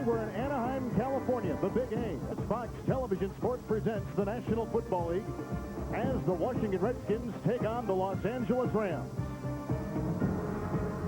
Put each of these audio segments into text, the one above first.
we're in Anaheim, California, the Big A. Fox Television Sports presents the National Football League as the Washington Redskins take on the Los Angeles Rams.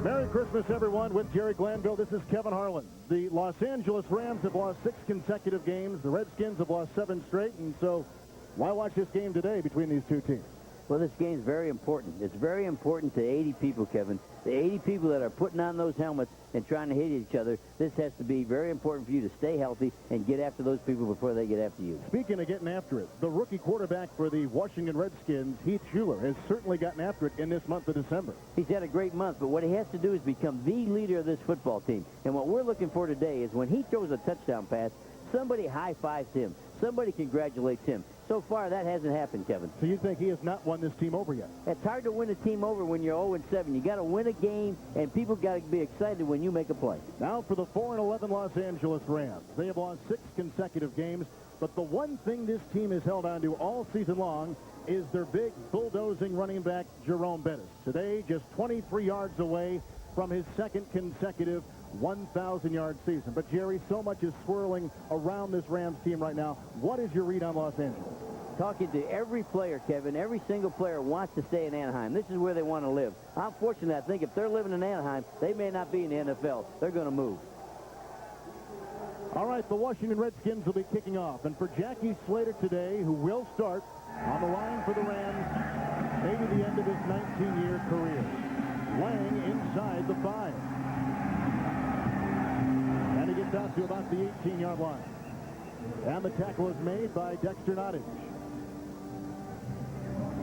Merry Christmas, everyone. With Jerry Glanville, this is Kevin Harlan. The Los Angeles Rams have lost 6 consecutive games. The Redskins have lost 7 straight, and so why watch this game today between these two teams? Well, this game is very important. It's very important to 80 people, Kevin. The 80 people that are putting on those helmets and trying to hit each other, this has to be very important for you to stay healthy and get after those people before they get after you. Speaking of getting after it, the rookie quarterback for the Washington Redskins, Heath, Shuler, has certainly gotten after it in this month of December. He's had a great month, but what he has to do is become the leader of this football team. And what we're looking for today is when he throws a touchdown pass, somebody high-fives him. Somebody congratulates him. So far, that hasn't happened, Kevin. So you think he has not won this team over yet? It's hard to win a team over when you're 0-7. You got to win a game, and people got to be excited when you make a play. Now for the 4-11 Los Angeles Rams. They have lost 6 consecutive games, but the one thing this team has held on to all season long is their big bulldozing running back, Jerome Bettis. Today, just 23 yards away from his second consecutive 1,000-yard season. But, Jerry, so much is swirling around this Rams team right now. What is your read on Los Angeles? Talking to every player, Kevin, every single player wants to stay in Anaheim. This is where they want to live. Unfortunately, I think if they're living in Anaheim, they may not be in the NFL. They're going to move. All right, the Washington Redskins will be kicking off. And for Jackie Slater today, who will start on the line for the Rams, maybe the end of his 19-year career. Lang inside the 5. And he gets out to about the 18-yard line. And the tackle is made by Dexter Nottage.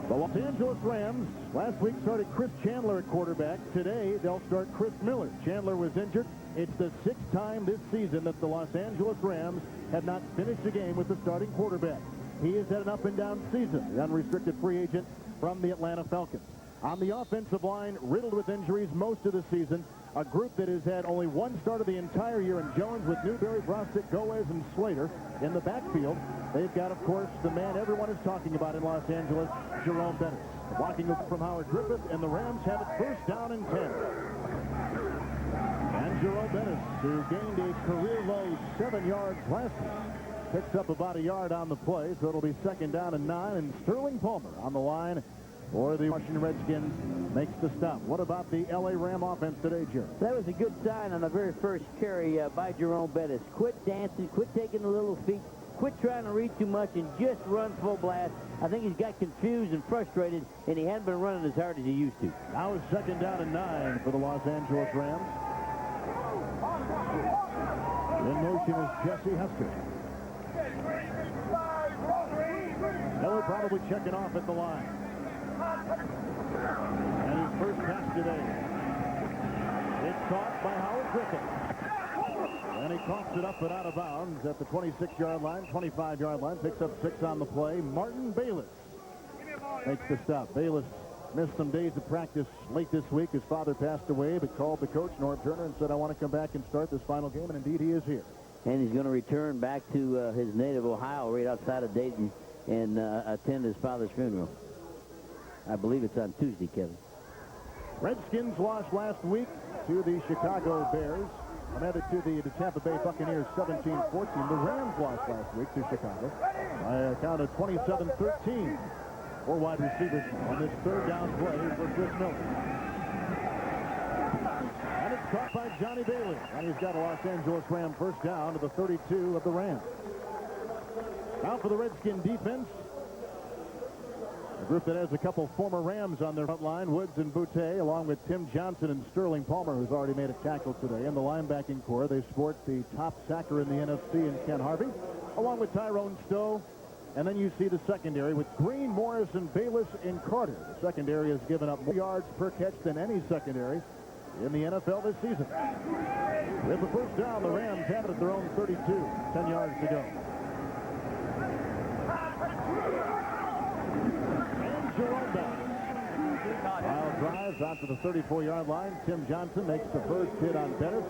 The Los Angeles Rams last week started Chris Chandler at quarterback. Today, they'll start Chris Miller. Chandler was injured. It's the 6th time this season that the Los Angeles Rams have not finished a game with the starting quarterback. He has had an up-and-down season, the unrestricted free agent from the Atlanta Falcons. On the offensive line, riddled with injuries most of the season, a group that has had only one start of the entire year in Jones with Newberry, Brostick, Goes, and Slater in the backfield. They've got, of course, the man everyone is talking about in Los Angeles, Jerome Bettis. Blocking from Howard Griffith, and the Rams have it first down and 10. And Jerome Bettis, who gained a career-low 7 yards last week, picks up about a yard on the play, so it'll be 2nd down and 9, and Sterling Palmer on the line for the Washington Redskins makes the stop. What about the L.A. Ram offense today, Jerry? That was a good sign on the very first carry by Jerome Bettis. Quit dancing, quit taking the little feet, quit trying to read too much, and just run full blast. I think he's got confused and frustrated, and he hadn't been running as hard as he used to. Now it's 2nd down and 9 for the Los Angeles Rams. In motion is Jesse Husker. Miller probably checking off at the line. And his first pass today. It's caught by Howard Griffith. And he coughs it up and out of bounds at the 26-yard line, 25-yard line. Picks up 6 on the play. Martin Bayless makes the stop. Bayless missed some days of practice late this week. His father passed away, but called the coach, Norm Turner, and said, I want to come back and start this final game. And indeed, he is here. And he's going to return back to his native Ohio, right outside of Dayton, and attend his father's funeral. I believe it's on Tuesday, Kevin. Redskins lost last week to the Chicago Bears. And to the Tampa Bay Buccaneers 17-14. The Rams lost last week to Chicago by a count of 27-13. 4 wide receivers on this 3rd down play for Chris Miller. And it's caught by Johnny Bailey. And he's got a Los Angeles Ram first down to the 32 of the Rams. Now for the Redskin defense. A group that has a couple former Rams on their front line, Woods and Boutte, along with Tim Johnson and Sterling Palmer, who's already made a tackle today. In the linebacking core, they sport the top sacker in the NFC in Ken Harvey, along with Tyrone Stowe. And then you see the secondary with Green, Morris, and Bayless and Carter. The secondary has given up more yards per catch than any secondary in the NFL this season. With the first down, the Rams have it at their own 32, 10 yards to go. Jerome Bettis. Wild drives out to the 34-yard line. Tim Johnson makes the first hit on Bettis.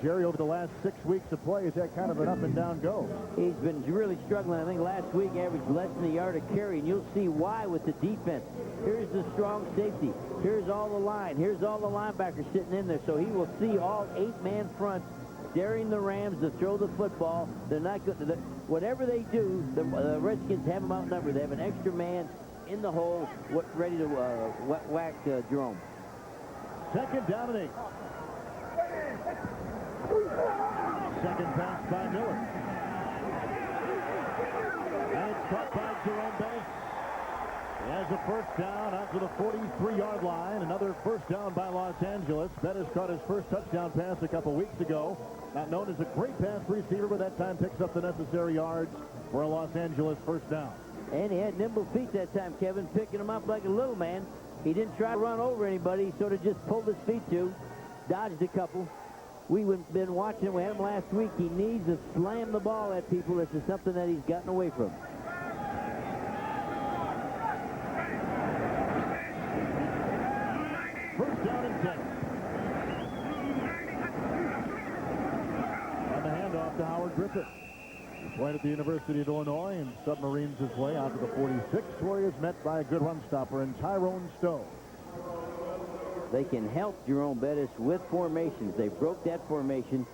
Jerry, over the last 6 weeks of play, has had kind of an up-and-down go. He's been really struggling. I think last week averaged less than a yard a carry, and you'll see why with the defense. Here's the strong safety. Here's all the line. Here's all the linebackers sitting in there, so he will see all 8-man fronts daring the Rams to throw the football. They're not good. Whatever they do, the Redskins have them outnumbered. They have an extra man in the hole ready to whack Jerome. Second down and 8. Second pass by Miller. And it's caught by Jerome Bettis. He has a first down out to the 43-yard line. Another first down by Los Angeles. Bettis caught his first touchdown pass a couple weeks ago. Not known as a great pass receiver, but that time picks up the necessary yards for a Los Angeles first down. And he had nimble feet that time, Kevin, picking him up like a little man. He didn't try to run over anybody. He sort of just pulled his feet to, dodged a couple. We've been watching. We had him last week. He needs to slam the ball at people. This is something that he's gotten away from. First down and 10. And the handoff to Howard Griffith. He played at the University of Illinois and submarines his way out to the 46, where he is met by a good run stopper in Tyrone Stowe. They can help Jerome Bettis with formations. They broke that formation.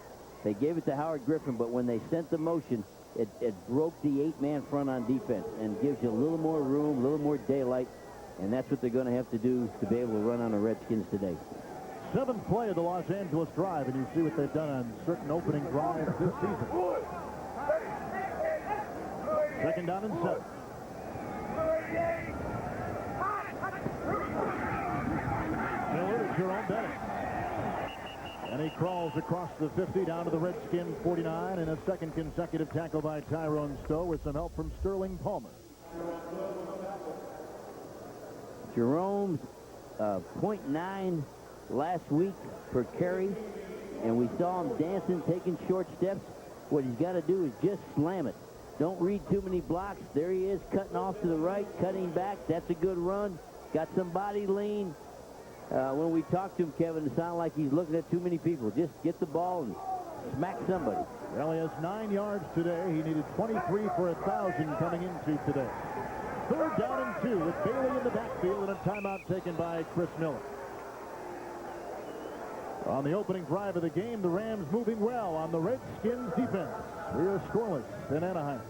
They gave it to Howard Griffin, but when they sent the motion, it broke the 8-man front on defense and gives you a little more room, a little more daylight, and that's what they're going to have to do to be able to run on the Redskins today. 7th play of the Los Angeles drive, and you see what they've done on certain opening drives this season. Second down and 7. Miller to Jerome Bettis. And he crawls across the 50 down to the Redskins 49, and a second consecutive tackle by Tyrone Stowe with some help from Sterling Palmer. Jerome's .9 last week per carry, and we saw him dancing, taking short steps. What he's got to do is just slam it. Don't read too many blocks. There he is, cutting off to the right, cutting back. That's a good run. Got some body lean. When we talked to him, Kevin, it sounded like he's looking at too many people. Just get the ball and smack somebody. Well, he has 9 yards today. He needed 23 for 1,000 coming into today. Third down and 2 with Bailey in the backfield and a timeout taken by Chris Miller. On the opening drive of the game, the Rams moving well on the Redskins defense. We are scoreless in Anaheim.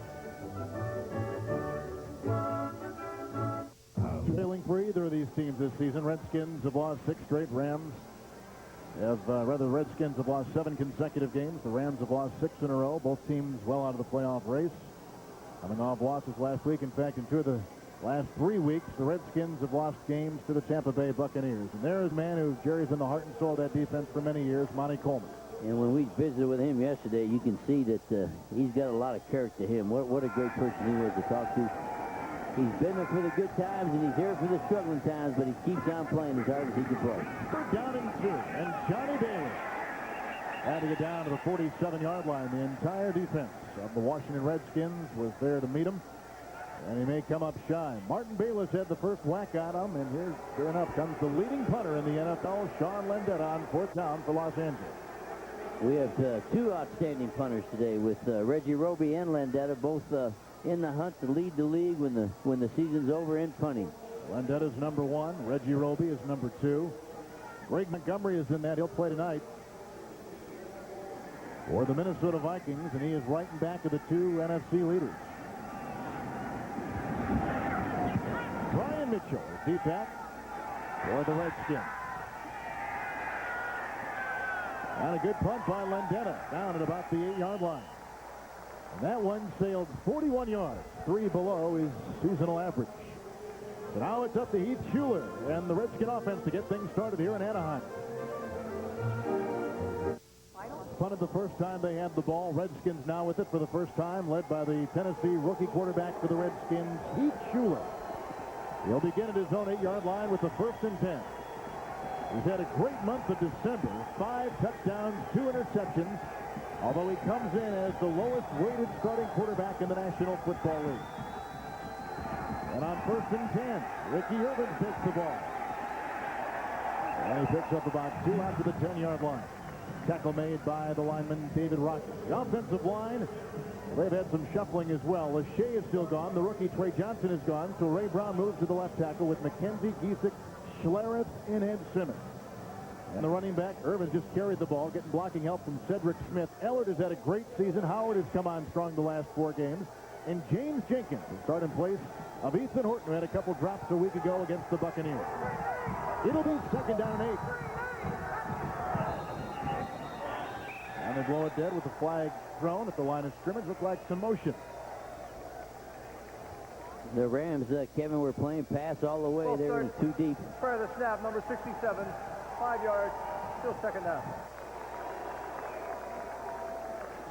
Failing for either of these teams this season. Redskins have lost 6 straight. Redskins have lost 7 consecutive games. The Rams have lost 6 in a row. Both teams well out of the playoff race. Coming off losses last week. In fact, in 2 of the last 3 weeks, the Redskins have lost games to the Tampa Bay Buccaneers. And there is a man who Jerry's in the heart and soul of that defense for many years, Monty Coleman. And when we visited with him yesterday, you can see that he's got a lot of character to him. What a great person he was to talk to. He's been there for the good times, and he's here for the struggling times, but he keeps on playing as hard as he can play. Third down and 2, and Johnny Bailey had to get down to the 47-yard line. The entire defense of the Washington Redskins was there to meet him, and he may come up shy. Martin Bayless had the first whack at him, and here, sure enough, comes the leading punter in the NFL, Sean Landeta, on 4th down for Los Angeles. We have 2 outstanding punters today with Reggie Roby and Landeta, both in the hunt to lead the league when the season's over in punting. Landeta's number 1. Reggie Roby is number 2. Greg Montgomery is in that. He'll play tonight for the Minnesota Vikings, and he is right in back of the 2 NFC leaders. Brian Mitchell is deep back for the Redskins. And a good punt by Landeta down at about the 8-yard line. And that one sailed 41 yards, 3 below his seasonal average. So now it's up to Heath Shuler and the Redskin offense to get things started here in Anaheim. Punted the first time they had the ball. Redskins now with it for the first time, led by the Tennessee rookie quarterback for the Redskins, Heath Shuler. He'll begin at his own 8-yard line with the 1st and 10. He's had a great month of December. 5 touchdowns, 2 interceptions, although he comes in as the lowest rated starting quarterback in the National Football League. And on 1st and 10, Ricky Irvin takes the ball. And he picks up about 2 out to the 10-yard line. Tackle made by the lineman, David Rocket. The offensive line, they've had some shuffling as well. Lachey is still gone. The rookie Trey Johnson is gone. So Ray Brown moves to the left tackle with McKenzie, Giesick, Schlereth, and Ed Simmons. And the running back, Irvin, just carried the ball, getting blocking help from Cedric Smith. Ellard has had a great season. Howard has come on strong the last 4 games. And James Jenkins will start in place of Ethan Horton, who had a couple drops a week ago against the Buccaneers. It'll be 2nd down and 8. And they blow it dead with the flag thrown at the line of scrimmage. Looked like some motion. The Rams, Kevin, were playing pass all the way. They were too deep. Prior to the snap, number 67, 5 yards, still 2nd down.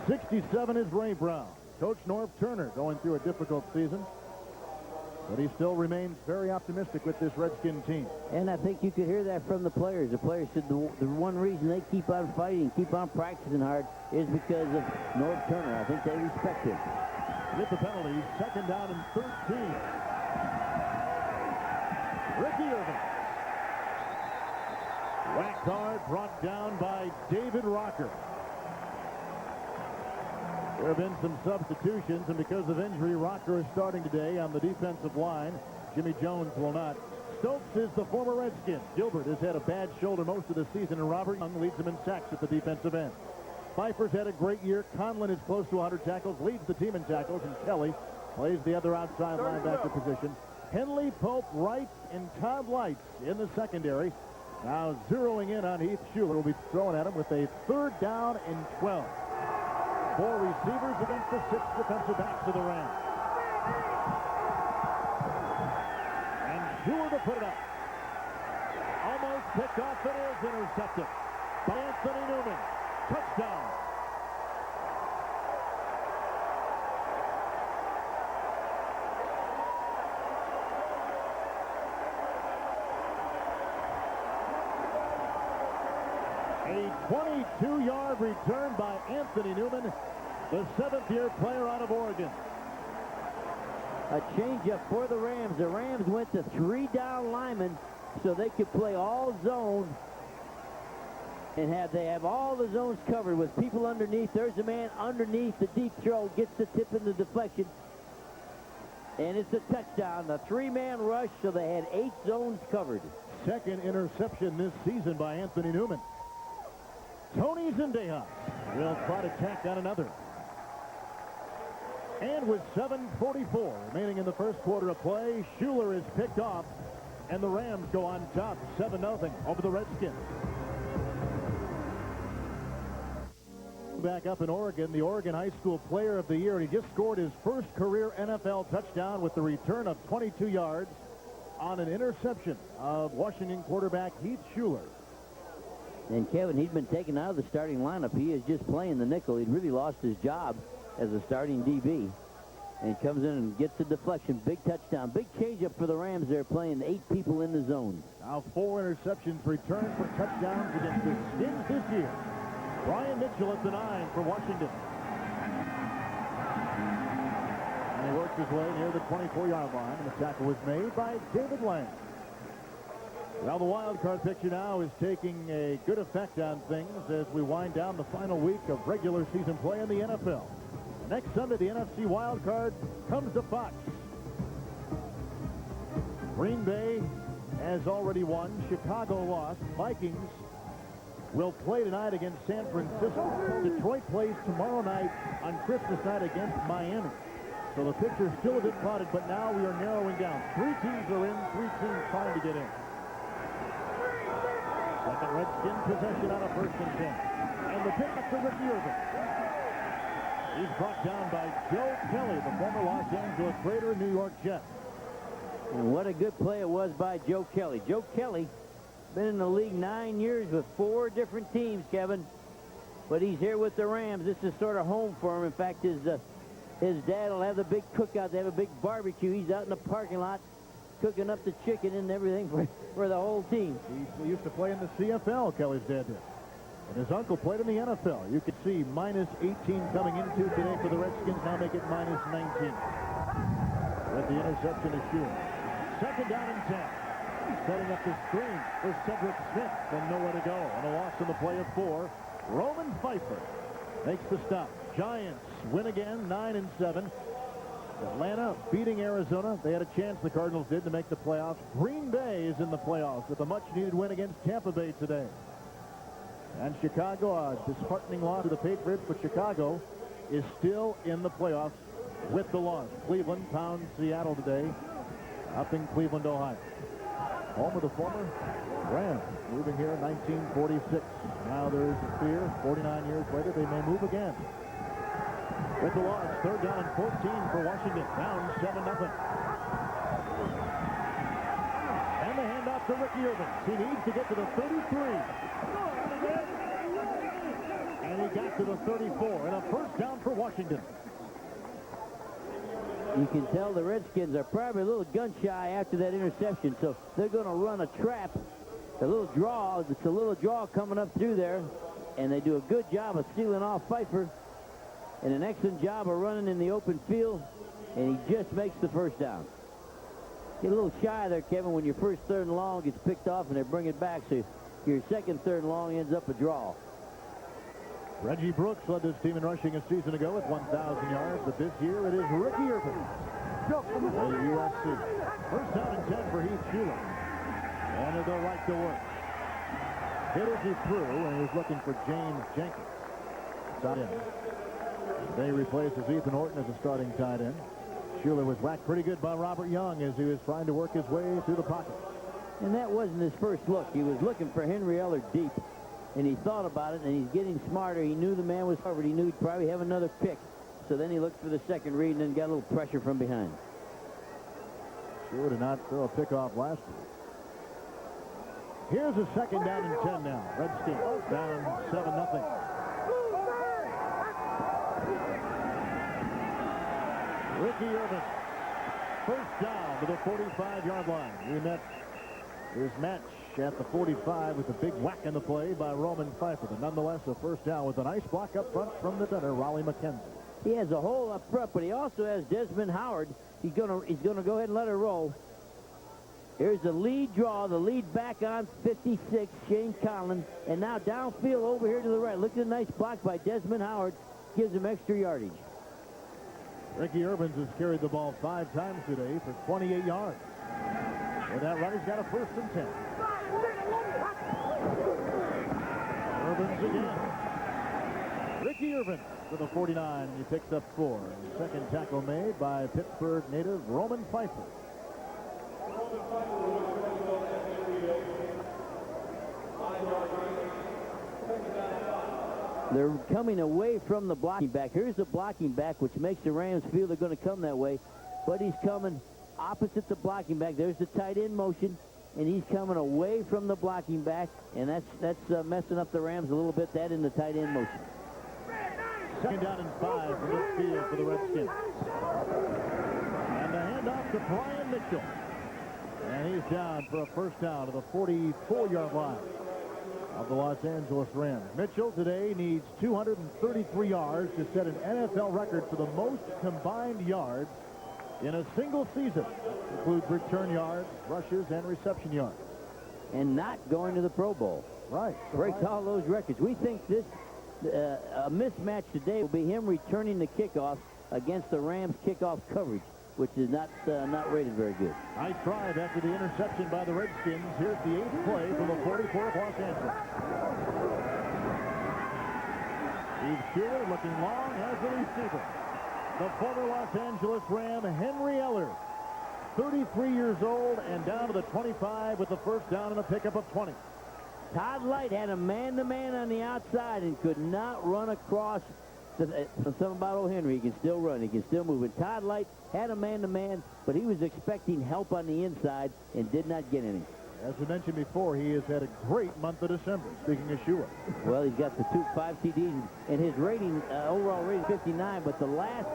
67 is Ray Brown. Coach Norv Turner going through a difficult season, but he still remains very optimistic with this Redskin team. And I think you could hear that from the players. The players said the one reason they keep on fighting, keep on practicing hard, is because of Norv Turner. I think they respect him. With the penalty, 2nd down and 13. Ricky Irvin. Whacked hard, brought down by David Rocker. There have been some substitutions, and because of injury, Rocker is starting today on the defensive line. Jimmy Jones will not. Stokes is the former Redskin. Gilbert has had a bad shoulder most of the season, and Robert Young leads him in sacks at the defensive end. Pfeiffer's had a great year. Conlon is close to 100 tackles, leads the team in tackles, and Kelly plays the other outside linebacker position. Henley, Pope, Wright, and Todd Lights in the secondary. Now zeroing in on Heath. Shuler will be throwing at him with a 3rd down and 12. 4 receivers against the 6 defensive backs of the Rams. And Shuler to put it up. Almost picked off. It is intercepted by Anthony Newman. Touchdown. A 22-yard return by Anthony Newman, the 7th-year player out of Oregon. A changeup for the Rams. The Rams went to 3 down linemen so they could play all zone. And they have all the zones covered with people underneath. There's a man underneath the deep throw, gets the tip in the deflection. And it's a touchdown. A 3-man rush, so they had 8 zones covered. 2nd interception this season by Anthony Newman. Tony Zendejas will try to tack on another. And with 7:44 remaining in the first quarter of play, Shuler is picked off, and the Rams go on top 7-0 over the Redskins. Back up in Oregon, the Oregon High School Player of the Year, and he just scored his first career NFL touchdown with the return of 22 yards on an interception of Washington quarterback Heath Shuler. And Kevin, he'd been taken out of the starting lineup. He is just playing the nickel. He'd really lost his job as a starting DB. And he comes in and gets the deflection. Big touchdown. Big changeup for the Rams. They're playing 8 people in the zone. Now 4 interceptions returned for touchdowns against the Skins this year. Brian Mitchell at the 9 for Washington. And he works his way near the 24-yard line, and the tackle was made by David Lang. Well, the wild card picture now is taking a good effect on things as we wind down the final week of regular season play in the NFL. Next Sunday, the NFC wild card comes to Fox. Green Bay has already won. Chicago lost. Vikings will play tonight against San Francisco. Detroit plays tomorrow night on Christmas night against Miami. So the picture is still a bit clouded, but now we are narrowing down. 3 teams are in, 3 teams trying to get in. Second Redskin possession on a 1st and 10. And the pickup for Ricky Irvin. He's brought down by Joe Kelly, the former Los Angeles Raider and New York Jet. And what a good play it was by Joe Kelly. Joe Kelly been in the league 9 years with 4 different teams, Kevin. But he's here with the Rams. This is sort of home for him. In fact, his dad will have the big cookout. They have a big barbecue. He's out in the parking lot cooking up the chicken and everything for the whole team. He used to play in the CFL, Kelly's dad did. And his uncle played in the NFL. You could see minus 18 coming into today for the Redskins. Now make it minus 19. With the interception is Shuler. 2nd down and 10. Setting up the screen for Cedric Smith. Then nowhere to go. And a loss in the play of 4. Roman Pfeiffer makes the stop. Giants win again, 9-7. Atlanta beating Arizona. They had a chance, the Cardinals did, to make the playoffs. Green Bay is in the playoffs with a much-needed win against Tampa Bay today. And Chicago, a disheartening loss to the Patriots, but Chicago is still in the playoffs with the loss. Cleveland pounds Seattle today up in Cleveland, Ohio. Home of the former Rams, moving here in 1946. Now there's a fear, 49 years later, they may move again. With the loss, third down and 14 for Washington, down 7-0. And the handoff to Ricky Irvins. He needs to get to the 33. And he got to the 34, and a first down for Washington. You can tell the Redskins are probably a little gun-shy after that interception, so they're going to run a trap, a little draw. It's a little draw coming up through there, and they do a good job of sealing off Pfeiffer and an excellent job of running in the open field, and he just makes the first down. Get a little shy there, Kevin, when your first third and long gets picked off and they bring it back, so your second third and long ends up a draw. Reggie Brooks led this team in rushing a season ago with 1,000 yards, but this year it is Ricky Irvins at USC. First down and 10 for Heath Shuler. And they'll go right to work. Hit as he threw, and he was looking for James Jenkins. Tight end. Today replaces Ethan Horton as a starting tight end. Shuler was whacked pretty good by Robert Young as he was trying to work his way through the pocket. And that wasn't his first look. He was looking for Henry Eller deep. And he thought about it, and he's getting smarter. He knew the man was covered. He knew he'd probably have another pick. So then he looked for the second read and then got a little pressure from behind. Sure did not throw a pick off last week. Here's a second down and 10 now. Redskins down 7-0. Ricky Irvin, first down to the 45-yard line. We met his match at the 45 with a big whack in the play by Roman Pfeiffer. But nonetheless, a first down with a nice block up front from the center, Raleigh McKenzie. He has a hole up front, but he also has Desmond Howard. He's gonna go ahead and let it roll. Here's the lead draw, the lead back on 56, Shane Conlon. And now downfield over here to the right. Look at the nice block by Desmond Howard. Gives him extra yardage. Ricky Irvins has carried the ball 5 times today for 28 yards. With that run, he's got a first and 10. Irvins again. Ricky Irvins to the 49. He picks up 4. Second tackle made by Pittsburgh native Roman Pfeiffer. They're coming away from the blocking back. Here's the blocking back, which makes the Rams feel they're going to come that way. But he's coming opposite the blocking back. There's the tight end motion, and he's coming away from the blocking back, and that's messing up the Rams a little bit, that in the tight end motion. Second down and 5 from this field for the Redskins. And the handoff to Brian Mitchell. And he's down for a first down to the 44-yard line of the Los Angeles Rams. Mitchell today needs 233 yards to set an NFL record for the most combined yards in a single season. That includes return yards, rushes, and reception yards. And not going to the Pro Bowl. Right. Breaks all those records. We think this a mismatch today will be him returning the kickoff against the Rams kickoff coverage, which is not rated very good. Nice drive after the interception by the Redskins. Here's the 8th play from the 44 of Los Angeles. Steve Shuler looking long as the receiver. The former Los Angeles Ram, Henry Eller, 33 years old and down to the 25 with the first down and a pickup of 20. Todd Light had a man-to-man on the outside and could not run across. Something about O. Henry. He can still run. He can still move. And Todd Light had a man-to-man, but he was expecting help on the inside and did not get any. As we mentioned before, he has had a great month of December, speaking of Shuler. Well, he's got the 5 TDs, and his rating, overall rating, 59, but the last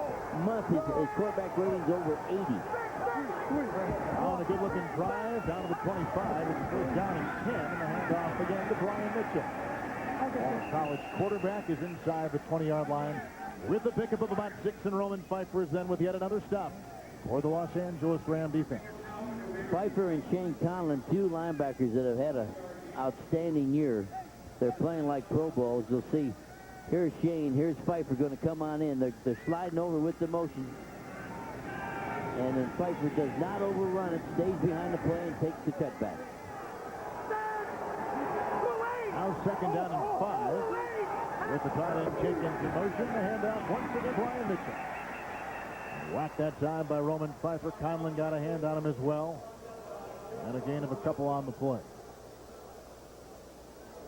month his quarterback rating is over 80. On a good-looking drive down to the 25. It's a first down and 10, and the handoff again to Brian Mitchell. The college quarterback is inside the 20-yard line with a pickup of about 6, and Roman Pfeiffer is then with yet another stop for the Los Angeles Ram defense. Pfeiffer and Shane Conlon, 2 linebackers that have had an outstanding year. They're playing like Pro Bowls. You'll see. Here's Shane. Here's Pfeiffer going to come on in. They're sliding over with the motion. And then Pfeiffer does not overrun it, stays behind the play, and takes the cutback. Now second down and 5. With the tight end shaken into motion, the handout once again Brian Mitchell. Whacked that time by Roman Pfeiffer. Conlon got a hand on him as well. And a gain of a couple on the play.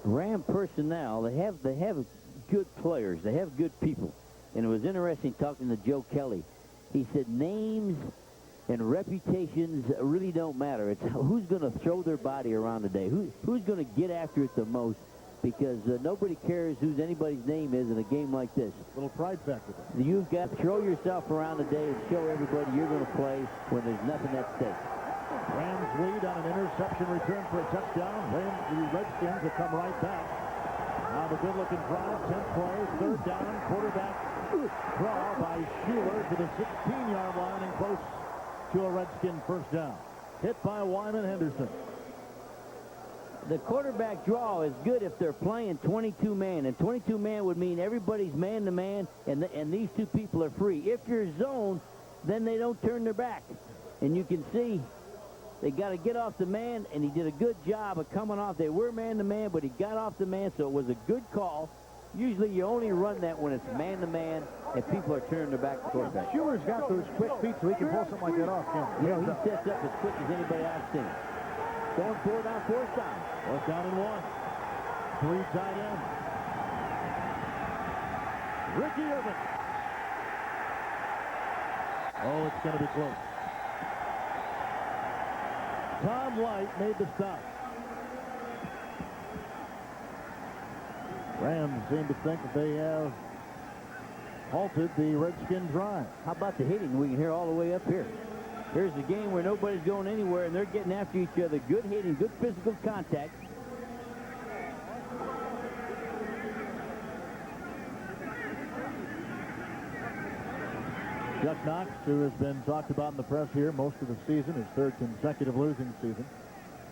Ram personnel, they have good players. They have good people. And it was interesting talking to Joe Kelly. He said names and reputations really don't matter. It's who's going to throw their body around today. Who's going to get after it the most, because nobody cares whose anybody's name is in a game like this. Little pride factor. You've got to throw yourself around today and show everybody you're going to play when there's nothing at stake. Rams lead on an interception return for a touchdown. The Redskins have come right back. Now the good-looking drive, 10th play, third down, quarterback draw by Shuler to the 16-yard line and close to a Redskin first down. Hit by Wyman Henderson. The quarterback draw is good if they're playing 22-man, and 22-man would mean everybody's man-to-man, and these two people are free. If you're zone, then they don't turn their back. And you can see they got to get off the man, and he did a good job of coming off. They were man-to-man, but he got off the man, so it was a good call. Usually you only run that when it's man-to-man and people are turning their back to quarterback. Shuler's got those quick feet, so he can pull something like that off, can't he? You know, he sets up as quick as anybody I've seen. Going forward on fourth down. Fourth down and 1. 3 tight ends. Ricky Irvin. Oh, it's going to be close. Tom Light made the stop. Rams seem to think that they have halted the Redskin drive. How about the hitting? We can hear all the way up here. Here's the game where nobody's going anywhere, and they're getting after each other. Good hitting, good physical contact. Chuck Knox, who has been talked about in the press here most of the season, his third consecutive losing season.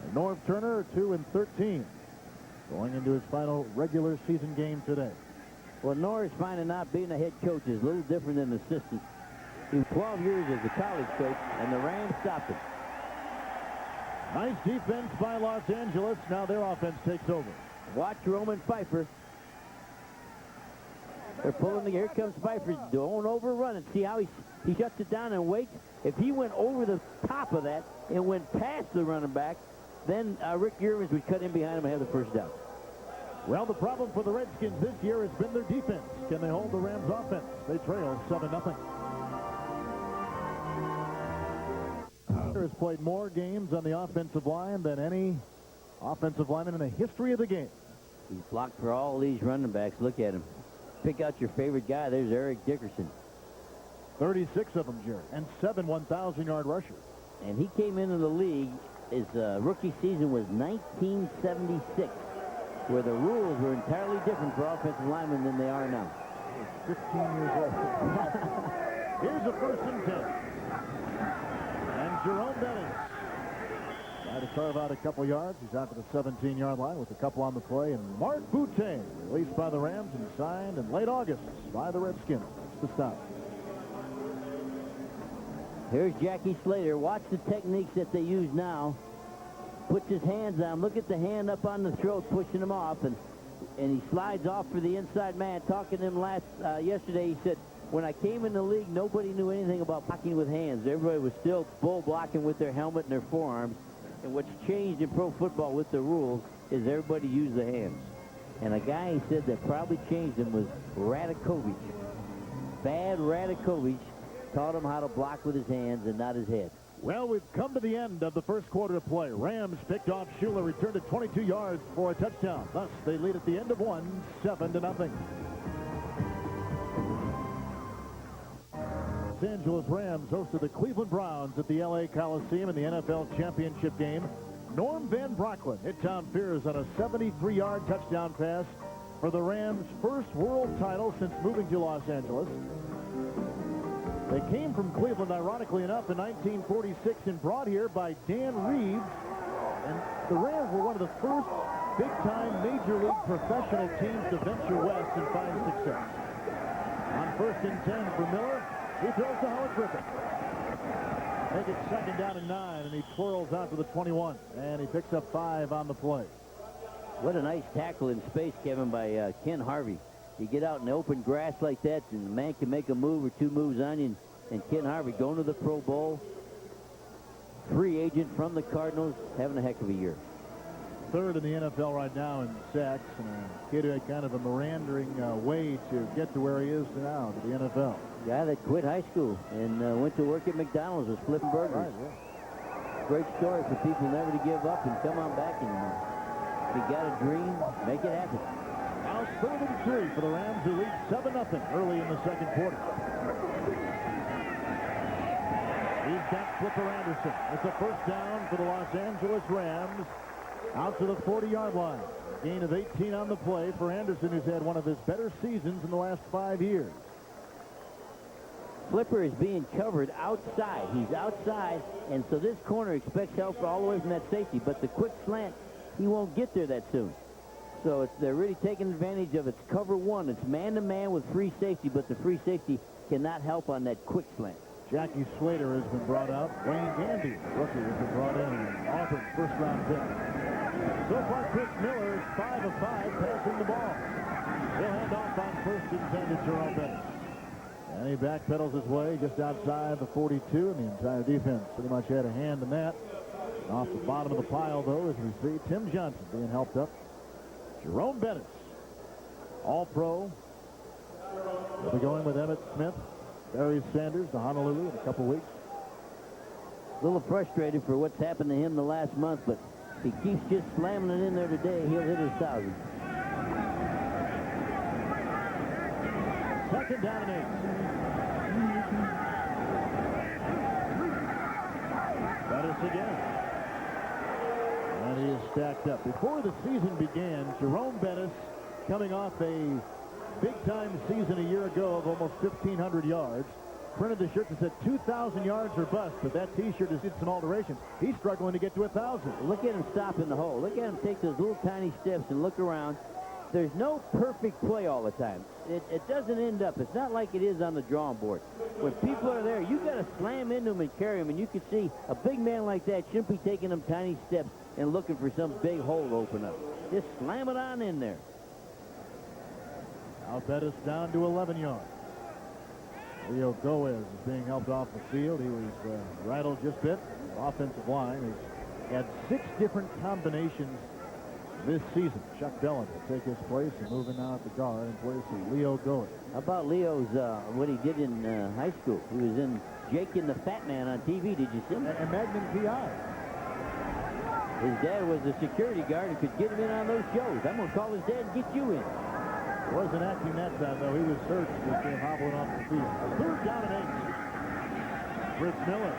And Norv Turner, 2-13, going into his final regular season game today. Well, Norris finding out being a head coach is a little different than an assistant. He was 12 years as a college coach, and the Rams stopped him. Nice defense by Los Angeles. Now their offense takes over. Watch Roman Pfeiffer. They're pulling the, here comes Pfeiffer. Don't overrun it. See how he shuts it down and waits. If he went over the top of that and went past the running back, then Rick Irvins would cut in behind him and have the first down. Well, the problem for the Redskins this year has been their defense. Can they hold the Rams offense? They trail 7-0. Has played more games on the offensive line than any offensive lineman in the history of the game. He's blocked for all these running backs. Look at him. Pick out your favorite guy. There's Eric Dickerson. 36 of them, Jerry, and 7 1,000-yard rushers. And he came into the league, his rookie season was 1976, where the rules were entirely different for offensive linemen than they are now. He's 15 years old. Here's a 1st and 10. And Jerome Bettis trying to carve out a couple yards. He's out to the 17-yard line with a couple on the play. And Mark Boutte, released by the Rams and signed in late August by the Redskins. It's the stop. Here's Jackie Slater. Watch the techniques that they use now. Puts his hands on. Look at the hand up on the throat, pushing him off, and he slides off for the inside man. Talking to him yesterday, he said, when I came in the league, nobody knew anything about blocking with hands. Everybody was still bull blocking with their helmet and their forearms. And what's changed in pro football with the rules is everybody used the hands. And a guy he said that probably changed him was Radakovich. Bad Radakovich taught him how to block with his hands and not his head. Well, we've come to the end of the first quarter of play. Rams picked off Shuler, returned it 22 yards for a touchdown. Thus, they lead at the end of one, 7-0. Los Angeles Rams hosted the Cleveland Browns at the L.A. Coliseum in the NFL Championship game. Norm Van Brocklin hit Tom Fears on a 73-yard touchdown pass for the Rams' first world title since moving to Los Angeles. They came from Cleveland, ironically enough, in 1946 and brought here by Dan Reeves. And the Rams were one of the first big-time Major League professional teams to venture west and find success. On 1st and 10 for Miller, he throws to Howard Griffith. Make it 2nd down and 9, and he twirls out to the 21. And he picks up 5 on the play. What a nice tackle in space, Kevin, by Ken Harvey. You get out in the open grass like that, and the man can make a move or two moves on you. And Ken Harvey going to the Pro Bowl. Free agent from the Cardinals, having a heck of a year. Third in the NFL right now in sacks, and a kid who had kind of a meandering way to get to where he is now, to the NFL. Guy that quit high school and went to work at McDonald's, was flipping burgers. Right, yeah. Great story for people never to give up and come on back, and if you got a dream, make it happen. Now 3rd and 3 for the Rams, who lead 7-0 early in the second quarter. He's got Flipper Anderson. It's a first down for the Los Angeles Rams. Out to the 40-yard line. Gain of 18 on the play for Anderson, who's had one of his better seasons in the last 5 years. Flipper is being covered outside. He's outside, and so this corner expects help all the way from that safety. But the quick slant, he won't get there that soon. So they're really taking advantage of its cover one. It's man-to-man with free safety, but the free safety cannot help on that quick slant. Jackie Slater has been brought out. Wayne Gandy, rookie, has been brought in. Auburn, first-round pick. So far, Chris Miller is 5 of 5 passing the ball. He'll hand off on 1st and 10 to Jerome Bettis. And he backpedals his way just outside the 42, and the entire defense pretty much had a hand in that. Off the bottom of the pile, though, as we see Tim Johnson being helped up. Jerome Bettis, All-Pro. He'll be going with Emmitt Smith, Barry Sanders to Honolulu in a couple weeks. A little frustrated for what's happened to him the last month, but if he keeps just slamming it in there today, he'll hit his 1,000. 2nd down and 8. Bettis again. And he is stacked up. Before the season began, Jerome Bettis, coming off a big-time season a year ago of almost 1,500 yards, printed the shirt that said 2,000 yards or bust, but that T-shirt has did some alterations. He's struggling to get to 1,000. Look at him stop in the hole. Look at him take those little tiny steps and look around. There's no perfect play all the time. It doesn't end up. It's not like it is on the drawing board. When people are there, you've got to slam into them and carry them, and you can see a big man like that shouldn't be taking them tiny steps and looking for some big hole to open up. Just slam it on in there. Now Bettis down to 11 yards. Leo Goez is being helped off the field. He was rattled just a bit. Offensive line. He's had 6 different combinations this season. Chuck Dillon will take his place and moving now at the guard in place of Leo Goez. How about Leo's, what he did in high school? He was in Jake and the Fat Man on TV. Did you see him? And Magnum P.I. His dad was a security guard and could get him in on those shows. I'm going to call his dad and get you in. Wasn't acting that time, though. He was hurt. He came hobbling off the field. 3rd down and 8. Fritz Miller.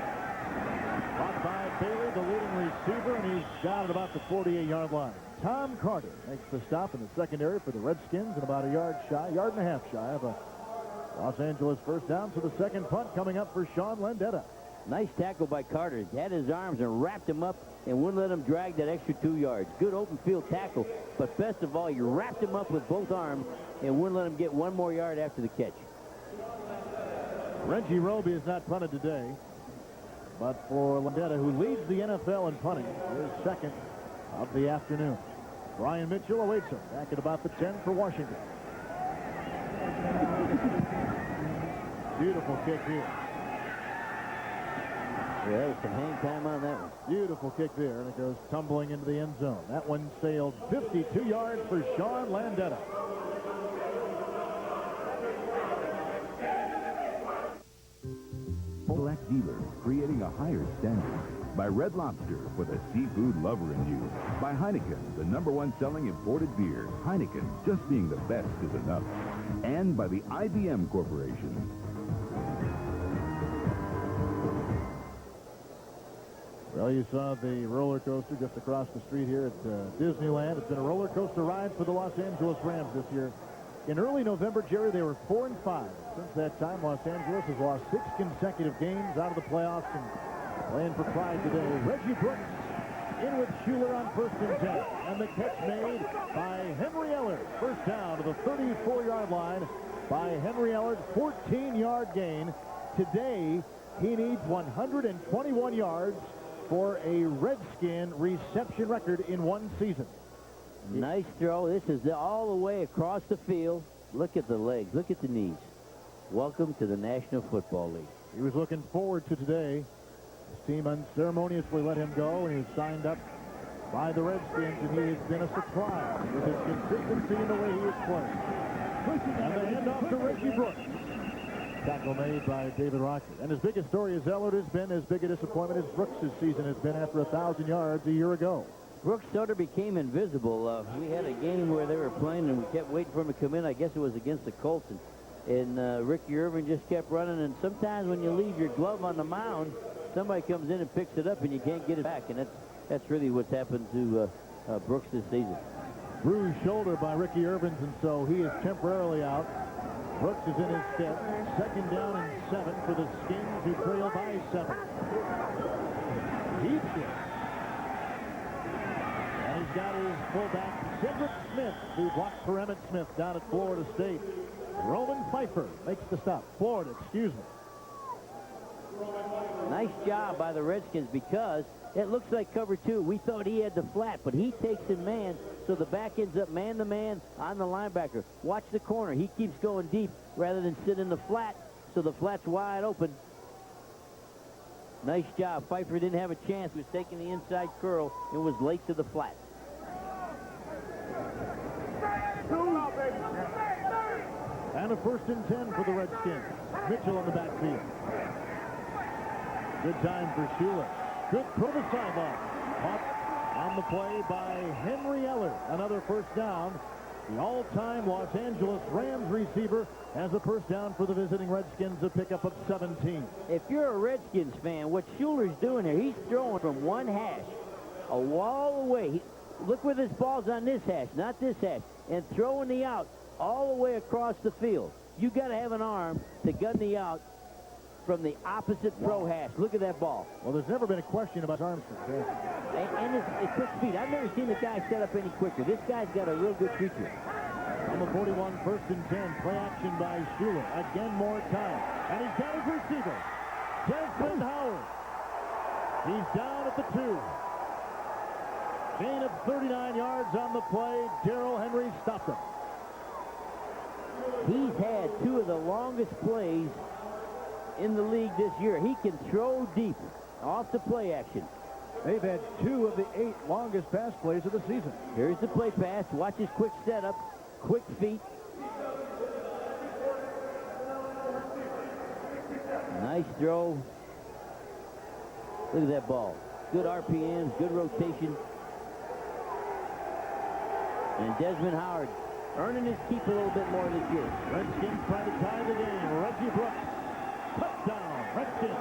Caught by Bailey, the leading receiver, and he's got it about the 48-yard line. Tom Carter makes the stop in the secondary for the Redskins, and about a yard and a half shy of a Los Angeles first down. So the second punt coming up for Sean Landeta. Nice tackle by Carter. He had his arms and wrapped him up and wouldn't let him drag that extra 2 yards. Good open field tackle, but best of all, you wrapped him up with both arms and wouldn't let him get 1 more yard after the catch. Reggie Roby is not punted today, but for Landeta, who leads the NFL in punting, is second of the afternoon. Brian Mitchell awaits him back at about the 10 for Washington. Beautiful kick here. Yeah, there was some hang time on that one. Beautiful kick there, and it goes tumbling into the end zone. That one sailed 52 yards for Sean Landeta. Black dealers creating a higher standard. By Red Lobster, for the seafood lover in you. By Heineken, the #1 selling imported beer. Heineken, just being the best is enough. And by the IBM Corporation. Well, you saw the roller coaster just across the street here at Disneyland. It's been a roller coaster ride for the Los Angeles Rams this year. In early November, Jerry, they were 4-5. Since that time, Los Angeles has lost 6 consecutive games out of the playoffs and playing for pride today. Reggie Brooks in with Shuler on 1st and 10. And the catch made by Henry Ellard. First down to the 34-yard line by Henry Ellard. 14-yard gain. Today, he needs 121 yards for a Redskin reception record in 1 season. Nice throw. This is all the way across the field. Look at the legs. Look at the knees. Welcome to the National Football League. He was looking forward to today. His team unceremoniously let him go, and he was signed up by the Redskins, and he has been a surprise with his consistency in the way he has played. And the handoff to Reggie Brooks. Tackle made by David Rocker. And as big a story as Ellard has been, as big a disappointment as Brooks' season has been after 1,000 yards a year ago. Brooks sort of became invisible. We had a game where they were playing, and we kept waiting for him to come in. I guess it was against the Colts. And Ricky Irvin just kept running. And sometimes when you leave your glove on the mound, somebody comes in and picks it up, and you can't get it back. And that's really what's happened to Brooks this season. Bruised shoulder by Ricky Irvins, and so he is temporarily out. Brooks is in his stead. 2nd down and 7 for the Skins, who trail by 7. Heath it. And he's got his fullback, Cedric Smith, who blocked for Emmitt Smith down at Florida State. Roman Pfeiffer makes the stop. Florida, excuse me. Nice job by the Redskins, because it looks like cover 2. We thought he had the flat, but he takes in man, so the back ends up man-to-man on the linebacker. Watch the corner. He keeps going deep rather than sit in the flat, so the flat's wide open. Nice job. Pfeiffer didn't have a chance. He was taking the inside curl and was late to the flat. And a 1st and 10 for the Redskins. Mitchell on the backfield. Good time for Shuler. Good throw to the sideline. Caught on the play by Henry Eller. Another 1st down. The all-time Los Angeles Rams receiver has a 1st down for the visiting Redskins, a pickup of 17. If you're a Redskins fan, what Shuler's doing here, he's throwing from one hash, a wall away. Look where this ball's on this hash, not this hash, and throwing the out all the way across the field. You got to have an arm to gun the out from the opposite throw hash. Look at that ball. Well, there's never been a question about arm strength. And it's quick speed. I've never seen the guy set up any quicker. This guy's got a real good feature. On the 41, 1st and 10. Play action by Shuler. Again, more time. And he's got his receiver, Desmond Howard. He's down at the 2. Gain of 39 yards on the play. Darrell Henry stopped him. He's had 2 of the longest plays in the league this year. He can throw deep off the play action. They've had 2 of the 8 longest pass plays of the season. Here's the play pass. Watch his quick setup, quick feet. Nice throw. Look at that ball. Good RPMs, good rotation. And Desmond Howard earning his keep a little bit more this year. Redskins trying to tie the game. Reggie Brooks. Touchdown, Redskins.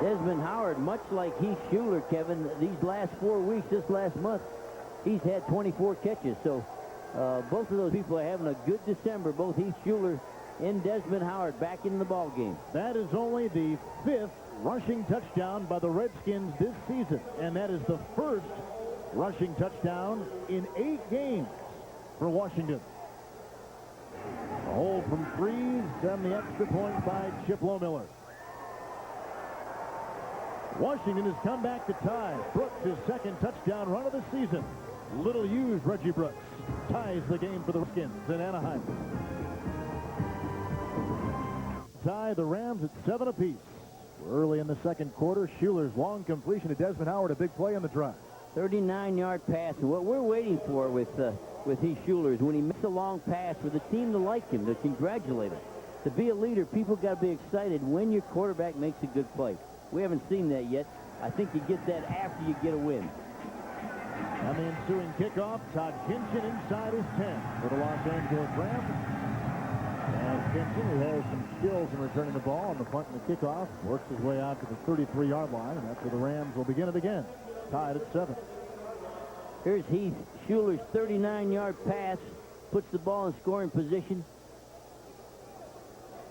Desmond Howard, much like Heath Shuler, Kevin, these last 4 weeks, this last month, he's had 24 catches. So both of those people are having a good December, both Heath Shuler and Desmond Howard back in the ball game. That is only the 5th rushing touchdown by the Redskins this season, and that is the 1st rushing touchdown in 8 games for Washington. A hold from 3, then the extra point by Chip Lohmiller. Washington has come back to tie. Brooks, his 2nd touchdown run of the season. Little used Reggie Brooks ties the game for the Redskins in Anaheim. Tie the Rams at 7 apiece. Early in the 2nd quarter, Shuler's long completion to Desmond Howard, a big play on the drive. 39-yard pass. And what we're waiting for with Heath Shuler is when he makes a long pass for the team to like him, to congratulate him. To be a leader, people got to be excited when your quarterback makes a good play. We haven't seen that yet. I think you get that after you get a win. On the ensuing kickoff, Todd Kinchin inside his 10 for the Los Angeles Rams. And Kinchin, who has some skills in returning the ball on the punt and the kickoff, works his way out to the 33-yard line, and that's where the Rams will begin it again. Tied at 7. Here's Heath Shuler's 39-yard pass, puts the ball in scoring position.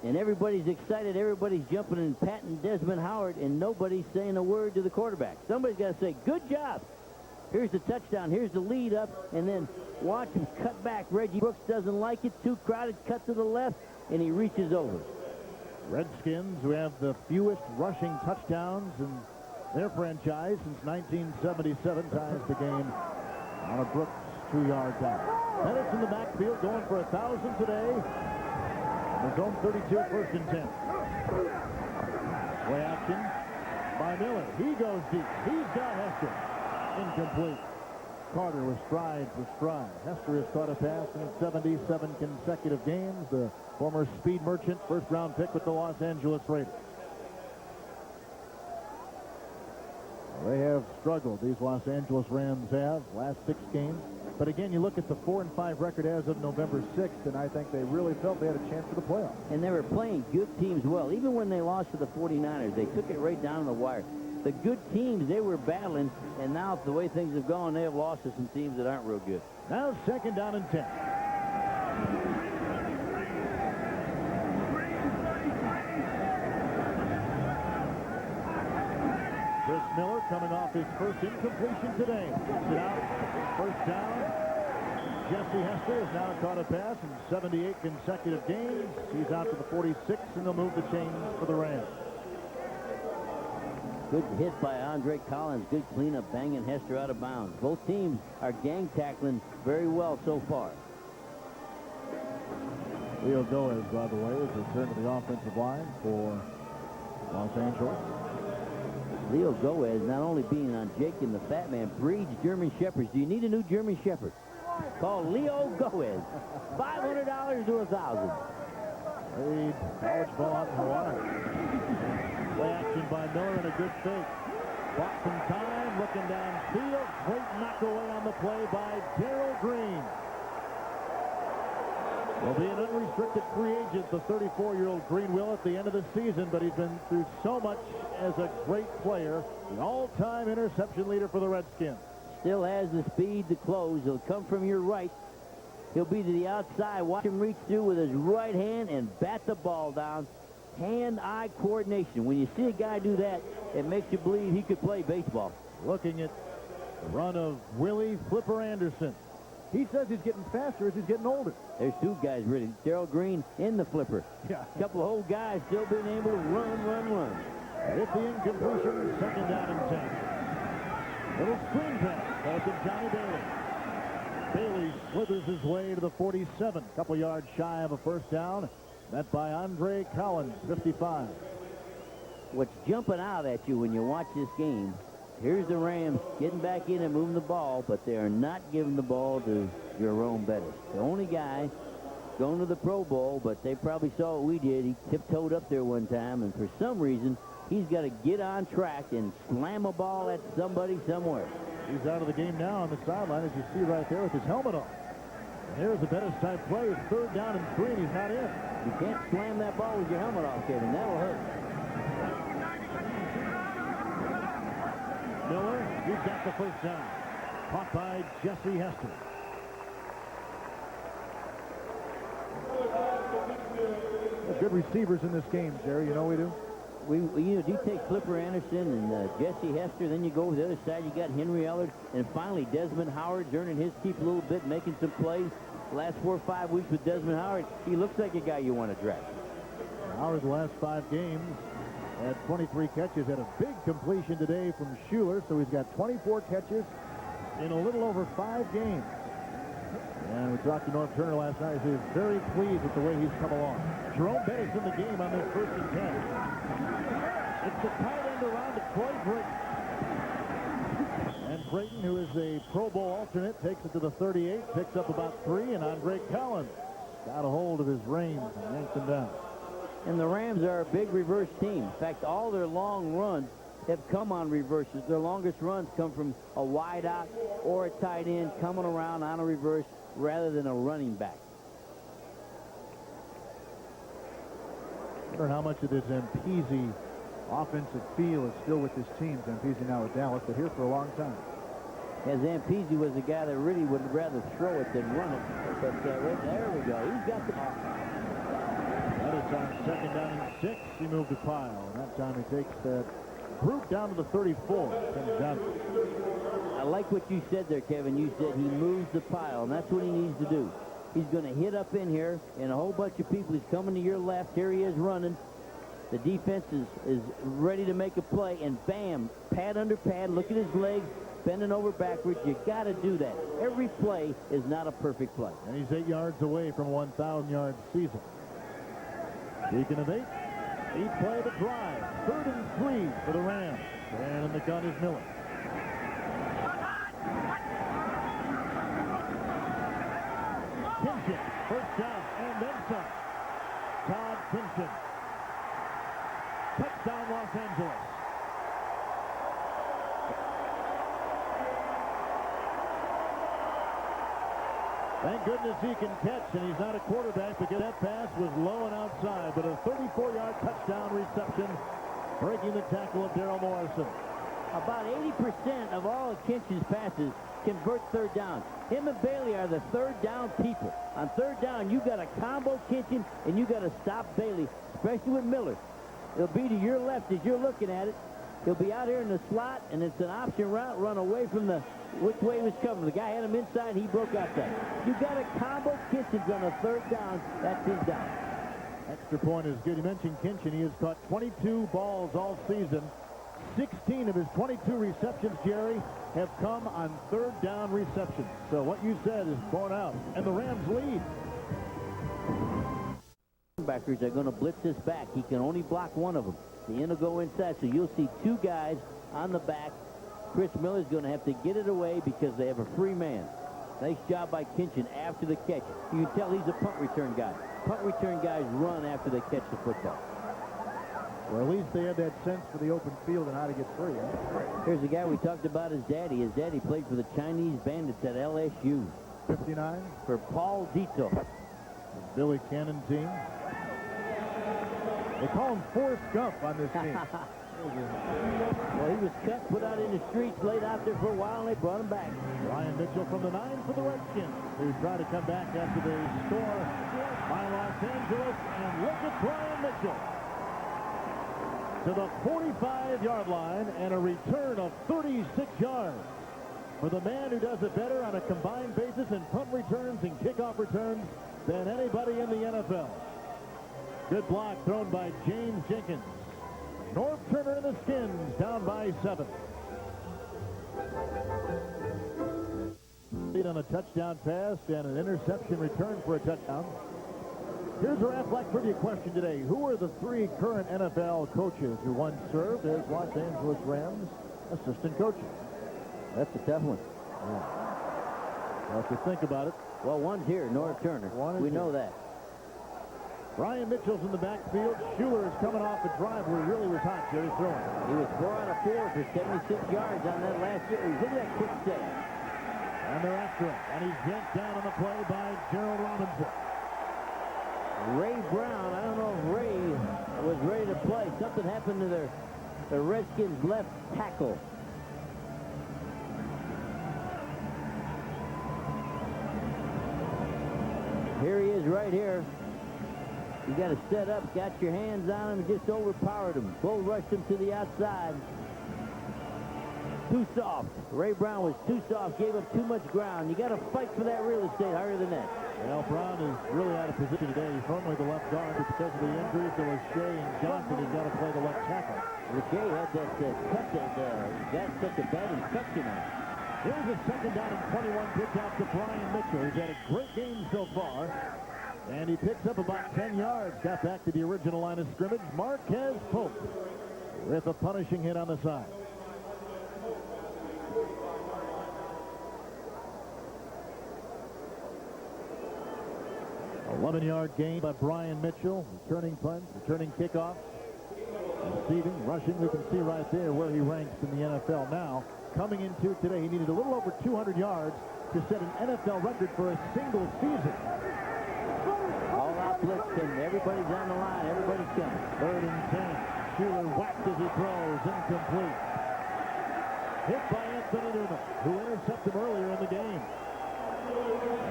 And everybody's excited. Everybody's jumping and patting Desmond Howard, and nobody's saying a word to the quarterback. Somebody's got to say, good job. Here's the touchdown. Here's the lead up, and then watch him cut back. Reggie Brooks doesn't like it. Too crowded, cut to the left, and he reaches over. Redskins, who have the fewest rushing touchdowns in their franchise since 1977, ties the game on a Brooks 2-yard down. Pettis in the backfield going for 1,000 today. In his own 32, first and 10. Play action by Miller. He goes deep. He's got Hester. Incomplete. Carter with stride for stride. Hester has caught a pass in 77 consecutive games. The former speed merchant, first-round pick with the Los Angeles Raiders. They have struggled, these Los Angeles Rams have, last 6 games. But again, you look at the 4-5 record as of November 6th, and I think they really felt they had a chance for the playoffs. And they were playing good teams well. Even when they lost to the 49ers, they took it right down to the wire. The good teams, they were battling, and now the way things have gone, they have lost to some teams that aren't real good. Now second down and 10. Chris Miller coming off his first incompletion today. Gets it out. First down. Jesse Hester has now caught a pass in 78 consecutive games. He's out to the 46, and they'll move the chains for the Rams. Good hit by Andre Collins. Good cleanup, banging Hester out of bounds. Both teams are gang tackling very well so far. Leo Goes, by the way, is returned to the offensive line for Los Angeles. Leo Goes, not only being on Jake and the Fat Man, breeds German Shepherds. Do you need a new German Shepherd? Call Leo Goes. $500 to $1,000. Played college ball out in Hawaii. Play action by Miller and a good fake. Bought some time, looking downfield. Great knock away on the play by Darrell Green. Will be an unrestricted free agent, the 34-year-old Green will at the end of the season, but he's been through so much as a great player. The all-time interception leader for the Redskins. Still has the speed to close. He'll come from your right. He'll be to the outside. Watch him reach through with his right hand and bat the ball down. Hand-eye coordination. When you see a guy do that, it makes you believe he could play baseball. Looking at the run of Willie Flipper Anderson. He says he's getting faster as he's getting older. There's 2 guys really. Darrell Green in the Flipper. Yeah. A couple of old guys still being able to run. With the incompletion, second down and 10. Little screen pass. Ball to Johnny Bailey. Bailey slithers his way to the 47. Couple yards shy of a first down. Met by Andre Collins, 55. What's jumping out at you when you watch this game, here's the Rams getting back in and moving the ball, but they are not giving the ball to Jerome Bettis. The only guy going to the Pro Bowl, but they probably saw what we did. He tiptoed up there one time, and for some reason, he's got to get on track and slam a ball at somebody somewhere. He's out of the game now on the sideline, as you see right there with his helmet on. And there's a Bettis-type play. It's third down and 3, and he's not in. You can't slam that ball with your helmet off, Kevin. That'll hurt. Miller, he's got the first down. Caught by Jesse Hester. Good receivers in this game, Jerry. You know we do. You take Flipper Anderson and Jesse Hester, then you go over the other side. You got Henry Ellard, and finally Desmond Howard's earning his keep a little bit, making some plays. Last 4 or 5 weeks with Desmond Howard, he looks like a guy you want to draft. Howard, the last 5 games, had 23 catches, had a big completion today from Shuler, so he's got 24 catches in a little over 5 games. And we talked to North Turner last night. He was very pleased with the way he's come along. Jerome Bettis in the game on this first and 10. It's the tight end around to Troy Brayton. And Brayton, who is a Pro Bowl alternate, takes it to the 38, picks up about 3, and Andre Collins got a hold of his reins and yanked him down. And the Rams are a big reverse team. In fact, all their long runs have come on reverses. Their longest runs come from a wide out or a tight end coming around on a reverse rather than a running back. I wonder how much of this Zampese offensive feel is still with this team. Zampese now with Dallas, but here for a long time. Yeah, Zampese was a guy that really would rather throw it than run it. But right there we go. He's got the ball. That is on second down and 6. He moved the pile. And that time he takes that brute down to the 34. I like what you said there, Kevin. You said he moves the pile, and that's what he needs to do. He's going to hit up in here, and a whole bunch of people. He's coming to your left. Here he is running. The defense is ready to make a play, and bam, pad under pad, look at his legs, bending over backwards. You got to do that. Every play is not a perfect play. And he's 8 yards away from a 1,000-yard season. Speaking of 8, he played the drive. 3rd and 3 for the Rams. And in the gun is Miller. Kinchin, first down, and then some. Todd Kinchin. Touchdown, Los Angeles. Thank goodness he can catch, and he's not a quarterback because that pass was low and outside, but a 34-yard touchdown reception, breaking the tackle of Daryl Morrison. About 80% of all of Kinchin's passes convert 3rd down. Him and Bailey are the 3rd down people. On 3rd down, you got to combo Kinchin, and you got to stop Bailey, especially with Miller. It'll be to your left as you're looking at it. He'll be out here in the slot, and it's an option route, run away from which way he was coming. The guy had him inside, he broke outside. You got to combo Kinchin's on a 3rd down. That's his down. Extra point is good. You mentioned Kinchin. He has caught 22 balls all season. 16 of his 22 receptions, Jerry, have come on 3rd down receptions. So what you said is borne out, and the Rams lead. Backers are going to blitz this back. He can only block one of them. The end will go inside, so you'll see 2 guys on the back. Chris Miller's going to have to get it away because they have a free man. Nice job by Kinchin after the catch. You can tell he's a punt return guy. Punt return guys run after they catch the football. Well, at least they had that sense for the open field and how to get free. Here's a guy we talked about, his daddy. His daddy played for the Chinese Bandits at LSU. 59. For Paul Zito. Billy Cannon team. They call him Forrest Gump on this team. Well, he was cut, put out in the streets, laid out there for a while, and they brought him back. Ryan Mitchell from the 9 for the Redskins, who try to come back after they score by Los Angeles. And look at Ryan Mitchell to the 45-yard line, and a return of 36 yards for the man who does it better on a combined basis in punt returns and kickoff returns than anybody in the NFL. Good block thrown by James Jenkins. North Turner and the Skins down by 7. Lead on a touchdown pass and an interception return for a touchdown. Here's our Aflac Trivia question today. Who are the 3 current NFL coaches who once served as Los Angeles Rams assistant coaches? That's a tough one. Yeah. Well, if you think about it. Well, one's here, North Turner. We know that. Ryan Mitchell's in the backfield. Shuler is coming off a drive where he really was hot, Jerry, throwing. He was 4 out of 4 for 76 yards on that last year. Look at that quick save. And they're after him. And he's yanked down on the play by Gerald Robinson. Ray Brown, I don't know if Ray was ready to play. Something happened to the Redskins left tackle. Here he is right here. You got to set up, got your hands on him, and just overpowered him. Bull rushed him to the outside. Too soft. Ray Brown was too soft, gave up too much ground. You got to fight for that real estate higher than that. Well, Brown is really out of position today. He's normally the left guard, but because of the injuries to Lachey and Johnson, he's got to play the left tackle. Lachey had that cut that took a bad infection on him. Here's a 2nd down and 21 pitch out to Brian Mitchell. He's had a great game so far. And he picks up about 10 yards. Got back to the original line of scrimmage. Marquez Pope with a punishing hit on the side. A 11-yard gain by Brian Mitchell. Returning punt, returning kickoff. Receiving, rushing. We can see right there where he ranks in the NFL now. Coming into today, he needed a little over 200 yards to set an NFL record for a single season. Blitz, and everybody's on the line. Everybody's coming. 3rd and 10. Shuler whacked as he throws. Incomplete. Hit by Anthony Newman, who intercepted him earlier in the game.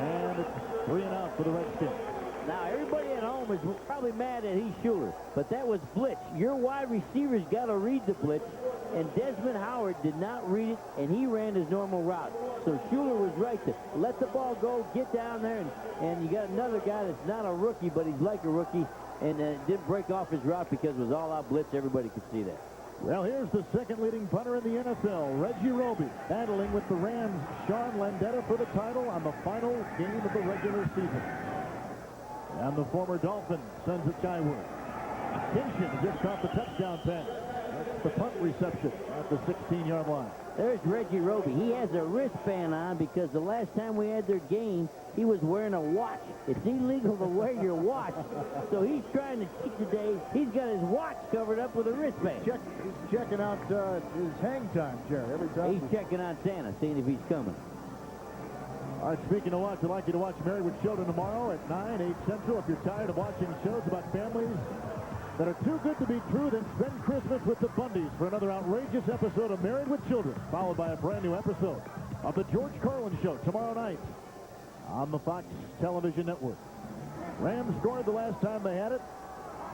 And it's 3 and out for the Redskins. Now, everybody at home is probably mad at Heath Shuler, but that was blitz. Your wide receivers got to read the blitz, and Desmond Howard did not read it, and he ran his normal route. So Shuler was right to let the ball go, get down there, and you got another guy that's not a rookie, but he's like a rookie, and didn't break off his route because it was all-out blitz. Everybody could see that. Well, here's the second leading punter in the NFL, Reggie Roby, battling with the Rams' Sean Landeta for the title on the final game of the regular season. And the former Dolphin sends it skyward. Kinshin just caught the touchdown pass. That's the punt reception at the 16-yard line. There's Reggie Roby. He has a wristband on because the last time we had their game, he was wearing a watch. It's illegal to wear your watch. So he's trying to cheat today. He's got his watch covered up with a wristband. He's checking out his hang time, Jerry, every time. He's checking on Santa, seeing if he's coming. All right, speaking of watch, I'd like you to watch Married with Children tomorrow at 9, 8 Central. If you're tired of watching shows about families that are too good to be true, then spend Christmas with the Bundys for another outrageous episode of Married with Children, followed by a brand new episode of The George Carlin Show tomorrow night on the Fox Television Network. Rams scored the last time they had it.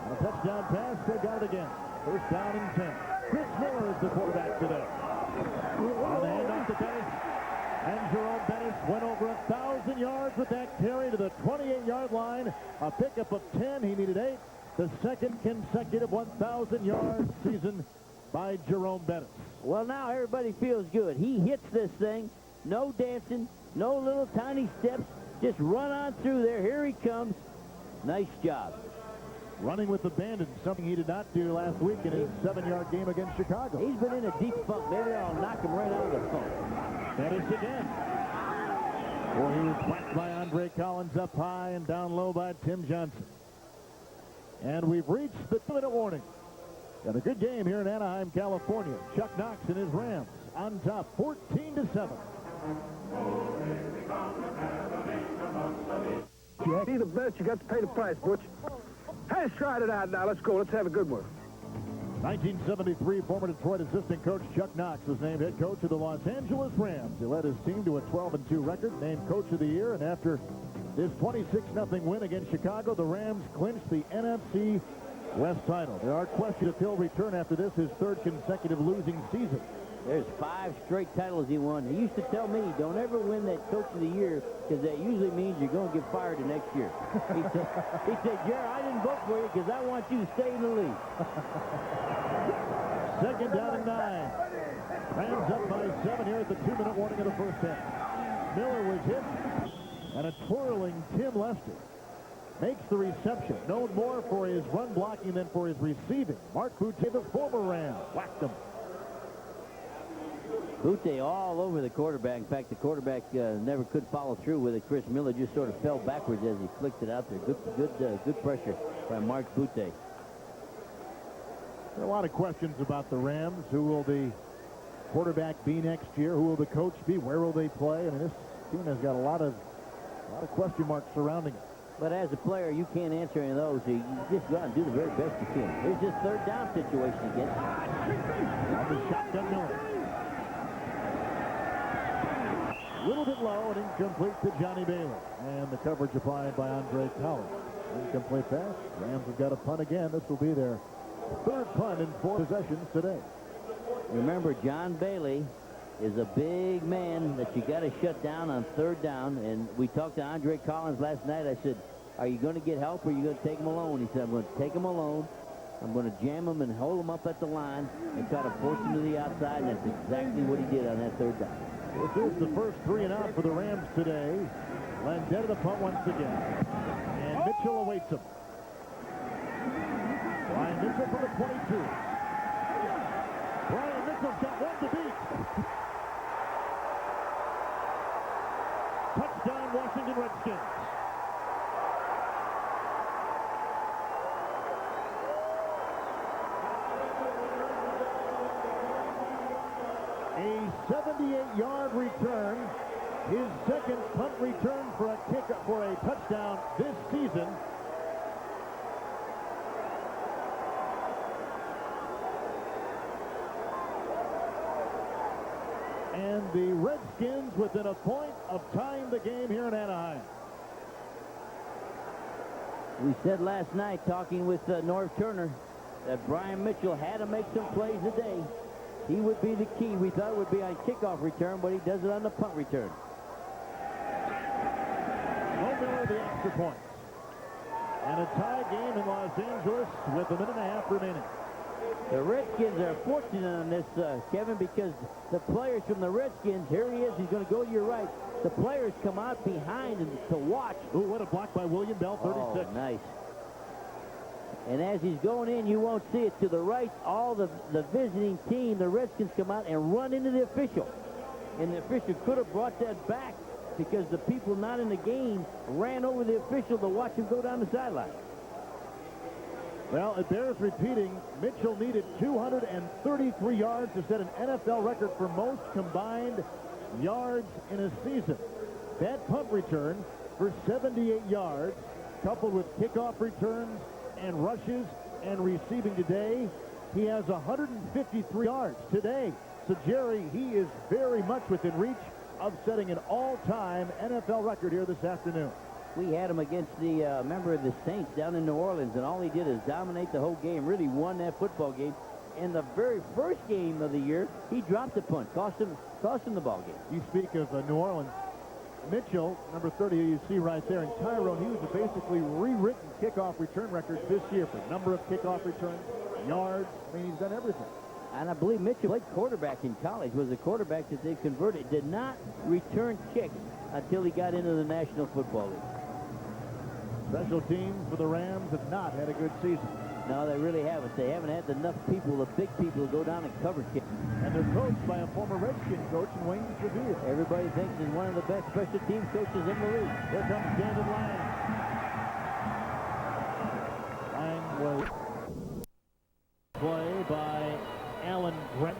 On a touchdown pass, they got it again. First down and 10. Chris Miller is the quarterback today. On the handoff to Bettis. And Jerome Bettis went over 1,000 yards with that carry to the 28-yard line. A pickup of 10. He needed 8. The second consecutive 1,000-yard season by Jerome Bettis. Well, now everybody feels good. He hits this thing. No dancing, no little tiny steps. Just run on through there. Here he comes. Nice job. Running with abandon, something he did not do last week in his 7-yard game against Chicago. He's been in a deep funk. Maybe that'll knock him right out of the funk. Bettis again. Well, he was whacked by Andre Collins up high and down low by Tim Johnson. And we've reached the 2-minute warning. And a good game here in Anaheim, California. Chuck Knox and his Rams on top, 14-7. You be the best, you got to pay the price, Butch. Hey, stride it out now. Let's go. Let's have a good one. 1973, former Detroit assistant coach Chuck Knox was named head coach of the Los Angeles Rams. He led his team to a 12-2 record, named coach of the year, and after this 26-0 win against Chicago, the Rams clinched the NFC West title. There are questions if he'll return after this, his third consecutive losing season. There's 5 straight titles he won. He used to tell me, don't ever win that coach of the year because that usually means you're going to get fired the next year. He said, Jerry, I didn't vote for you because I want you to stay in the league. Second down and 9. Rams up by 7 here at the 2-minute warning of the first half. Miller was hit, and a twirling Tim Lester makes the reception. Known more for his run blocking than for his receiving. Mark Boutte, the former Ram, whacked him. Boutte all over the quarterback. In fact, the quarterback never could follow through with it. Chris Miller just sort of fell backwards as he flicked it out there. Good pressure by Mark Boutte. There are a lot of questions about the Rams. Who will the quarterback be next year? Who will the coach be? Where will they play? I mean, this team has got a lot of question marks surrounding it. But as a player, you can't answer any of those. You just go out and do the very best you can. Here's this third down situation again. On the shotgun Miller. A little bit low and incomplete to Johnny Bailey. And the coverage applied by Andre Collins. Incomplete pass. Rams have got a punt again. This will be their third punt in 4 possessions today. Remember, John Bailey is a big man that you got to shut down on third down. And we talked to Andre Collins last night. I said, are you going to get help or are you going to take him alone? He said, I'm going to take him alone. I'm going to jam him and hold him up at the line and try to force him to the outside. And that's exactly what he did on that third down. This is the first 3 and out for the Rams today. Landeta the punt once again. And Mitchell awaits him. Brian Mitchell from the 22. Brian Mitchell's got one to beat. Touchdown, Washington Redskins. A 78-yard return, his second punt return for a kick for a touchdown this season. And the Redskins within a point of tying the game here in Anaheim. We said last night, talking with Norv Turner, that Brian Mitchell had to make some plays today. He would be the key. We thought it would be on kickoff return, but he does it on the punt return. No Miller the extra point. And a tie game in Los Angeles with a minute and a half remaining. The Redskins are fortunate on this, Kevin, because the players from the Redskins, here he is, he's going to go to your right. The players come out behind him to watch. Ooh, what a block by William Bell, 36. Oh, nice. And as he's going in, you won't see it. To the right, all the visiting team, the Redskins, come out and run into the official. And the official could have brought that back because the people not in the game ran over the official to watch him go down the sideline. Well, it bears repeating, Mitchell needed 233 yards to set an NFL record for most combined yards in a season. That punt return for 78 yards, coupled with kickoff returns and rushes and receiving today, he has 153 yards today. So, Jerry, he is very much within reach of setting an all-time NFL record here this afternoon. We had him against the member of the Saints down in New Orleans, and all he did is dominate the whole game, really won that football game. In the very first game of the year, he dropped the punt, cost him the ball game. You speak of New Orleans. Mitchell, number 30, you see right there, and Tyrone Hughes have basically rewritten kickoff return records this year for number of kickoff returns, yards. I mean, he's done everything. And I believe Mitchell played quarterback in college, was a quarterback that they converted, did not return kicks until he got into the National Football League. Special teams for the Rams have not had a good season. No, they really haven't. They haven't had enough people, the big people, to go down and cover kicks. And they're coached by a former Redskin coach in Wayne Trevere. Everybody thinks he's one of the best special teams coaches in the league. Here comes David Lang. Lang was play by Alan Brent.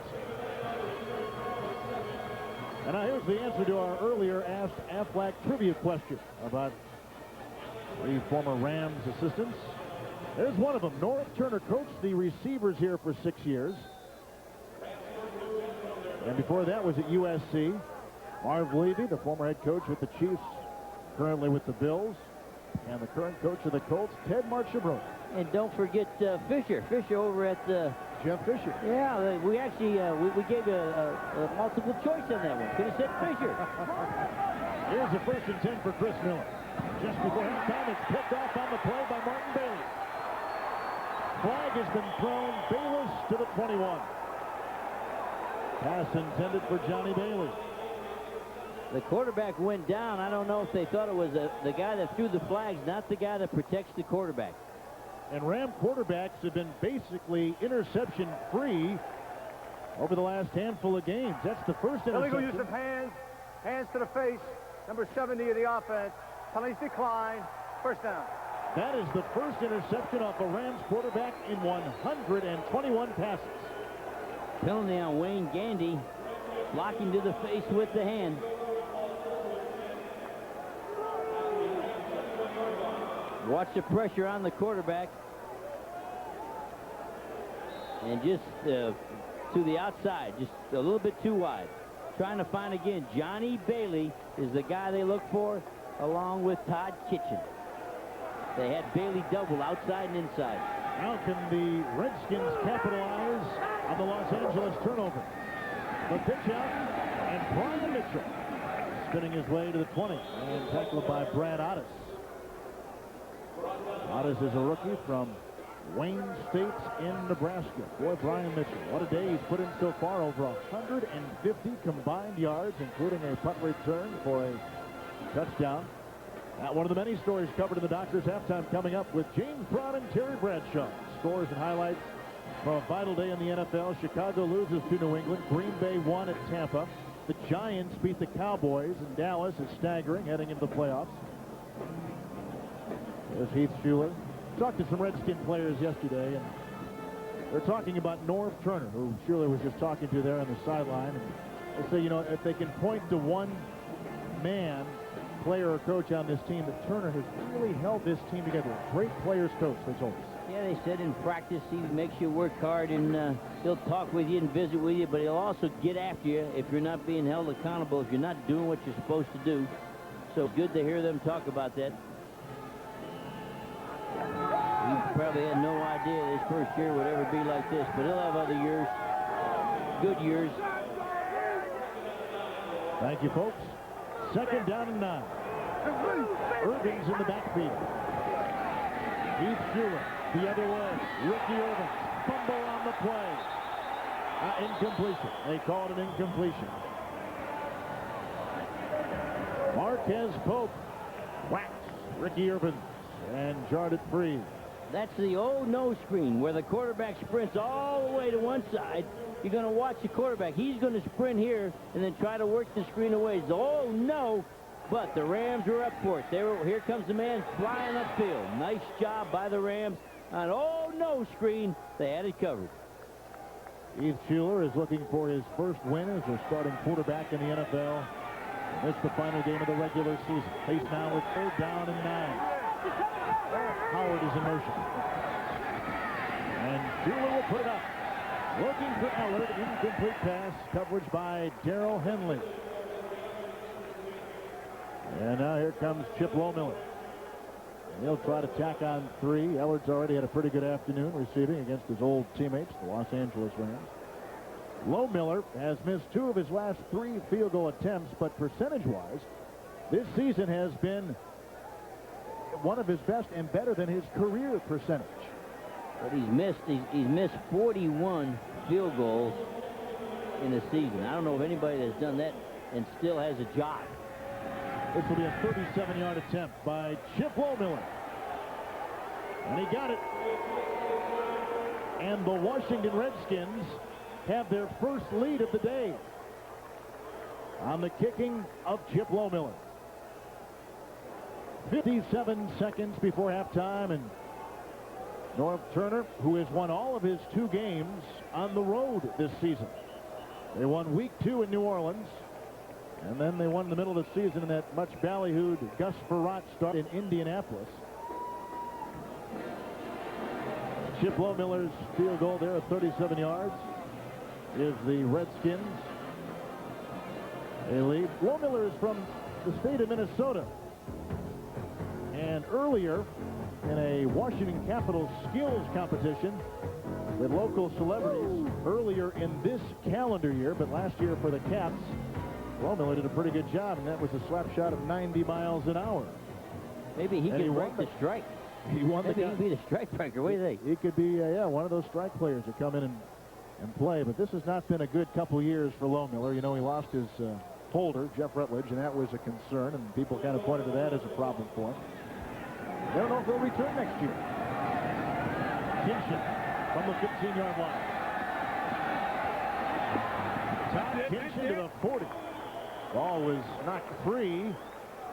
And now here's the answer to our earlier asked Aflac trivia question about the former Rams assistants. There's one of them. North Turner coached the receivers here for 6 years. And before that was at USC. Marv Levy, the former head coach with the Chiefs, currently with the Bills. And the current coach of the Colts, Ted Marchibrook. And don't forget Fisher. Fisher over at Jeff Fisher. Yeah, we actually we gave a multiple choice on that one. Could have said Fisher. Here's the 1st and 10 for Chris Miller. Just before halftime, it's picked off on the play by Martin Bailey. Flag has been thrown. Bayless to the 21. Pass intended for Johnny Bailey. The quarterback went down. I don't know if they thought it was the guy that threw the flags, not the guy that protects the quarterback. And Ram quarterbacks have been basically interception-free over the last handful of games. That's the first interception. Illegal use of hands. Hands to the face. Number 70 of the offense. Penalties decline. First down. That is the first interception off a Rams quarterback in 121 passes. Penalty on Wayne Gandy, blocking to the face with the hand. Watch the pressure on the quarterback. And just to the outside, just a little bit too wide. Trying to find again, Johnny Bailey is the guy they look for, along with Todd Kitchen. They had Bailey double outside and inside. How can the Redskins capitalize on the Los Angeles turnover? The pitch out, and Brian Mitchell spinning his way to the 20 and tackled by Brad Otis. Otis is a rookie from Wayne State in Nebraska. Boy, Brian Mitchell, what a day he's put in so far. Over 150 combined yards, including a punt return for a touchdown. One of the many stories covered in the Doctors halftime coming up with James Brown and Terry Bradshaw. Scores and highlights from a vital day in the NFL. Chicago loses to New England. Green Bay won at Tampa. The Giants beat the Cowboys, and Dallas is staggering heading into the playoffs. There's Heath Shuler. Talked to some Redskin players yesterday, and they're talking about North Turner, who Shuler was just talking to there on the sideline. And they say, you know, if they can point to one man, player or coach on this team, that Turner has really held this team together. Great players coach, they told us. Yeah, they said in practice he makes you work hard, and he'll talk with you and visit with you, but he'll also get after you if you're not being held accountable, if you're not doing what you're supposed to do. So good to hear them talk about that. He probably had no idea his first year would ever be like this, but he'll have other years, good years. Thank you, folks. 2nd down and 9. Irvin's in the backfield. Heath Shuler the other way. Ricky Irvin, fumble on the play. Incompletion. They call it an incompletion. Marquez Pope whacks Ricky Irvin and jarred it free. That's the old no screen where the quarterback sprints all the way to one side. You're going to watch the quarterback. He's going to sprint here and then try to work the screen away. Oh, no. But the Rams were up for it. Here comes the man flying upfield. Nice job by the Rams on no screen. They had it covered. Heath Shuler is looking for his first win as a starting quarterback in the NFL. It's the final game of the regular season. Faced now with 3rd down and 9. Howard is in motion. And Shuler will put it up. Looking for Allard. Incomplete pass. Coverage by Darrell Henley. And now here comes Chip Lowmiller. He'll try to tack on 3. Ellard's already had a pretty good afternoon receiving against his old teammates, the Los Angeles Rams. Lowmiller has missed 2 of his last 3 field goal attempts, but percentage-wise, this season has been one of his best and better than his career percentage. But he's missed 41 field goals in a season. I don't know of anybody that's done that and still has a job. This will be a 37-yard attempt by Chip Lowmiller. And he got it. And the Washington Redskins have their first lead of the day on the kicking of Chip Lowmiller. 57 seconds before halftime, and North Turner, who has won all of his 2 games on the road this season. They won week 2 in New Orleans, and then they won in the middle of the season in that much ballyhooed Gus Frerotte start in Indianapolis. Chip Lowmiller's field goal there at 37 yards gives the Redskins a lead. Lowmiller is from the state of Minnesota. And earlier in a Washington Capitals skills competition with local celebrities earlier in this calendar year, but last year for the Caps, Lowmiller did a pretty good job, and that was a slap shot of 90 miles an hour. Maybe he can break the strike. He won Maybe he can be the strike breaker. What do you think? He could be, one of those strike players that come in and play. But this has not been a good couple years for Lowmiller. You know, he lost his holder, Jeff Rutledge, and that was a concern, and people kind of pointed to that as a problem for him. They don't know if he'll return next year. Kinshin from the 15-yard line. Todd Kinshin to the 40. Ball was knocked free.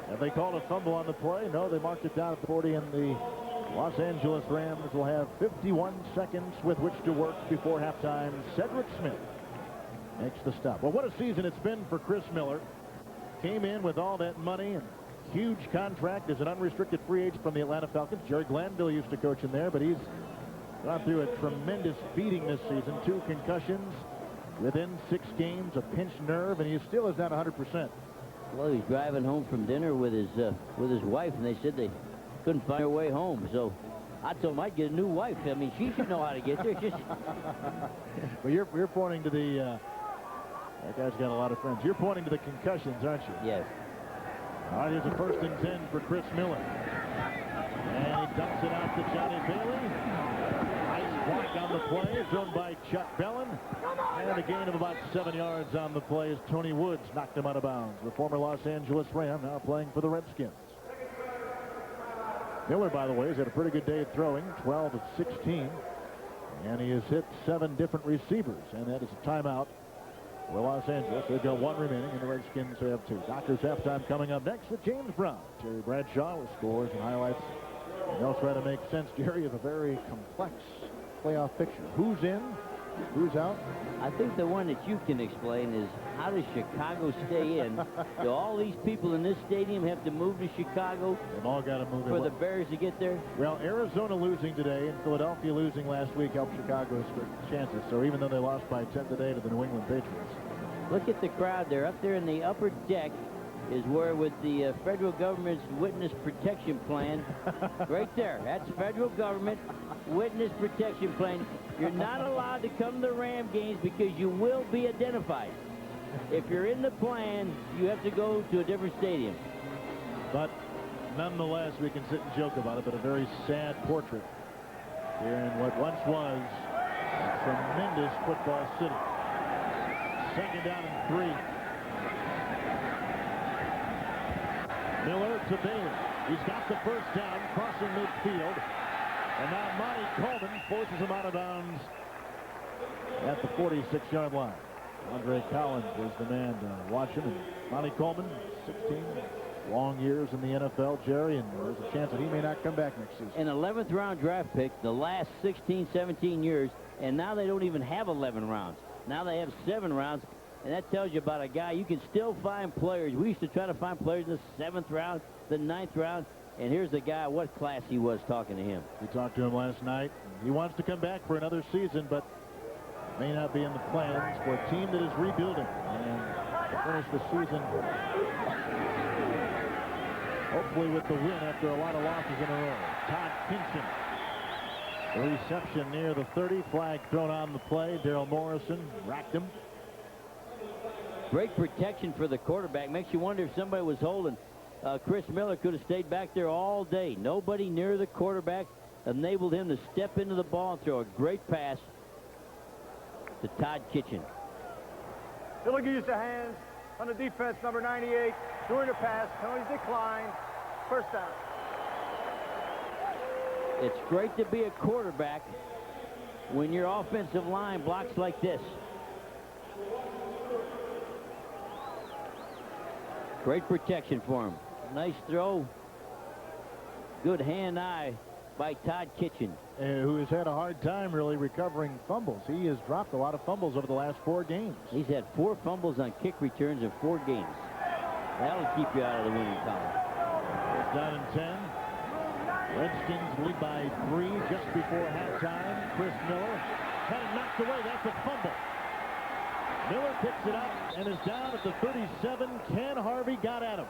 Have they called a fumble on the play? No, they marked it down at the 40, and the Los Angeles Rams will have 51 seconds with which to work before halftime. Cedric Smith makes the stop. Well, what a season it's been for Chris Miller. Came in with all that money and huge contract as an unrestricted free agent from the Atlanta Falcons. Jerry Glanville used to coach him there, but he's gone through a tremendous beating this season. 2 concussions within 6 games, a pinched nerve, and he still is not 100%. Well, he's driving home from dinner with his wife, and they said they couldn't find their way home. So I told him I'd get a new wife. I mean, she should know how to get there. Well, you're pointing to the that guy's got a lot of friends. You're pointing to the concussions, aren't you? Yes. All right, here's a 1st and 10 for Chris Miller. And he dumps it out to Johnny Bailey. Nice block on the play, thrown by Chuck Bellin. And a gain of about 7 yards on the play as Tony Woods knocked him out of bounds. The former Los Angeles Ram now playing for the Redskins. Miller, by the way, has had a pretty good day at throwing, 12 of 16. And he has hit 7 different receivers. And that is a timeout for Los Angeles. They've got 1 remaining, and the Redskins have 2. Doctors halftime coming up next with James Brown. Jerry Bradshaw with scores and highlights. And they'll try to make sense, Jerry, of a very complex playoff picture. Who's in? Who's out? I think the one that you can explain is, how does Chicago stay in? Do all these people in this stadium have to move to Chicago? They've all got to move for the Bears to get there? Well, Arizona losing today and Philadelphia losing last week helped Chicago's chances. So even though they lost by 10 today to the New England Patriots. Look at the crowd there. Up there in the upper deck is where, with the federal government's witness protection plan, right there, that's federal government witness protection plan. You're not allowed to come to Ram games because you will be identified. If you're in the plan, you have to go to a different stadium. But nonetheless, we can sit and joke about it, but a very sad portrait here in what once was a tremendous football city. Second down and 3. Miller to Bailey. He's got the first down, crossing midfield. And now Monty Coleman forces him out of bounds at the 46-yard line. Andre Collins was the man to watch him. And Monty Coleman, 16 long years in the NFL, Jerry, and there's a chance that he may not come back next season. An 11th round draft pick the last 16, 17 years, and now they don't even have 11 rounds. Now they have 7 rounds, and that tells you about a guy. You can still find players. We used to try to find players in the 7th round, the 9th round, and here's the guy, what class he was, talking to him. We talked to him last night. He wants to come back for another season, but may not be in the plans for a team that is rebuilding. And to finish the season, hopefully with the win after a lot of losses in a row. Todd Kinchin. The reception near the 30. Flag thrown on the play. Daryl Morrison racked him. Great protection for the quarterback. Makes you wonder if somebody was holding. Chris Miller could have stayed back there all day. Nobody near the quarterback enabled him to step into the ball and throw a great pass to Todd Kitchen. Still looking to use the hands on the defense, number 98. During the pass, penalties declined. First down. It's great to be a quarterback when your offensive line blocks like this. Great protection for him. Nice throw. Good hand-eye by Todd Kitchen. Who has had a hard time really recovering fumbles. He has dropped a lot of fumbles over the last 4 games. He's had 4 fumbles on kick returns in 4 games. That'll keep you out of the winning column. It's down and 10. Redskins lead by 3 just before halftime. Chris Miller had it knocked away. That's a fumble. Miller picks it up and is down at the 37. Ken Harvey got at him.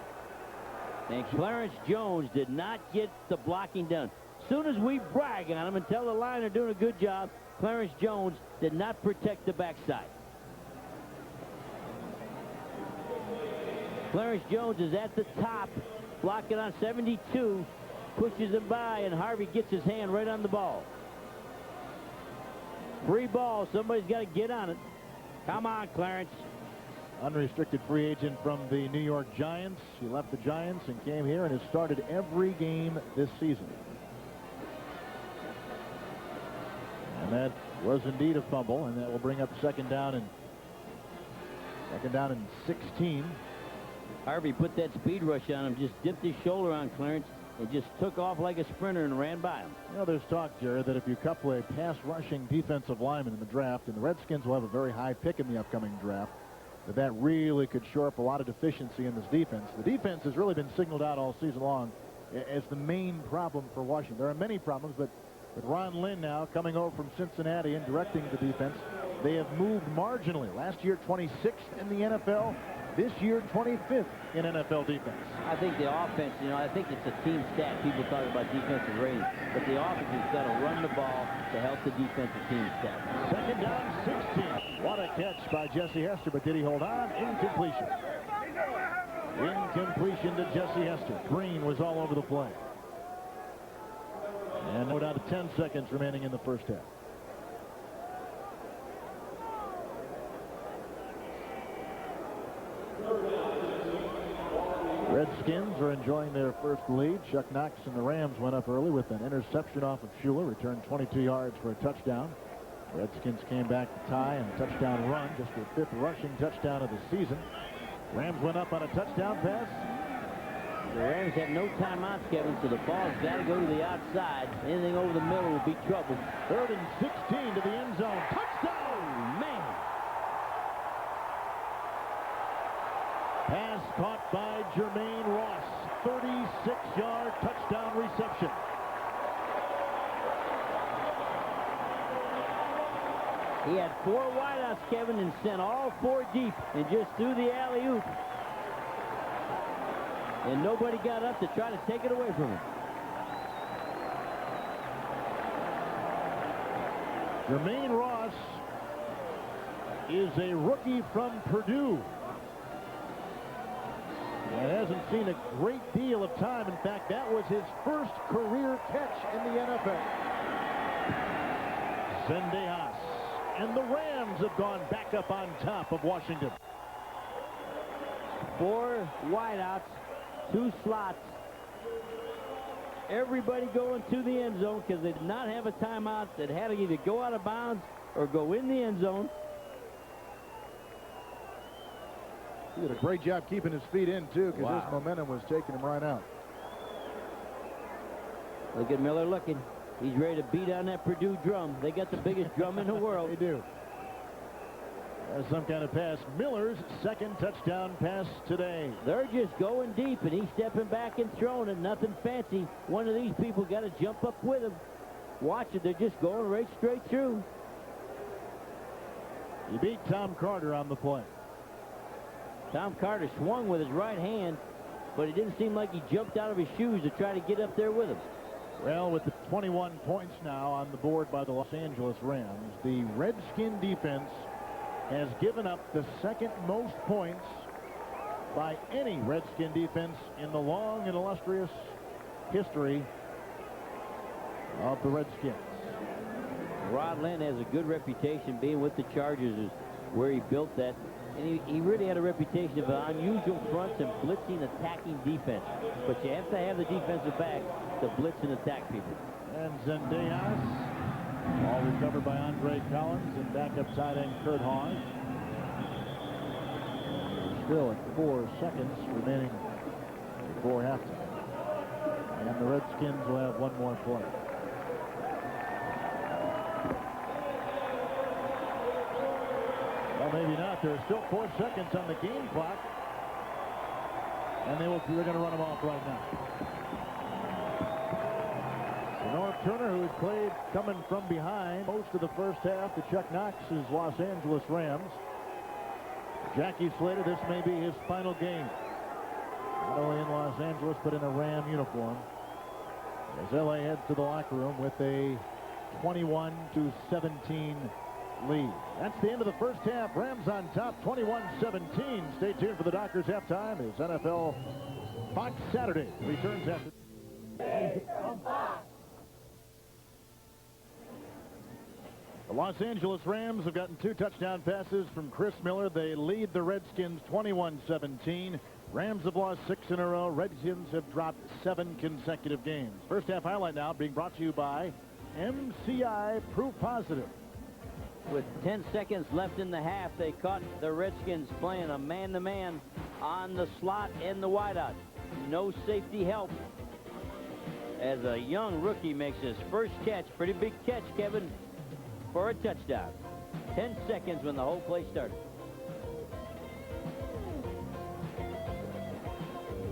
And Clarence Jones did not get the blocking done. Soon as we brag on him and tell the line they're doing a good job, Clarence Jones did not protect the backside. Clarence Jones is at the top, blocking on 72, pushes him by, and Harvey gets his hand right on the ball. Free ball, somebody's got to get on it. Come on, Clarence. Unrestricted free agent from the New York Giants. He left the Giants and came here and has started every game this season. And that was indeed a fumble, and that will bring up second down and 16. Harvey put that speed rush on him, just dipped his shoulder on Clarence, and just took off like a sprinter and ran by him. You know, there's talk, Jared, that if you couple a pass-rushing defensive lineman in the draft, and the Redskins will have a very high pick in the upcoming draft, that really could shore up a lot of deficiency in this defense. The defense has really been signaled out all season long as the main problem for Washington. There are many problems, but with Ron Lynn now coming over from Cincinnati and directing the defense, they have moved marginally. Last year, 26th in the NFL. This year, 25th in NFL defense. I think the offense, I think it's a team stat. People talk about defensive rating, but the offense has got to run the ball to help the defensive team stat. Second down, 16. What a catch by Jesse Hester, but did he hold on? Incompletion. Incompletion to Jesse Hester. Green was all over the play. And no doubt 10 seconds remaining in the first half. Redskins are enjoying their first lead. Chuck Knox and the Rams went up early with an interception off of Shuler, returned 22 yards for a touchdown. Redskins came back to tie and a touchdown run, just their 5th rushing touchdown of the season. Rams went up on a touchdown pass. The Rams have no timeouts, Kevin, so the ball's got to go to the outside. Anything over the middle will be trouble. 3rd and 16 to the end zone. Touchdown! Man! Pass caught by Jermaine Ross. 36-yard touchdown reception. He had 4 wideouts, Kevin, and sent all 4 deep and just threw the alley-oop. And nobody got up to try to take it away from him. Jermaine Ross is a rookie from Purdue. And hasn't seen a great deal of time. In fact, that was his first career catch in the NFL. Zendejas. And the Rams have gone back up on top of Washington. 4 wideouts, 2 slots. Everybody going to the end zone because they did not have a timeout that had to either go out of bounds or go in the end zone. He did a great job keeping his feet in, too, because Wow. his momentum was taking him right out. Look at Miller looking. He's ready to beat on that Purdue drum. They got the biggest drum in the world. They do. That's some kind of pass. Miller's second touchdown pass today. They're just going deep, and he's stepping back and throwing it. Nothing fancy. One of these people got to jump up with him. Watch it. They're just going right straight through. He beat Tom Carter on the play. Tom Carter swung with his right hand, but it didn't seem like he jumped out of his shoes to try to get up there with him. Well, with the 21 points now on the board by the Los Angeles Rams, the Redskin defense has given up the second most points by any Redskin defense in the long and illustrious history of the Redskins. Rod Lynn has a good reputation being with the Chargers, is where he built that. And he really had a reputation of unusual fronts and blitzing, attacking defense. But you have to have the defensive back to blitz and attack people. And Zendejas, all recovered by Andre Collins, and backup tight end Kurt Hawes. Still at 4 seconds remaining before halftime. And the Redskins will have one more play. Well, maybe not. There's still 4 seconds on the game clock. And they're going to run them off right now. So North Turner, who has played coming from behind most of the first half to Chuck Knox's Los Angeles Rams. Jackie Slater, this may be his final game. Not only in Los Angeles, but in a Ram uniform. As LA heads to the locker room with a 21-17 lead. That's the end of the first half. Rams on top, 21-17. Stay tuned for the Dockers halftime as NFL Fox Saturday returns after. The Los Angeles Rams have gotten 2 touchdown passes from Chris Miller. They lead the Redskins 21-17. Rams have lost 6 in a row. Redskins have dropped 7 consecutive games. First half highlight now being brought to you by MCI Proof Positive. With 10 seconds left in the half, they caught the Redskins playing a man-to-man on the slot and the wideout. No safety help as a young rookie makes his first catch. Pretty big catch, Kevin, for a touchdown. 10 seconds when the whole play started.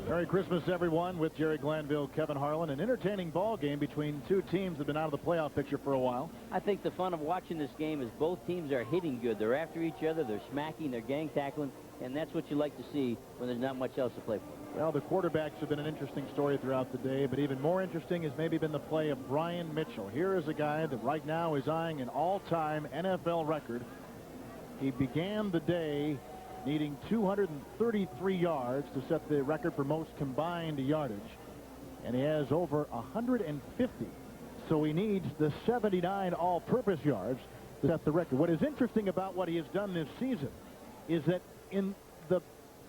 Merry Christmas, everyone, with Jerry Glanville, Kevin Harlan. An entertaining ball game between 2 teams that have been out of the playoff picture for a while. I think the fun of watching this game is both teams are hitting good. They're after each other, they're smacking, they're gang tackling, and that's what you like to see when there's not much else to play for. Well, the quarterbacks have been an interesting story throughout the day, but even more interesting has maybe been the play of Brian Mitchell. Here is a guy that right now is eyeing an all-time NFL record. He began the day needing 233 yards to set the record for most combined yardage. And he has over 150. So he needs the 79 all-purpose yards to set the record. What is interesting about what he has done this season is that in the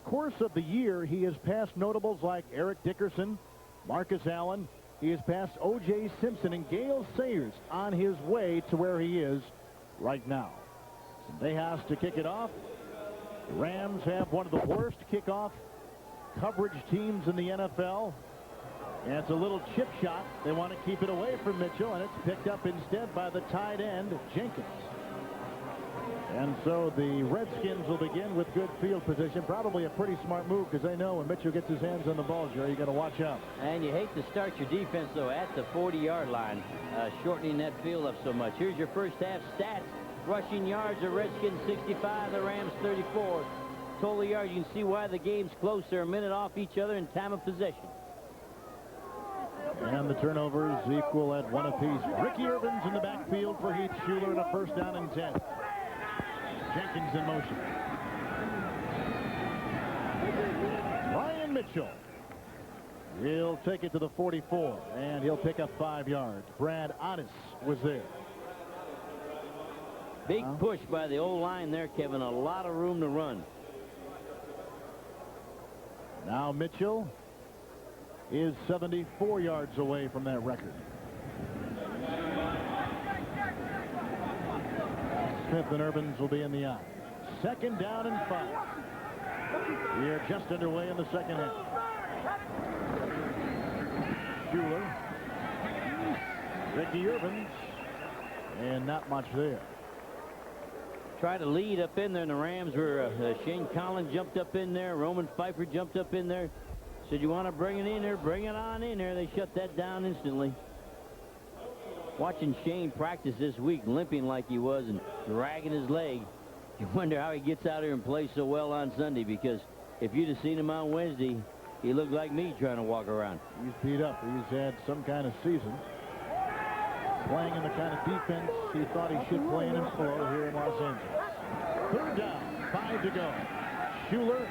course of the year, he has passed notables like Eric Dickerson, Marcus Allen. He has passed O.J. Simpson and Gale Sayers on his way to where he is right now. They have to kick it off. The Rams have one of the worst kickoff coverage teams in the NFL. And it's a little chip shot. They want to keep it away from Mitchell, and it's picked up instead by the tight end, Jenkins. And so the Redskins will begin with good field position. Probably a pretty smart move because they know when Mitchell gets his hands on the ball, Jerry, you got to watch out. And you hate to start your defense, though, at the 40-yard line, shortening that field up so much. Here's your first half stats. Rushing yards, the Redskins 65, the Rams 34. Total yards, you can see why the game's close. They're a minute off each other in time of possession. And the turnovers equal at 1 apiece. Ricky Irvin's in the backfield for Heath Shuler and a first down and 10. Jenkins in motion. Brian Mitchell. He'll take it to the 44, and he'll pick up 5 yards. Brad Otis was there. Big push by the old line there, Kevin. A lot of room to run. Now Mitchell is 74 yards away from that record. Smith and Urbans will be in the eye. 2nd down and 5. We are just underway in the second half. Shuler. Ricky Urbans. And not much there. Tried to lead up in there, and the Rams were Shane Collins jumped up in there. Roman Pfeiffer jumped up in there. Said, you want to bring it in there? Bring it on in there. They shut that down instantly. Watching Shane practice this week, limping like he was and dragging his leg. You wonder how he gets out here and plays so well on Sunday, because if you'd have seen him on Wednesday, he looked like me trying to walk around. He's beat up. He's had some kind of season. Playing in the kind of defense he thought he should play in Buffalo here in Los Angeles. 3rd down, 5 to go. Shuler,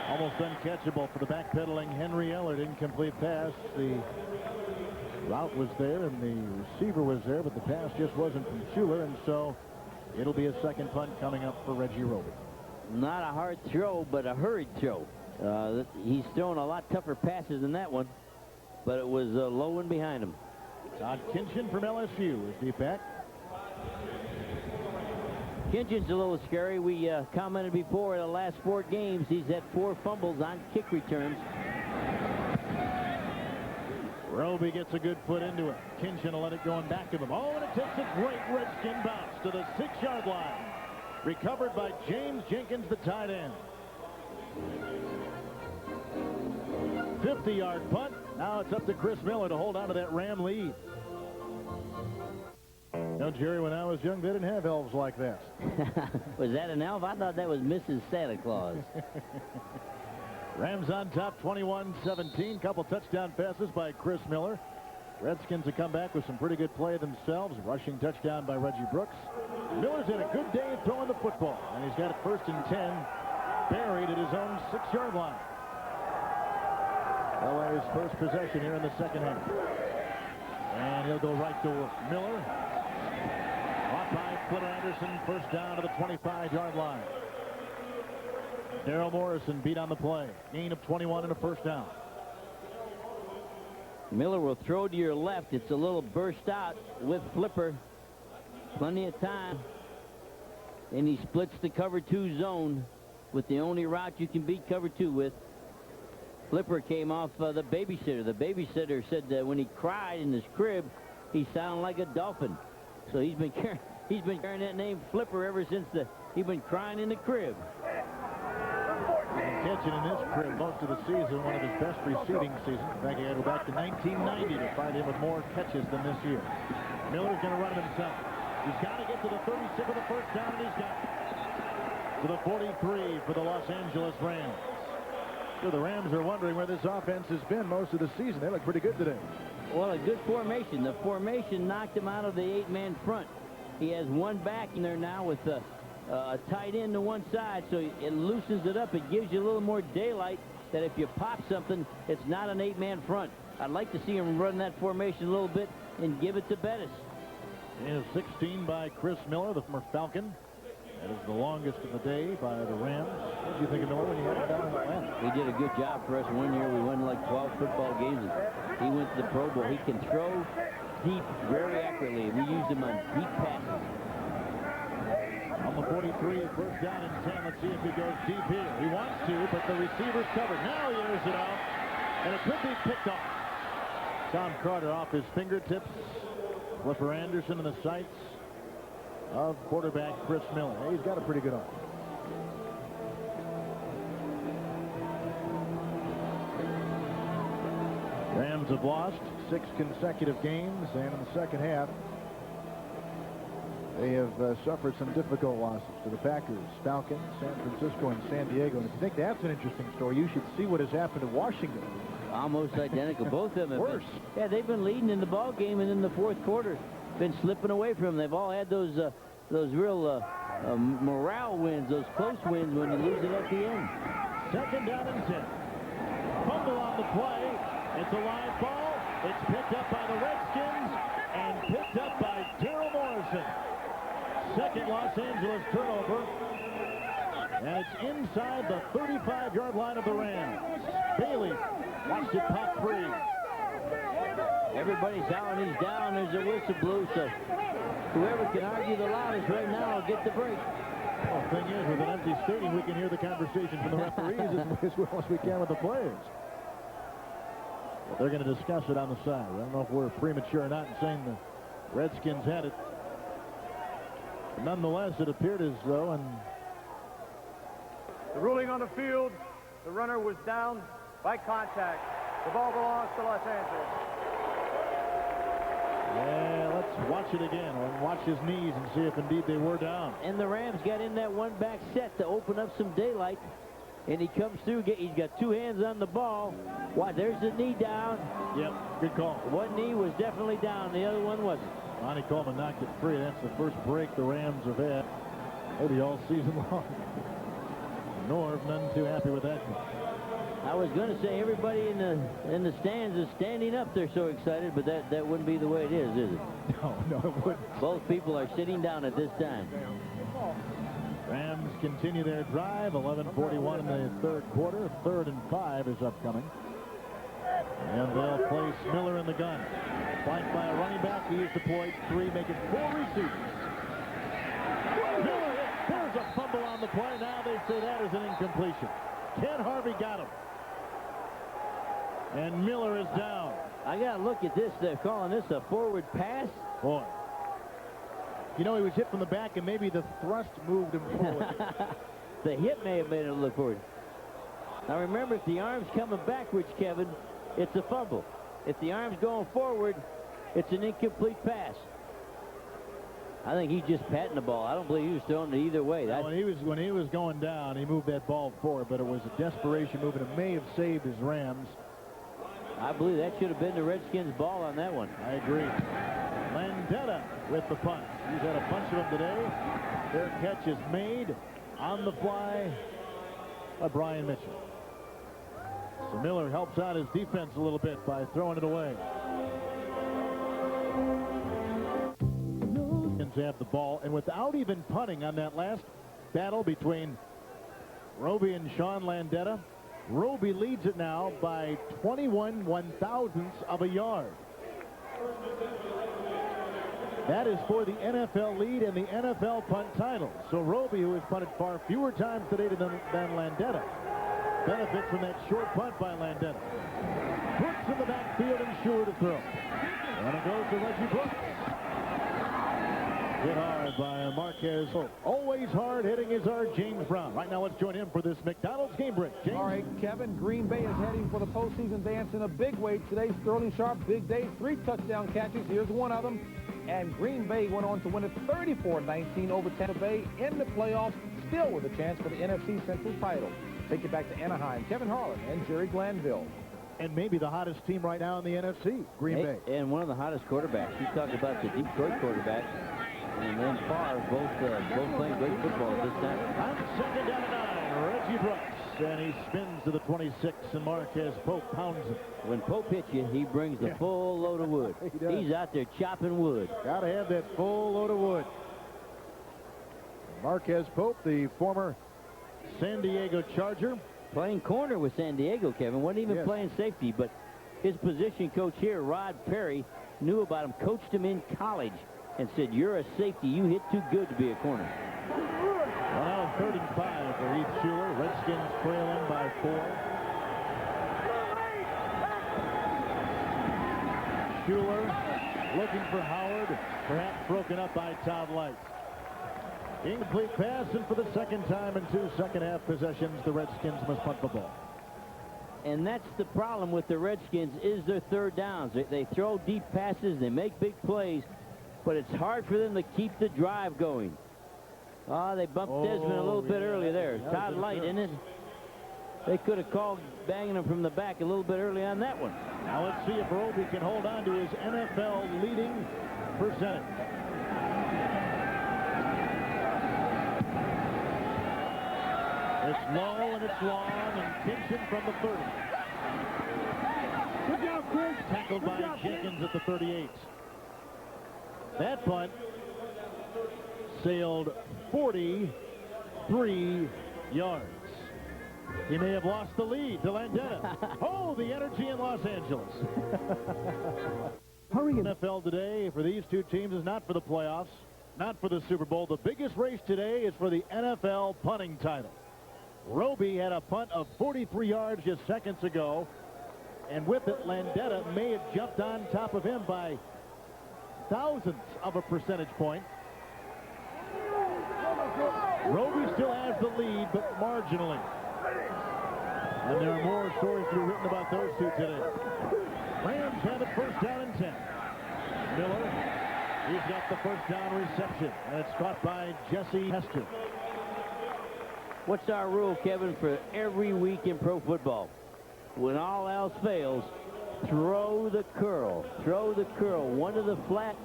almost uncatchable for the backpedaling Henry Ellard. Incomplete pass. The route was there and the receiver was there, but the pass just wasn't from Shuler, and so it'll be a 2nd punt coming up for Reggie Roby. Not a hard throw, but a hurried throw. He's thrown a lot tougher passes than that one, but it was low and behind him. Todd Kinchin from LSU is deep back. Kinchin's a little scary. We commented before, the last 4 games, he's had 4 fumbles on kick returns. Roby gets a good foot into it. Kinchin will let it go and back to him. Oh, and it takes a great Redskin bounce to the 6-yard line. Recovered by James Jenkins, the tight end. 50-yard punt. Now it's up to Chris Miller to hold on to that Ram lead. You know, Jerry, when I was young, they didn't have elves like that. Was that an elf? I thought that was Mrs. Santa Claus. Rams on top, 21-17. Couple touchdown passes by Chris Miller. Redskins have come back with some pretty good play themselves. Rushing touchdown by Reggie Brooks. Miller's had a good day throwing the football, and he's got it 1st and 10, buried at his own 6-yard line. LA's first possession here in the second half. And he'll go right to Miller. Caught by Flipper Anderson. 1st down to the 25-yard line. Darrell Morrison beat on the play. Gain of 21 and a 1st down. Miller will throw to your left. It's a little burst out with Flipper. Plenty of time. And he splits the cover 2 zone with the only route you can beat cover 2 with. Flipper came off the babysitter. The babysitter said that when he cried in his crib, he sounded like a dolphin. So he's been carrying that name Flipper ever since he's been crying in the crib. And catching in this crib most of the season, one of his best receiving seasons. In fact, he had to go back to 1990 to find him with more catches than this year. Miller's going to run it himself. He's got to get to the 36 of the 1st down, and he's got it. To the 43 for the Los Angeles Rams. So the Rams are wondering where this offense has been most of the season. They look pretty good today. Well, a good formation. The formation knocked him out of the 8-man front. He has one back in there now with a tight end to one side, so it loosens it up. It gives you a little more daylight that if you pop something, it's not an 8-man front. I'd like to see him run that formation a little bit and give it to Bettis. And 16 by Chris Miller, the former Falcon. That is the longest of the day by the Rams. What did you think of Miller when he had him down in Atlanta? He did a good job for us. One year we won like 12 football games. He went to the Pro Bowl. He can throw deep very accurately. We used him on deep passes. On the 43, 1st down and 10. Let's see if he goes deep here. He wants to, but the receiver's covered. Now he airs it out, and it could be picked off. Tom Carter off his fingertips. Flipper Anderson in the sights of quarterback Chris Miller. Hey, he's got a pretty good arm. Rams have lost 6 consecutive games, and in the second half, they have suffered some difficult losses to the Packers, Falcons, San Francisco, and San Diego. And if you think that's an interesting story, you should see what has happened to Washington. Almost identical. Both of them have worse. Yeah, they've been leading in the ball game, and in the 4th quarter, been slipping away from them. They've all had those real morale wins, those close wins when you lose it at the end. 2nd down and 10. fumble on the play. It's a live ball. It's picked up by the Redskins and picked up by Daryl Morrison. Second Los Angeles turnover. And it's inside the 35-yard line of the Rams. Bailey watched it pop free. Everybody's howling he's down. There's a whistle blew, so whoever can argue the loudest right now will get the break. Well, the thing is, with an empty stadium, we can hear the conversation from the referees as well as we can with the players. But they're going to discuss it on the side. I don't know if we're premature or not in saying the Redskins had it. But nonetheless, it appeared as though, and The ruling on the field, the runner was down by contact. The ball belongs to Los Angeles. yeah, let's watch it again. We'll watch his knees and see if indeed they were down. And the Rams got in that one back set to open up some daylight. And he comes through. He's got two hands on the ball. Why, there's the knee down. Yep, good call. One knee was definitely down. The other one wasn't. Monty Coleman knocked it free. That's the first break the Rams have had maybe all season long. Norv, none too happy with that. I was going to say everybody in the stands is standing up. They're so excited, but that wouldn't be the way it is it? No, it wouldn't. Both people are sitting down at this time. Rams continue their drive. 11:41 in the third quarter. 3rd and 5 is upcoming. And they'll place Miller in the gun. Flanked by a running back. He is deployed 3, making 4 receivers. Miller, there's a fumble on the play. Now they say that is an incompletion. Ken Harvey got him. And Miller is down. I got to look at this. They're calling this a forward pass. Boy. You know, he was hit from the back, and maybe the thrust moved him forward. The hit may have made him look forward. Now remember, if the arm's coming backwards, Kevin, it's a fumble. If the arm's going forward, it's an incomplete pass. I think he's just patting the ball. I don't believe he was throwing it either way. When he was going down, he moved that ball forward, but it was a desperation move, and it may have saved his Rams. I believe that should have been the Redskins' ball on that one. I agree. Landetta with the punt. He's had a bunch of them today. Their catch is made on the fly by Brian Mitchell. So Miller helps out his defense a little bit by throwing it away. Have the ball, and without even punting on that last battle between Roby and Sean Landetta, Roby leads it now by 21 1/1000ths of a yard. That is for the NFL lead and the NFL punt title. So Roby, who has punted far fewer times today than Landetta, benefits from that short punt by Landetta. Brooks in the backfield and Shuler to throw. And it goes to Reggie Brooks. Hit hard by Marquez. Always hard hitting is our James Brown. Right now, let's join him for this McDonald's game break. James. All right, Kevin, Green Bay is heading for the postseason dance in a big way today. Sterling Sharp, big day, 3 touchdown catches. Here's one of them. And Green Bay went on to win it 34-19 over Tampa Bay in the playoffs, still with a chance for the NFC Central title. Take it back to Anaheim. Kevin Harlan and Jerry Glanville. And maybe the hottest team right now in the NFC, Green Bay. And one of the hottest quarterbacks. You talk about the Detroit quarterback. And then Favre, both playing great football at this time. On 2nd down and 9, Reggie Brooks, and he spins to the 26, and Marquez Pope pounds him. When Pope hits you, he brings the full load of wood. He's out there chopping wood. Got to have that full load of wood. Marquez Pope, the former San Diego Charger. Playing corner with San Diego, Kevin. Wasn't even playing safety, but his position coach here, Rod Perry, knew about him, coached him in college, and said, you're a safety. You hit too good to be a corner. Well, now 3rd and 5 for Heath Shuler. Redskins trailing by 4. Shuler looking for Howard, perhaps broken up by Todd Light. Incomplete pass, and for the second time in 2 second-half possessions, the Redskins must punt the ball. And that's the problem with the Redskins is their 3rd downs. They throw deep passes, they make big plays, but it's hard for them to keep the drive going. They bumped Desmond a little bit early there. Todd Light, isn't it? They could have called banging him from the back a little bit early on that one. Now let's see if Roby can hold on to his NFL leading percentage. It's low and it's long, and Gibson from the 30. Good job, Chris. Tackled by Jenkins at the 38. That punt sailed 43 yards. He may have lost the lead to Landeta. Oh, the energy in Los Angeles. Hurry. NFL today for these two teams is not for the playoffs, not for the Super Bowl. The biggest race today is for the NFL punting title. Roby had a punt of 43 yards just seconds ago, and with it, Landeta may have jumped on top of him by thousandths of a percentage point. Roby still has the lead, but marginally. And there are more stories to be written about those two today. Rams have it first down and 10. Miller, he's got the first down reception, and it's caught by Jesse Hester. What's our rule, Kevin, for every week in pro football? When all else fails, throw the curl. Throw the curl. One to the flat.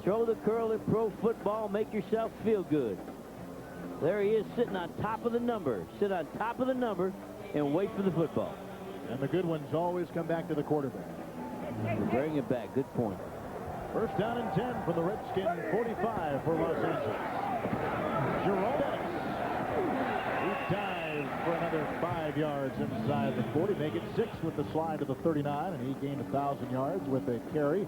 Throw the curl in pro football. Make yourself feel good. There he is sitting on top of the number. Sit on top of the number and wait for the football. And the good ones always come back to the quarterback. Bring it back. Good point. First down and 10 from the Redskin 45 for Los Angeles. Jerome Bettis. He dives for another 5 yards inside the 40. Make it 6 with the slide to the 39, and he gained 1,000 yards with a carry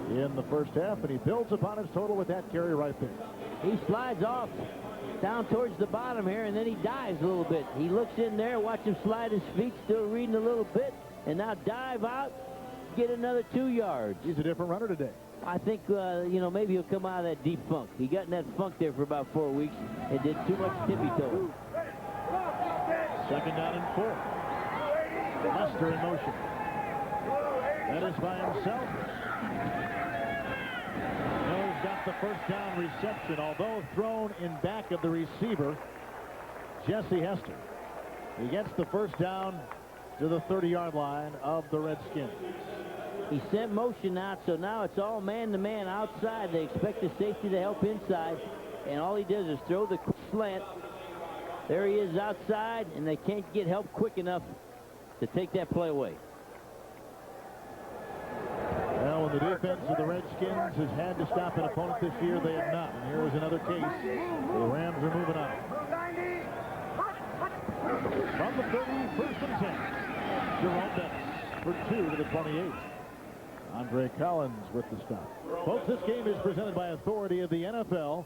in the first half, and he builds upon his total with that carry right there. He slides off down towards the bottom here, and then he dives a little bit. He looks in there, watch him slide his feet, still reading a little bit, and now dive out, get another 2 yards. He's a different runner today. I think, you know, maybe he'll come out of that deep funk. He got in that funk there for about 4 weeks and did too much tippy-toeing. Second down and 4. Lester in motion. That is by himself. Miller's got the first down reception, although thrown in back of the receiver, Jesse Hester. He gets the first down to the 30-yard line of the Redskins. He sent motion out, so now it's all man-to-man outside. They expect the safety to help inside, and all he does is throw the slant. There he is outside, and they can't get help quick enough to take that play away. Well, when the defense of the Redskins has had to stop an opponent this year, they have not. And here is another case where the Rams are moving on. From the 30, first and 10. Jerome Bettis for 2 to the 28. Andre Collins with the stop. Folks, this game is presented by authority of the NFL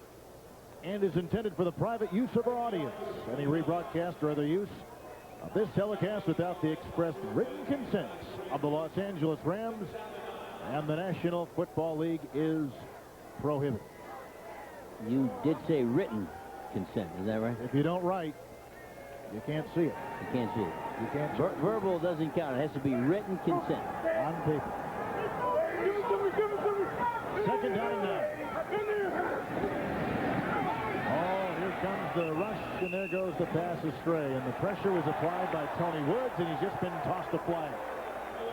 and is intended for the private use of our audience. Any rebroadcast or other use of this telecast without the expressed written consent of the Los Angeles Rams and the National Football League is prohibited. You did say written consent, is that right? If you don't write, you can't see it. You can't see it. You can't see Verbal doesn't count. It has to be written consent. on paper. Second down and 9. Oh, here comes the rush, and there goes the pass astray. And the pressure was applied by Tony Woods, and he's just been tossed a flag.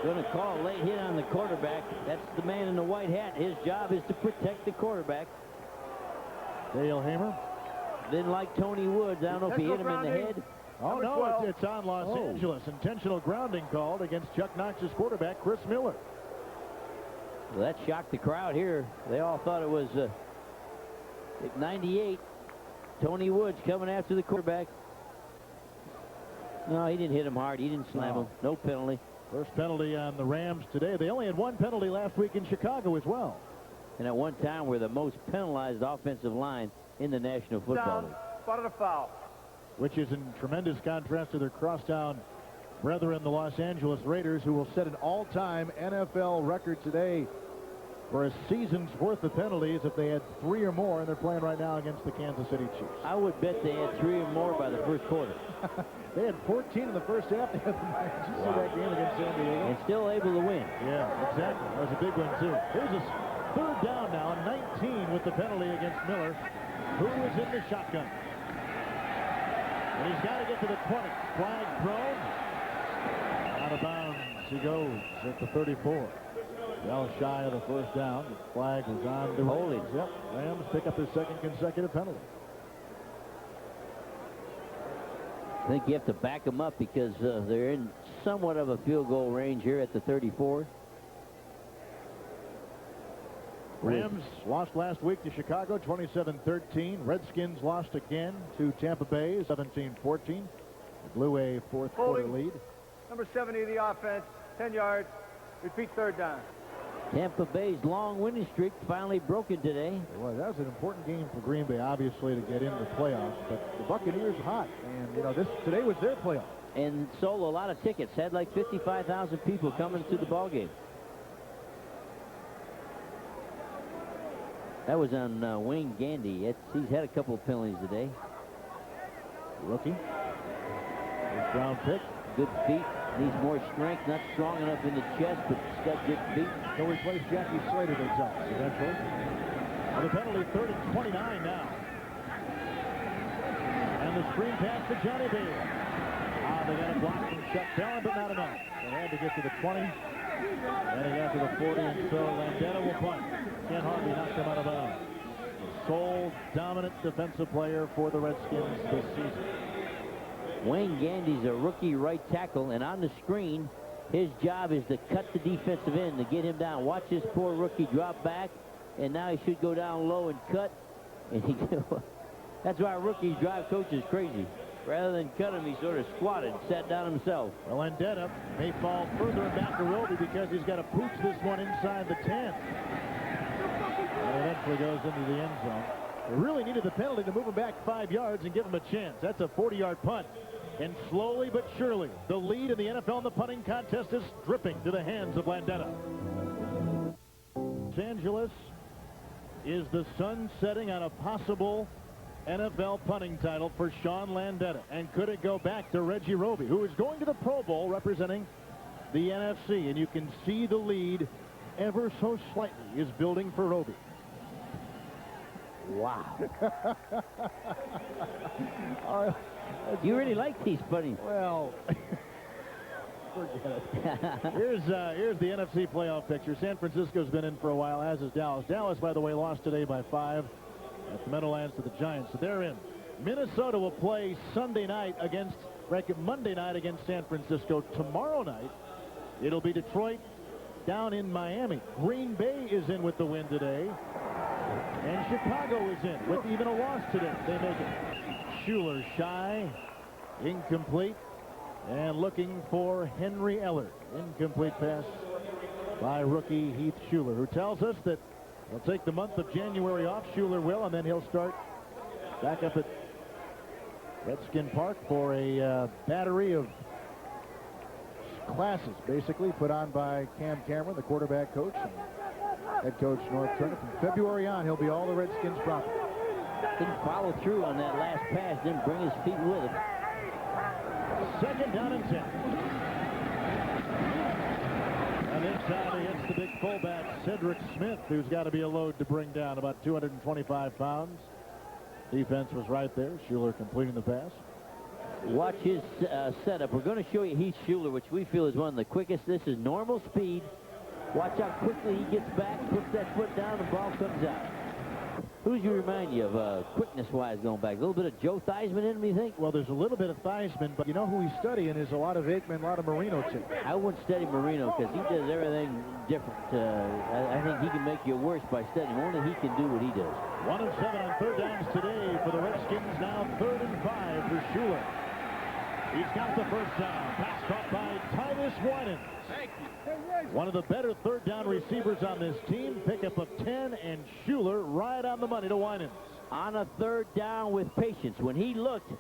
Going to call a late hit on the quarterback. That's the man in the white hat. His job is to protect the quarterback. Dale Hamer. Didn't like Tony Woods. I don't know if he hit him in the head. Oh, no, it's on Los Angeles. Intentional grounding called against Chuck Knox's quarterback, Chris Miller. Well, that shocked the crowd here. They all thought it was at 98. Tony Woods coming after the quarterback. No, he didn't hit him hard. He didn't slam him. No penalty. First penalty on the Rams today. They only had one penalty last week in Chicago as well. And at one time, we're the most penalized offensive line in the National Football League. Spotted a foul. Which is in tremendous contrast to their crosstown brethren, the Los Angeles Raiders, who will set an all-time NFL record today for a season's worth of penalties if they had 3 or more, and they're playing right now against the Kansas City Chiefs. I would bet they had 3 or more by the first quarter. They had 14 in the first half. Did you see that game against San Diego? And still able to win. Yeah, exactly. That was a big win, too. Here's a third down now, 19 with the penalty against Miller, who was in the shotgun. And he's got to get to the 20. Flag thrown. Out of bounds he goes at the 34. Well shy of the first down. The flag was on the holding. Yep. Rams pick up their second consecutive penalty. I think you have to back them up because they're in somewhat of a field goal range here at the 34. Rams lost last week to Chicago, 27-13. Redskins lost again to Tampa Bay, 17-14. They blew a fourth quarter lead. Number 70 of the offense, 10 yards. Repeat third down. Tampa Bay's long winning streak finally broken today. Well, that was an important game for Green Bay, obviously, to get into the playoffs. But the Buccaneers hot, and you know today was their playoff. And sold a lot of tickets. Had like 55,000 people coming to the ball game. That was on Wayne Gandy. He's had a couple of penalties today. Rookie. First round pick. Good feet. Needs more strength. Not strong enough in the chest, but he's got good feet. He'll replace Jackie Slater, they tell us, eventually. And the penalty, 3rd and 29 now. And the screen pass to Johnny Bailey. They got a block from Chuck Bellin, but not enough. They had to get to the 20. Then he got to the 40, and so Landeta will punt. Ken Harvey knocked him out of bounds. The sole dominant defensive player for the Redskins this season. Wayne Gandy's a rookie right tackle, and on the screen, his job is to cut the defensive end to get him down. Watch this poor rookie drop back, and now he should go down low and cut. And that's why rookies drive coaches crazy. Rather than cut him, he sort of squatted, sat down himself. Well, Landeta may fall further and back to Roby because he's got to pooch this one inside the 10. And eventually goes into the end zone. They really needed the penalty to move him back 5 yards and give him a chance. That's a 40-yard punt. And slowly but surely, the lead in the NFL in the punting contest is dripping to the hands of Landeta. Los Angeles is the sun setting on a possible NFL punting title for Sean Landeta. And could it go back to Reggie Roby, who is going to the Pro Bowl representing the NFC. And you can see the lead ever so slightly is building for Roby. Wow. You really like these punting. Well, forget it. Here's the NFC playoff picture. San Francisco's been in for a while, as is Dallas. Dallas, by the way, lost today by 5 at the Meadowlands to the Giants, so they're in. Minnesota will play Monday night against San Francisco. Tomorrow night, it'll be Detroit down in Miami. Green Bay is in with the win today. And Chicago is in with even a loss today. They make it. Shuler shy, incomplete, and looking for Henry Ellard. Incomplete pass by rookie Heath Shuler, who tells us that he'll take the month of January off. Shuler will, and then he'll start back up at Redskin Park for a battery of classes, basically, put on by Cam Cameron, the quarterback coach, and head coach North Turner. From February on, he'll be all the Redskins property. Didn't follow through on that last pass, didn't bring his feet with him. 2nd down and 10. And this time he hits the big fullback, Cedric Smith, who's got to be a load to bring down, about 225 pounds. Defense was right there. Shuler completing the pass. Watch his setup. We're going to show you Heath Shuler, which we feel is one of the quickest. This is normal speed. Watch how quickly he gets back, puts that foot down, the ball comes out. Who do you remind you of quickness-wise going back? A little bit of Joe Theismann in him, you think? Well, there's a little bit of Theismann, but you know who he's studying is a lot of Aikman, a lot of Marino, too. I wouldn't study Marino because he does everything different. I think he can make you worse by studying. Only he can do what he does. 1 of 7 on 3rd downs today for the Redskins. Now 3rd and 5 for Shuler. He's got the first down. Pass caught by Titus Winans. One of the better 3rd down receivers on this team. Pickup of 10, and Shuler right on the money to Winans. On a 3rd down with patience. When he looked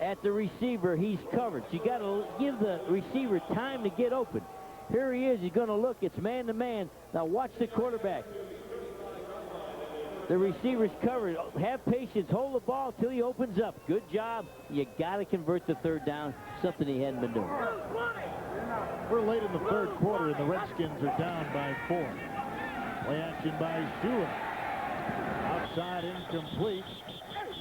at the receiver, he's covered. So you got to give the receiver time to get open. Here he is. He's going to look. It's man-to-man. Now watch the quarterback. The receiver's covered. Have patience. Hold the ball till he opens up. Good job. You got to convert the 3rd down, something he hadn't been doing. We're late in the 3rd quarter, and the Redskins are down by 4. Play action by Shuler. Outside, incomplete.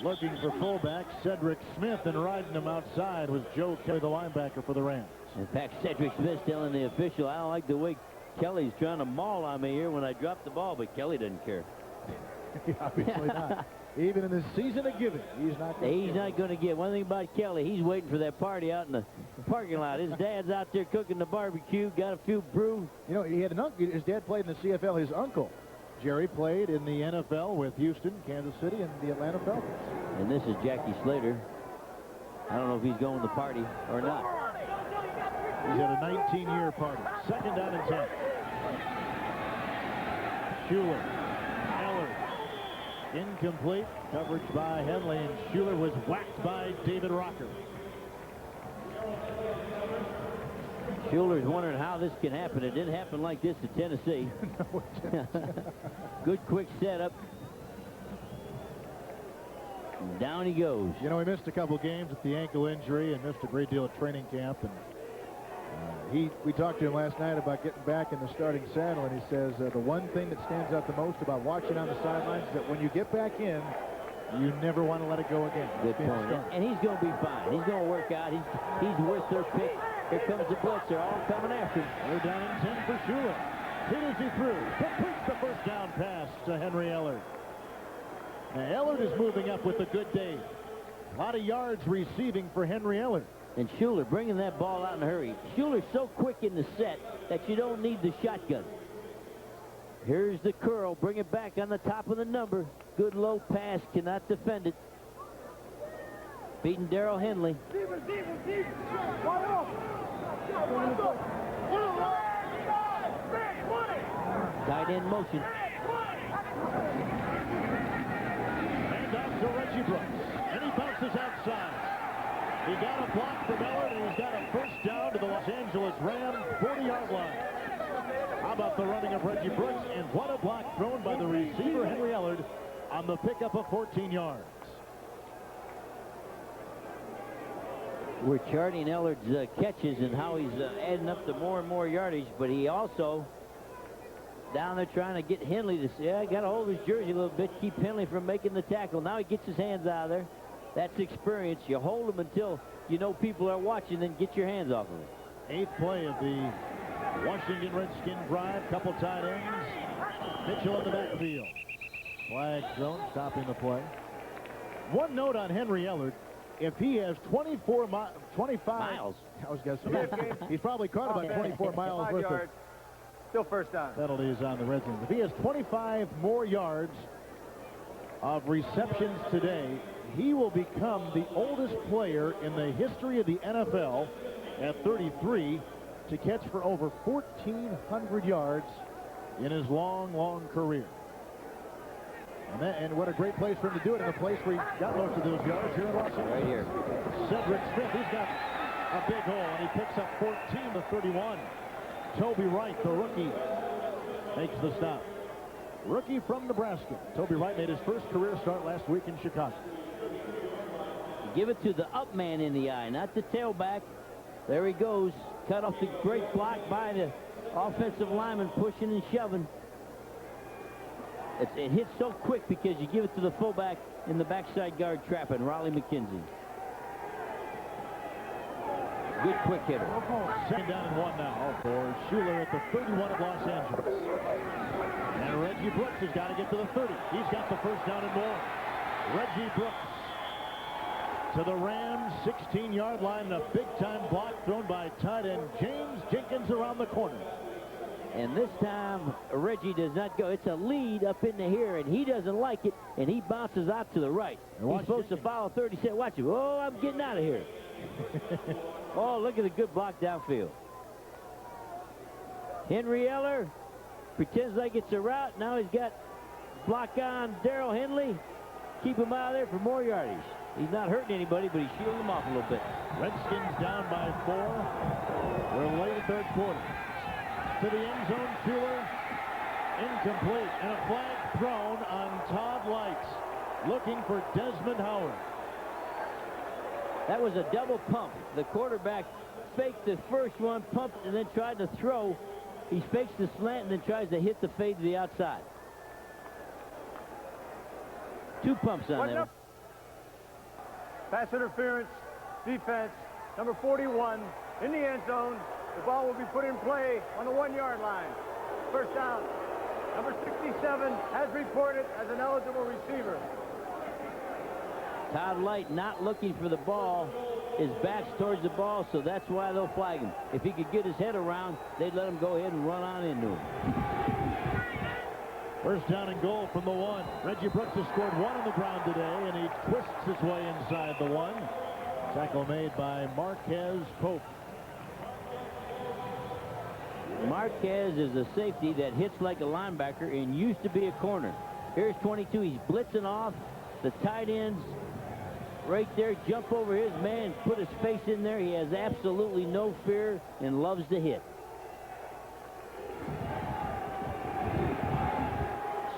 Looking for fullback Cedric Smith, and riding him outside was Joe Kelly, the linebacker for the Rams. In fact, Cedric Smith telling the official, I don't like the way Kelly's trying to maul on me here when I drop the ball, but Kelly doesn't care. Obviously not. Even in the season of giving, he's not going to give. One thing about Kelly, he's waiting for that party out in the parking lot. His dad's out there cooking the barbecue, got a few brew. You know, he had an uncle. His dad played in the CFL. His uncle, Jerry, played in the NFL with Houston, Kansas City, and the Atlanta Falcons. And this is Jackie Slater. I don't know if he's going to the party or not. He's at a 19-year party. Second down and 10. Shuler. Eller. Incomplete. Coverage by Henley, and Shuler was whacked by David Rocker. Shuler's wondering how this can happen. It didn't happen like this at Tennessee. No, it didn't. Good quick setup. And down he goes. You know, he missed a couple games with the ankle injury and missed a great deal of training camp. And we talked to him last night about getting back in the starting saddle, and he says the one thing that stands out the most about watching on the sidelines is that when you get back in, you never want to let it go again. Good point. And he's going to be fine. He's going to work out. He's worth their pick. Here comes the blitz. They're all coming after him. They're down in 10 for Shuler. Peters he threw. Completes the first down pass to Henry Ellard. Now, Ellard is moving up with a good day. A lot of yards receiving for Henry Ellard. And Shuler bringing that ball out in a hurry. Shuler's so quick in the set that you don't need the shotgun. Here's the curl. Bring it back on the top of the number. Good low pass. Cannot defend it. Beating Darrell Henley. Tight end motion. And off to Reggie Brooks. And he bounces outside. He got a block from Ellard, and he's got a first down to the Los Angeles Rams 40-yard line. How about the running of Reggie Brooks? And what a block thrown by the receiver, Henry Ellard, on the pickup of 14 yards. We're charting Ellard's catches and how he's adding up to more and more yardage, but he also down there trying to get Henley to say, got to hold his jersey a little bit, keep Henley from making the tackle. Now he gets his hands out of there. That's experience. You hold him until you know people are watching, then get your hands off of him. Eighth play of the Washington Redskin drive. Couple tight ends. Mitchell in the backfield. Flag thrown, stopping the play. One note on Henry Ellard. If he has 25 miles, I was going to say, he's probably caught about 24 miles worth of still first down. penalties on the Redskins. If he has 25 more yards of receptions today, he will become the oldest player in the history of the NFL at 33 to catch for over 1,400 yards in his long, long career. And what a great place for him to do it, in a place where he got most of those yards here in Los Angeles. Right here. Cedric Smith, he's got a big hole, and he picks up 14 to 31. Toby Wright, the rookie, makes the stop. Rookie from Nebraska. Toby Wright made his first career start last week in Chicago. Give it to the up man in the eye, not the tailback. There he goes. Cut off the great block by the offensive lineman, pushing and shoving. It hits so quick because you give it to the fullback in the backside guard trapping, Raleigh McKenzie. Good quick hitter. Second down and 1 now for Shuler at the 31 of Los Angeles. And Reggie Brooks has got to get to the 30. He's got the first down and more. Reggie Brooks to the Rams 16-yard line, and a big-time block thrown by tight end James Jenkins around the corner. And this time, Reggie does not go. It's a lead up into here, and he doesn't like it, and he bounces out to the right. He's supposed to follow 37. Watch him. Oh, I'm getting out of here. Oh, look at the good block downfield. Henry Ellard pretends like it's a route. Now he's got block on Darrell Henley. Keep him out of there for more yardage. He's not hurting anybody, but he's shielding them off a little bit. Redskins down by 4. We're late in third quarter. To the end zone, Shuler, incomplete, and a flag thrown on Todd Lights, looking for Desmond Howard. That was a double pump. The quarterback faked the first one, pumped, and then tried to throw. He fakes the slant and then tries to hit the fade to the outside. 2 pumps on there. Pass interference, defense, number 41 in the end zone. The ball will be put in play on the 1-yard line. First down. Number 67 has reported as an eligible receiver. Todd Light not looking for the ball. His back's towards the ball, so that's why they'll flag him. If he could get his head around, they'd let him go ahead and run on into him. First down and goal from the 1. Reggie Brooks has scored 1 on the ground today, and he twists his way inside the 1. Tackle made by Marquez Pope. Marquez is a safety that hits like a linebacker and used to be a corner. Here's 22. He's blitzing off. The tight ends right there jump over his man, put his face in there. He has absolutely no fear and loves to hit.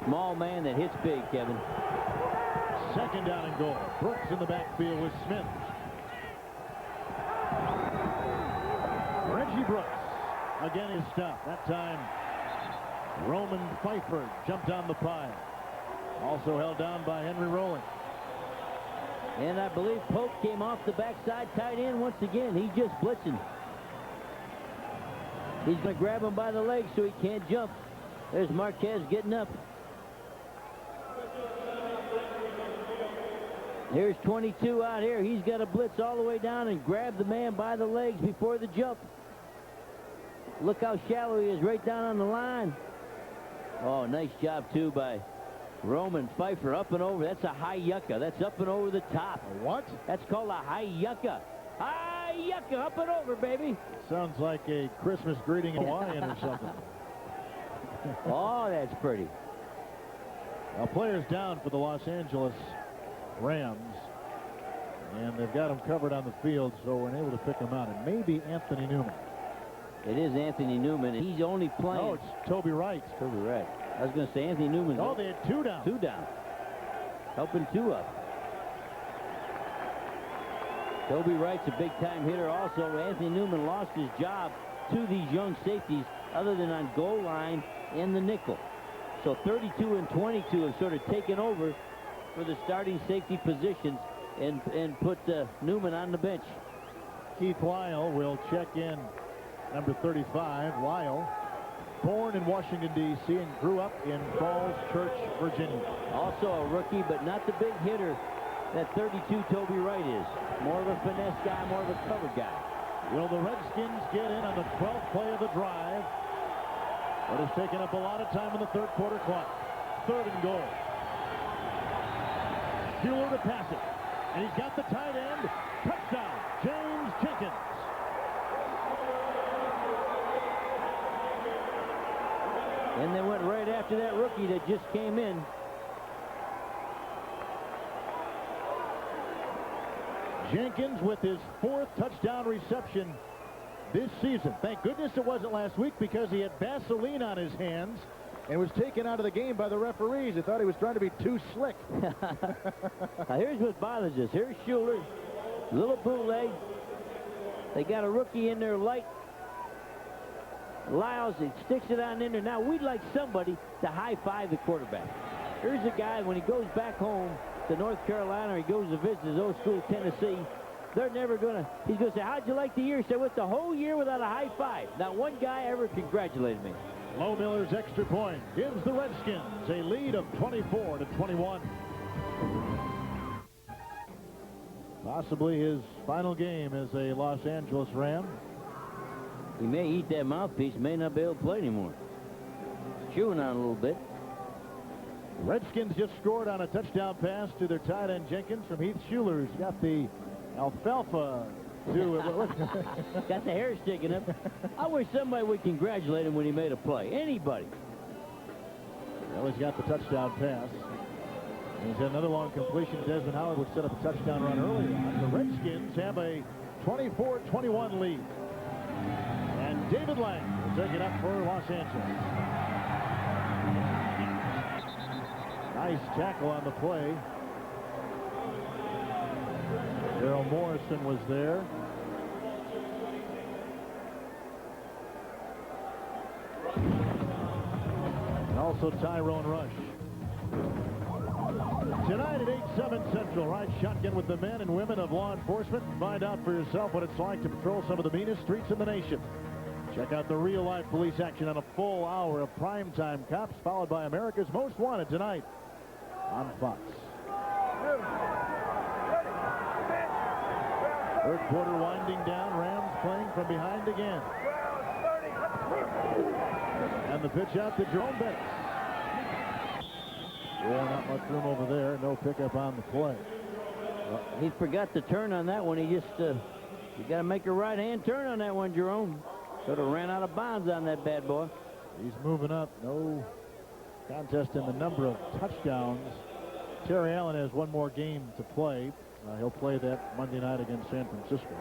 Small man that hits big, Kevin. Second down and goal. Brooks in the backfield with Smith. Reggie Brooks again is stopped. That time Roman Pfeiffer jumped on the pile. Also held down by Henry Rowling. And I believe Pope came off the backside tight end once again. He's just blitzing. He's going to grab him by the leg so he can't jump. There's Marquez getting up. Here's 22 out here. He's got to blitz all the way down and grab the man by the legs before the jump. Look how shallow he is right down on the line. Oh, nice job, too, by Roman Pfeiffer. Up and over. That's a high yucca. That's up and over the top. What? That's called a high yucca. High yucca. Up and over, baby. Sounds like a Christmas greeting in Hawaiian or something. Oh, that's pretty. Now, players down for the Los Angeles Rams. And they've got him covered on the field, so we're unable to pick him out. It may be Anthony Newman. It is Anthony Newman, and he's only playing. Oh, it's Toby Wright. Toby Wright. I was going to say Anthony Newman. Oh, they had 2 down. 2 down. Helping 2 up. Toby Wright's a big-time hitter also. Anthony Newman lost his job to these young safeties other than on goal line and the nickel. So 32 and 22 have sort of taken over for the starting safety positions and put Newman on the bench. Keith Lyle will check in. Number 35, Lyle, born in Washington, D.C. and grew up in Falls Church, Virginia. Also a rookie, but not the big hitter that 32 Toby Wright is. More of a finesse guy, more of a cover guy. Will the Redskins get in on the 12th play of the drive? What has taken up a lot of time in the third quarter clock. Third and goal. Shuler to pass it. And he's got the tight end. Touchdown, James Jenkins. And they went right after that rookie that just came in. Jenkins with his 4th touchdown reception this season. Thank goodness it wasn't last week because he had Vaseline on his hands and was taken out of the game by the referees. They thought he was trying to be too slick. Now here's what bothers us. Here's Shuler, little bootleg. They got a rookie in there light. Lyles, he sticks it on in there. Now we'd like somebody to high-five the quarterback. Here's a guy, when he goes back home to North Carolina, or he goes to visit his old school, Tennessee, they're never gonna, he's gonna say, how'd you like the year? He said, went the whole year without a high five. Not one guy ever congratulated me. Low Miller's extra point gives the Redskins a lead of 24-21. Possibly his final game as a Los Angeles Ram. He may eat that mouthpiece, may not be able to play anymore. Chewing on a little bit. Redskins just scored on a touchdown pass to their tight end Jenkins from Heath Shuler. He's got the alfalfa got the hair sticking up. I wish somebody would congratulate him when he made a play. Anybody. Well, he's got the touchdown pass. And he's had another long completion. Desmond Howard would set up a touchdown run earlier. The Redskins have a 24-21 lead. And David Lang will take it up for Los Angeles. Nice tackle on the play. Daryl Morrison was there. And also Tyrone Rush. Tonight at 8/7 Central, ride shotgun with the men and women of law enforcement. Find out for yourself what it's like to patrol some of the meanest streets in the nation. Check out the real-life police action on a full hour of primetime cops, followed by America's Most Wanted tonight on Fox. Third quarter winding down. Rams playing from behind again. And the pitch out to Jerome Bettis. Not much room over there. No pickup on the play. Well, he forgot to turn on that one. He just, you got to make a right-hand turn on that one, Jerome. Sort of ran out of bounds on that bad boy. He's moving up. No contest in the number of touchdowns. Terry Allen has one more game to play. He'll play that Monday night against San Francisco.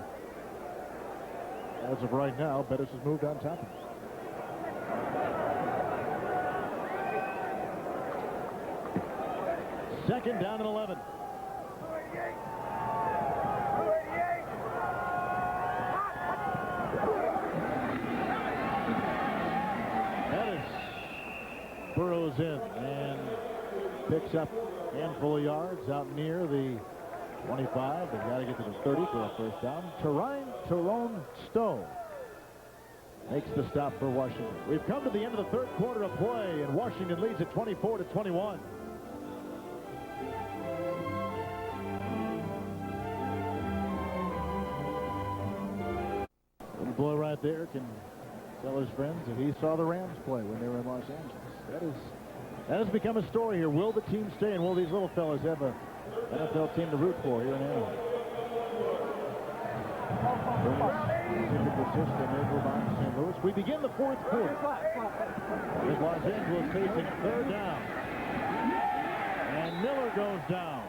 As of right now, Bettis has moved on top of him. Second down and 11. Bettis burrows in and picks up a handful of yards out near the 25. They've got to get to the 30 for a first down. Tyrone Stowe makes the stop for Washington. We've come to the end of the third quarter of play, and Washington leads at 24-21. Little boy right there can tell his friends that he saw the Rams play when they were in Los Angeles. That has become a story here. Will the team stay, and will these little fellas have a NFL team to root for here in Anaheim? St. Louis. We begin the fourth quarter with Los Angeles facing third down. And Miller goes down.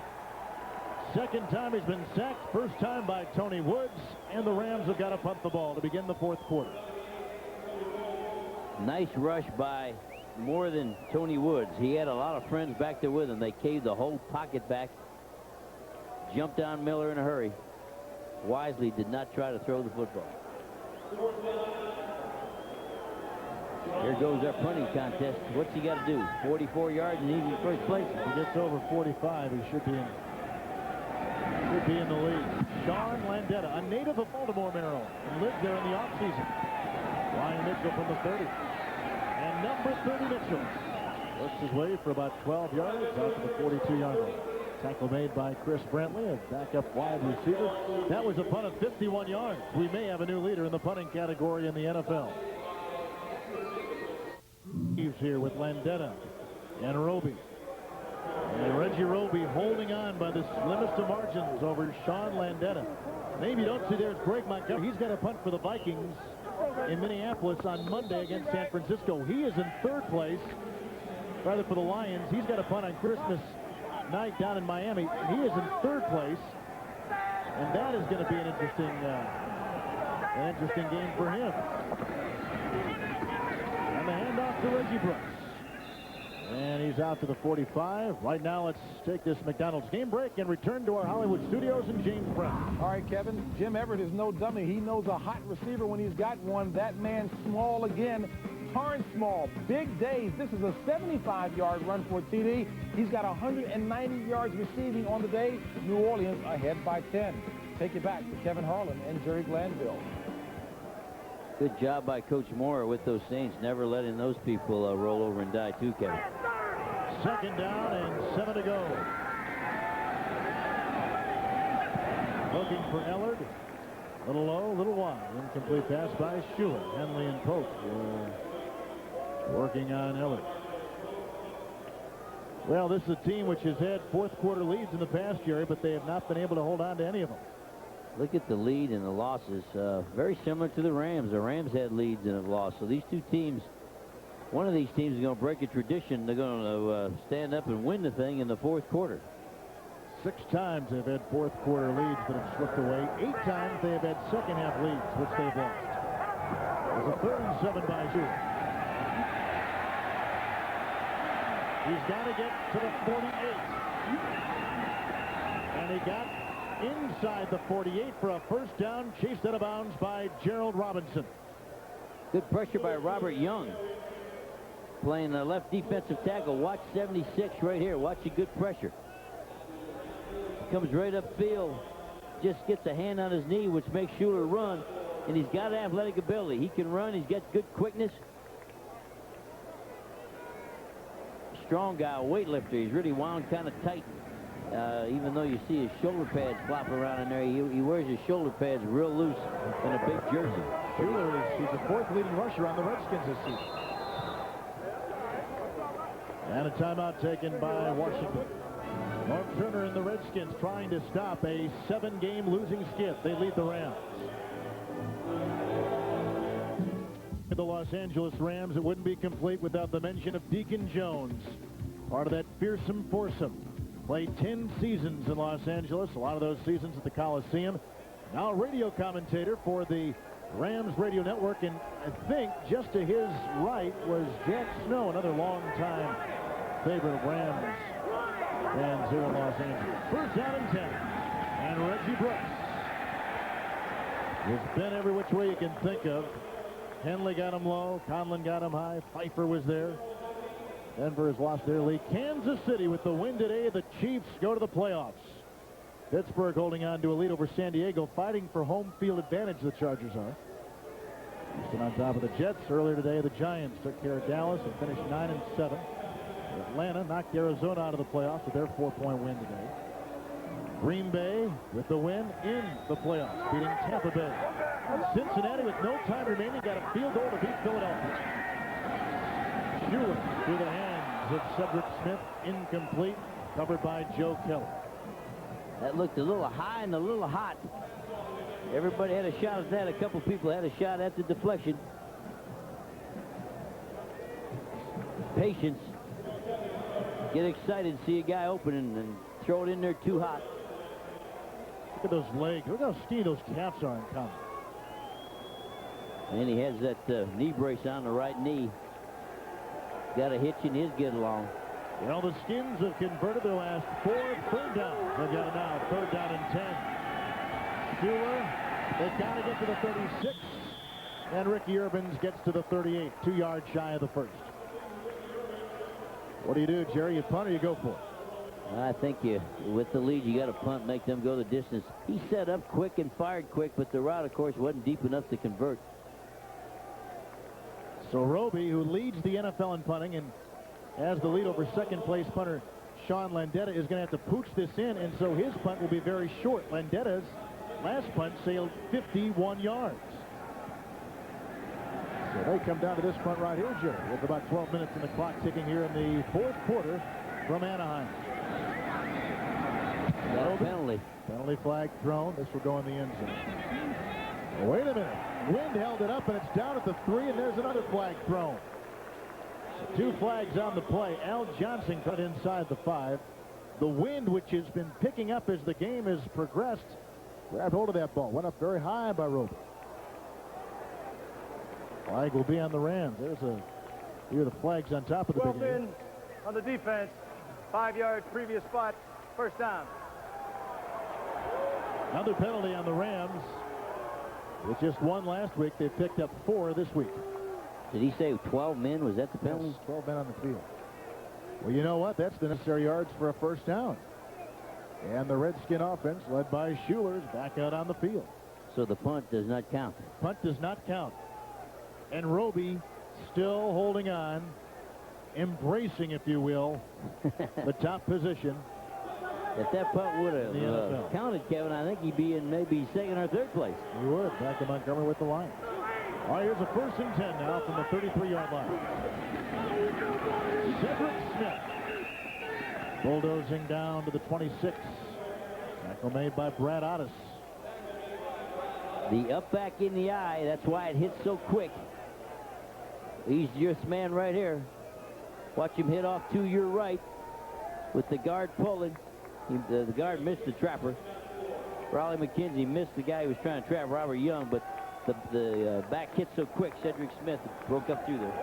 Second time he's been sacked. First time by Tony Woods. And the Rams have got to punt the ball to begin the fourth quarter. Nice rush by more than Tony Woods. He had a lot of friends back there with him. They caved the whole pocket back. Jumped on Miller in a hurry. Wisely did not try to throw the football. Here goes our punting contest. What's he got to do? 44 yards and he's in first place. If he gets over 45, he should be in the lead. Sean Landetta, a native of Baltimore, Maryland, and lived there in the offseason. Ryan Mitchell from the 30. And number 30, Mitchell works his way for about 12 yards out to the 42-yard line. Tackle made by Chris Brantley, a backup wide receiver. That was a punt of 51 yards. We may have a new leader in the punting category in the NFL. He's here with Landetta and Roby. And Reggie Roby holding on by the slimmest of margins over Sean Landetta. Name you don't see there is Greg Montgomery. He's got a punt for the Vikings in Minneapolis on Monday against San Francisco. He is in third place, rather for the Lions. He's got a punt on Christmas night down in Miami. He is in third place, and that is going to be an interesting game for him. And the handoff to Reggie Brooks. And he's out to the 45. Right now, let's take this McDonald's game break and return to our Hollywood studios and James Brown. All right, Kevin. Jim Everett is no dummy. He knows a hot receiver when he's got one. That man small again. Tarn Small, big days. This is a 75-yard run for TD. He's got 190 yards receiving on the day. New Orleans ahead by 10. Take it back to Kevin Harlan and Jerry Glanville. Good job by Coach Moore with those Saints, never letting those people roll over and die too, Kevin. Second down and 7 to go. Looking for Ellard. Little low, little wide. Incomplete pass by Shuler. Henley and Pope working on Ellard. Well, this is a team which has had fourth quarter leads in the past, Jerry, but they have not been able to hold on to any of them. Look at the lead and the losses. Very similar to the Rams. The Rams had leads and have lost. So these two teams, one of these teams is going to break a tradition. They're going to stand up and win the thing in the fourth quarter. 6 times they've had fourth quarter leads that have slipped away. 8 times they have had second half leads, which they've lost. There's a 3rd and 7 by Shuler. He's got to get to the 48. And he got inside the 48 for a first down, chased out of bounds by Gerald Robinson. Good pressure by Robert Young, playing the left defensive tackle. Watch 76 right here. Watch the good pressure. Comes right upfield, just gets a hand on his knee, which makes Shuler run, and he's got athletic ability. He can run. He's got good quickness. Strong guy, weightlifter. He's really wound kind of tight even though you see his shoulder pads flopping around in there, he wears his shoulder pads real loose in a big jersey. Shuler, he's the 4th leading rusher on the Redskins this season. And a timeout taken by Washington. Norm Turner and the Redskins trying to stop a 7-game losing skid. They lead the Rams. The Los Angeles Rams, it wouldn't be complete without the mention of Deacon Jones, part of that fearsome foursome. Played 10 seasons in Los Angeles, a lot of those seasons at the Coliseum. Now a radio commentator for the Rams radio network, and I think just to his right was Jack Snow, another long-time favorite of Rams fans here in Los Angeles. First down and 10, and Reggie Brooks has been every which way you can think of. Henley got him low, Conlon got him high, Pfeiffer was there. Denver has lost their lead. Kansas City with the win today. The Chiefs go to the playoffs. Pittsburgh holding on to a lead over San Diego, fighting for home field advantage, the Chargers are. Houston on top of the Jets. Earlier today, the Giants took care of Dallas and finished 9-7. Atlanta knocked Arizona out of the playoffs with their 4-point win today. Green Bay with the win in the playoffs, beating Tampa Bay. Cincinnati with no time remaining got a field goal to beat Philadelphia. Shuler through the hands of Cedric Smith, incomplete, covered by Joe Kelly. That looked a little high and a little hot. Everybody had a shot at that. A couple people had a shot at the deflection. Patience. Get excited, see a guy open and throw it in there too hot. Look at those legs. Look how skinny those calves are in common. And he has that knee brace on the right knee. Got a hitch in his get along. You know, the Skins have converted their last 4 third downs. They've got it now, 3rd down and 10. Shuler, they've got to get to the 36. And Ricky Urbans gets to the 38, 2 yards shy of the first. What do you do, Jerry? You punt or you go for it? I think with the lead, you got to punt, make them go the distance. He set up quick and fired quick, but the route, of course, wasn't deep enough to convert. So Roby, who leads the NFL in punting and has the lead over second-place punter Sean Landeta, is going to have to pooch this in, and so his punt will be very short. Landeta's last punt sailed 51 yards. So they come down to this punt right here, Jerry, with about 12 minutes in the clock ticking here in the 4th quarter from Anaheim. That penalty. Penalty flag thrown. This will go in the end zone. Wait a minute. Wind held it up, and it's down at the 3, and there's another flag thrown. So 2 flags on the play. Al Johnson cut inside the 5. The wind, which has been picking up as the game has progressed, grabbed hold of that ball. Went up very high by Roby. Flag will be on the Rams. Here are the flags on top of the 12 big in on the defense. 5 yards, previous spot, first down. Another penalty on the Rams. With just 1 last week, they picked up 4 this week. Did he say 12 men? Was that the penalty? Yes, 12 men on the field. Well, you know what? That's the necessary yards for a first down. And the Redskin offense, led by Shuler, is back out on the field. So the punt does not count. Punt does not count. And Roby still holding on, embracing, if you will, the top position. If that punt would have counted, Kevin, I think he'd be in maybe 2nd or 3rd place. He would. Back to Montgomery with the line. All right, here's a 1st and 10 now from the 33-yard line. Cedric Smith bulldozing down to the 26. Tackle made by Brad Otis. The up back in the eye, that's why it hits so quick. He's this man right here. Watch him hit off to your right with the guard pulling. The guard missed the trapper. Raleigh McKenzie missed the guy who was trying to trap Robert Young, but the back hit so quick, Cedric Smith broke up through there.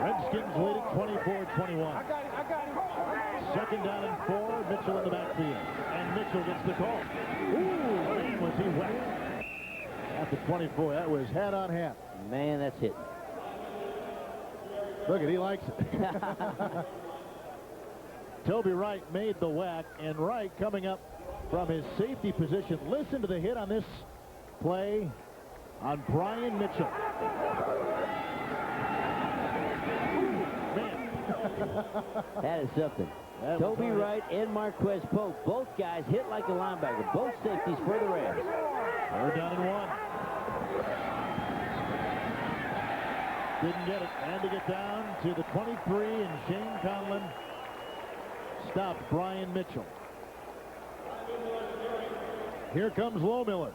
Redskins lead it 24-21. I got him. 2nd down and 4. Mitchell in the backfield. And Mitchell gets the call. Ooh, man, was he wet. At the 24, that was hat on hat. Man, that's hit. Look at, he likes it. Toby Wright made the whack, and Wright coming up from his safety position. Listen to the hit on this play on Brian Mitchell. Man. That is something. Toby Wright and Marquez Pope. Both guys hit like a linebacker. Both safeties for the Rams. 3rd down and 1. Didn't get it. And to get down to the 23, and Shane Conlon stopped Brian Mitchell. Here comes Lohmiller.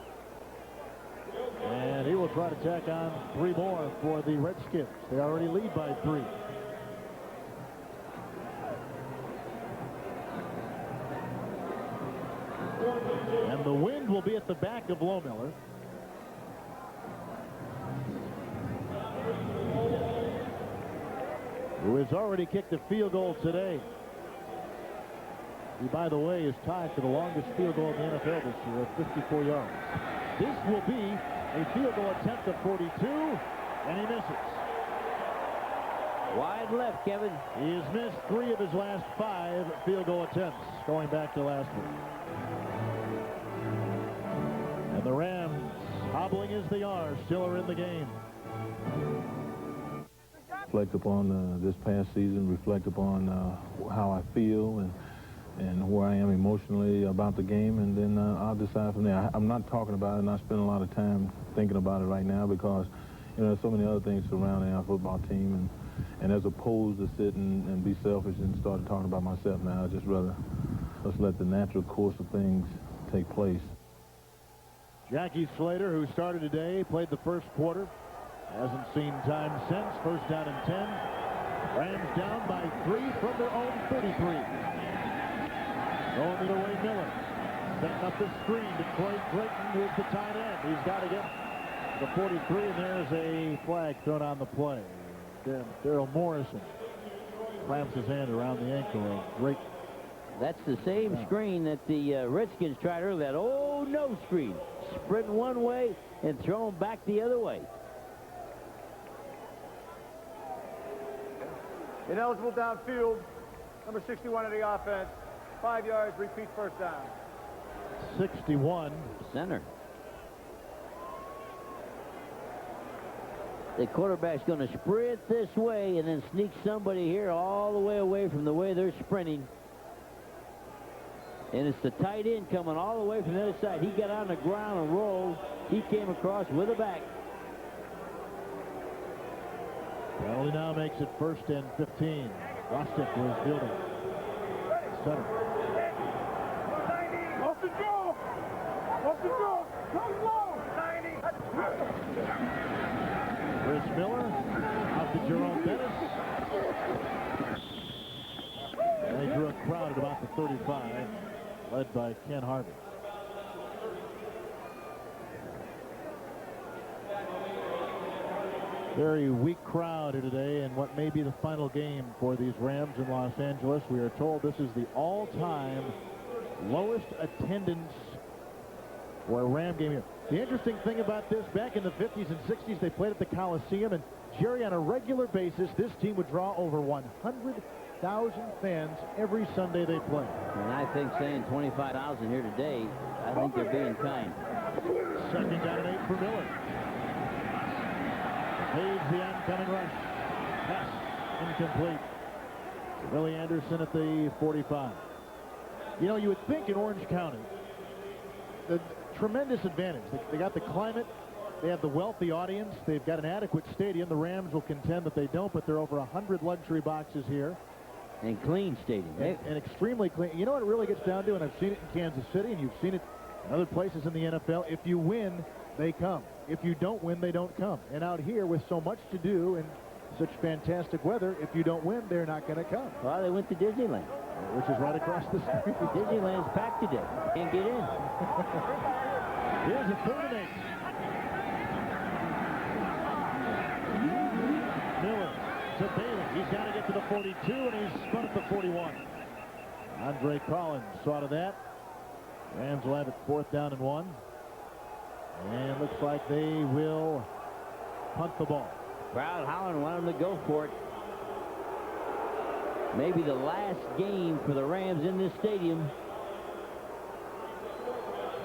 And he will try to tack on 3 more for the Redskins. They already lead by 3. And the wind will be at the back of Lohmiller. Who has already kicked a field goal today. He, by the way, is tied for the longest field goal in the NFL this year at 54 yards. This will be a field goal attempt of 42, and he misses. Wide left, Kevin. He has missed 3 of his last 5 field goal attempts, going back to last week. And the Rams, hobbling as they are, still are in the game. Reflect upon this past season, reflect upon how I feel and where I am emotionally about the game, and then I'll decide from there. I'm not talking about it, and I spend a lot of time thinking about it right now because, you know, there's so many other things surrounding our football team, and as opposed to sit and be selfish and start talking about myself now, I'd just rather let's let the natural course of things take place. Jackie Slater, who started today, played the first quarter. Hasn't seen time since. 1st down and 10. Rams down by 3 from their own 33. Going the other way, Miller. Setting up the screen to Troy Drayton, who's the tight end. He's got to get the 43, and there's a flag thrown on the play. Daryl Morrison clamps his hand around the ankle of Drayton. That's the same screen that the Redskins tried earlier. That old nose screen. Sprinting one way and throwing back the other way. Ineligible downfield. Number 61 of the offense. 5 yards, repeat 1st down. 61. Center. The quarterback's going to sprint this way and then sneak somebody here all the way away from the way they're sprinting. And it's the tight end coming all the way from the other side. He got on the ground and rolled. He came across with a back. Penalty now makes it 1st and 15. Rostick was fielding. Center. Off the draw! Off the draw! Go low! Chris Miller out to Jerome Bettis. They drew a crowd at about the 35, led by Ken Harvey. Very weak crowd here today in what may be the final game for these Rams in Los Angeles. We are told this is the all-time lowest attendance for a Ram game here. The interesting thing about this, back in the 50s and 60s, they played at the Coliseum, and Jerry, on a regular basis, this team would draw over 100,000 fans every Sunday they play. And I think saying 25,000 here today, I think they're being kind. 2nd down and 8 for Miller. Leads the oncoming rush. Pass incomplete. Willie Anderson at the 45. You know, you would think in Orange County, the tremendous advantage. They got the climate. They have the wealthy audience. They've got an adequate stadium. The Rams will contend that they don't, but there are over 100 luxury boxes here. And clean stadium. And extremely clean. You know what it really gets down to, and I've seen it in Kansas City, and you've seen it in other places in the NFL. If you win, they come. If you don't win, they don't come. And out here, with so much to do and such fantastic weather, if you don't win, they're not going to come. Well, they went to Disneyland. Which is right across the street. Disneyland's packed today. Can't get in. Here's a 3rd and 8. Miller to Bailey. He's got to get to the 42, and he's spun at the 41. Andre Collins saw to that. Rams will have it 4th down and 1. And looks like they will punt the ball. Crowd Harlan wanted them to go for it. Maybe the last game for the Rams in this stadium.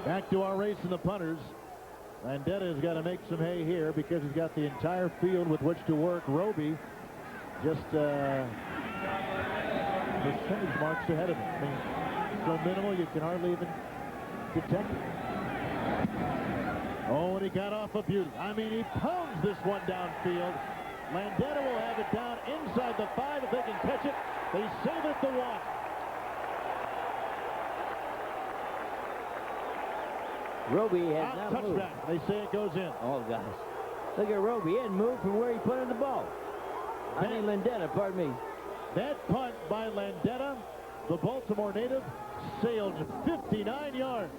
Back to our race in the punters. Landetta has got to make some hay here because he's got the entire field with which to work. Roby just percentage marks ahead of him. I mean, so minimal you can hardly even detect it. Oh, and he got off a beauty. I mean, he pounds this one downfield. Landeta will have it down inside the 5 if they can catch it. They save it the 1. Roby had not moved. Touchback. They say it goes in. Oh, gosh. Look at Roby. He hadn't moved from where he put in the ball. Landeta, pardon me. That punt by Landeta, the Baltimore native, sailed 59 yards.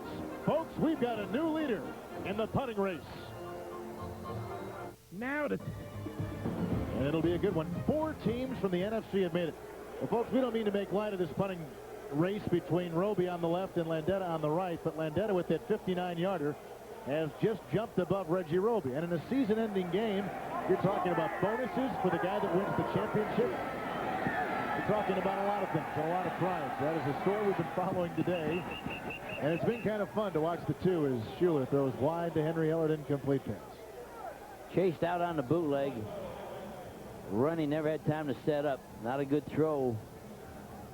Folks, we've got a new leader in the punting race. And it'll be a good one. 4 teams from the NFC have made it. Well, folks, we don't mean to make light of this punting race between Roby on the left and Landeta on the right, but Landeta with that 59-yarder has just jumped above Reggie Roby. And in a season-ending game, you're talking about bonuses for the guy that wins the championship. You're talking about a lot of things, a lot of prize. That is a story we've been following today. And it's been kind of fun to watch the two as Shuler throws wide to Henry Ellard, incomplete pass. Chased out on the bootleg. Running, never had time to set up. Not a good throw.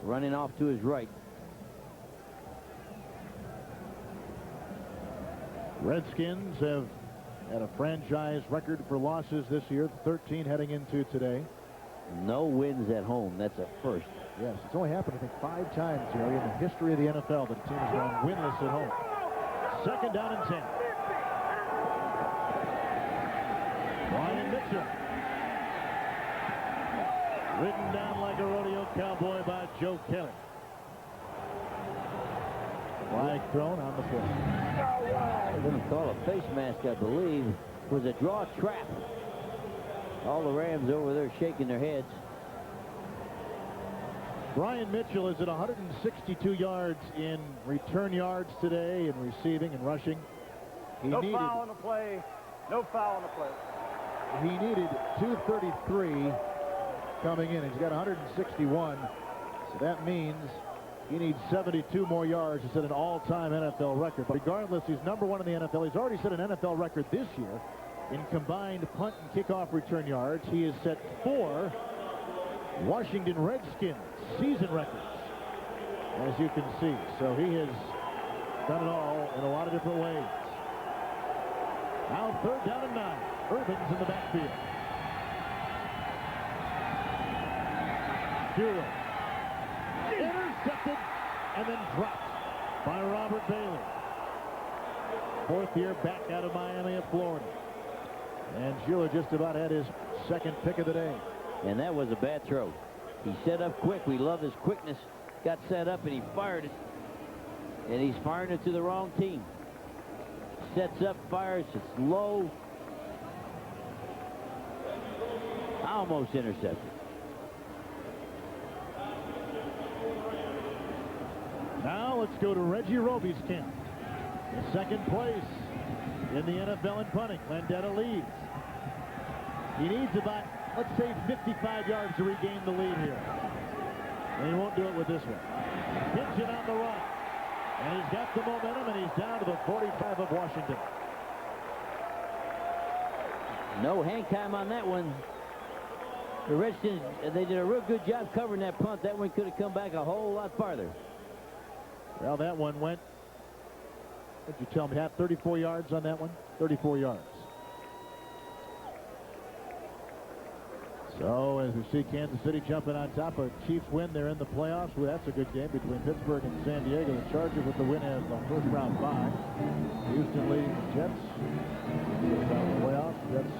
Running off to his right. Redskins have had a franchise record for losses this year, 13 heading into today. No wins at home. That's a first. Yes, it's only happened, I think, 5 times, Jerry, in the history of the NFL that a team has gone winless at home. 2nd down and 10. Brian Mitchell. Ridden down like a rodeo cowboy by Joe Kelly. Flag thrown on the play. They're going to call a face mask, I believe. It was a draw trap. All the Rams over there shaking their heads. Brian Mitchell is at 162 yards in return yards today, in receiving and rushing. No foul on the play. No foul on the play. He needed 233 coming in. He's got 161. So that means he needs 72 more yards to set an all-time NFL record. But regardless, he's #1 in the NFL. He's already set an NFL record this year in combined punt and kickoff return yards. He has set 4 Washington Redskins season records, as you can see. So he has done it all in a lot of different ways. Now 3rd down and 9. Urban's in the backfield. Shuler. Intercepted and then dropped by Robert Bailey. 4th year back out of Miami of Florida. And Shuler just about had his 2nd pick of the day. And that was a bad throw. He set up quick. We love his quickness. Got set up and he fired it. And he's firing it to the wrong team. Sets up, fires, it's low. Almost intercepted. Now let's go to Reggie Roby's camp. In 2nd place in the NFL in punting. Landeta leads. He needs about, let's say, 55 yards to regain the lead here. And he won't do it with this one. Pitching on the run. And he's got the momentum, and he's down to the 45 of Washington. No hang time on that one. The Redskins, they did a real good job covering that punt. That one could have come back a whole lot farther. Well, that one went, what'd you tell me, Pat, 34 yards on that one? 34 yards. So, as we see Kansas City jumping on top of Chiefs win, they're in the playoffs. Well, that's a good game between Pittsburgh and San Diego. The Chargers with the win as the 1st round bye. Houston leading the Jets. Just out of the playoffs. Jets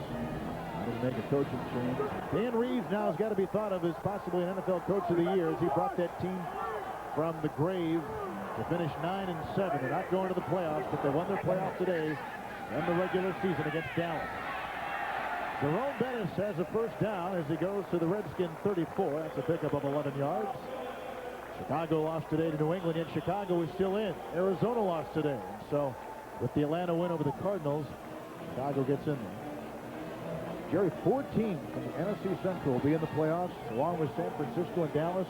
trying to make a coaching change. Dan Reeves now has got to be thought of as possibly an NFL Coach of the Year as he brought that team from the grave to finish 9-7. They're not going to the playoffs, but they won their playoff today and the regular season against Dallas. Jerome Bettis has a 1st down as he goes to the Redskin 34. That's a pickup of 11 yards. Chicago lost today to New England, yet Chicago is still in. Arizona lost today. And so with the Atlanta win over the Cardinals, Chicago gets in there. Jerry, 4 teams from the NFC Central will be in the playoffs, along with San Francisco and Dallas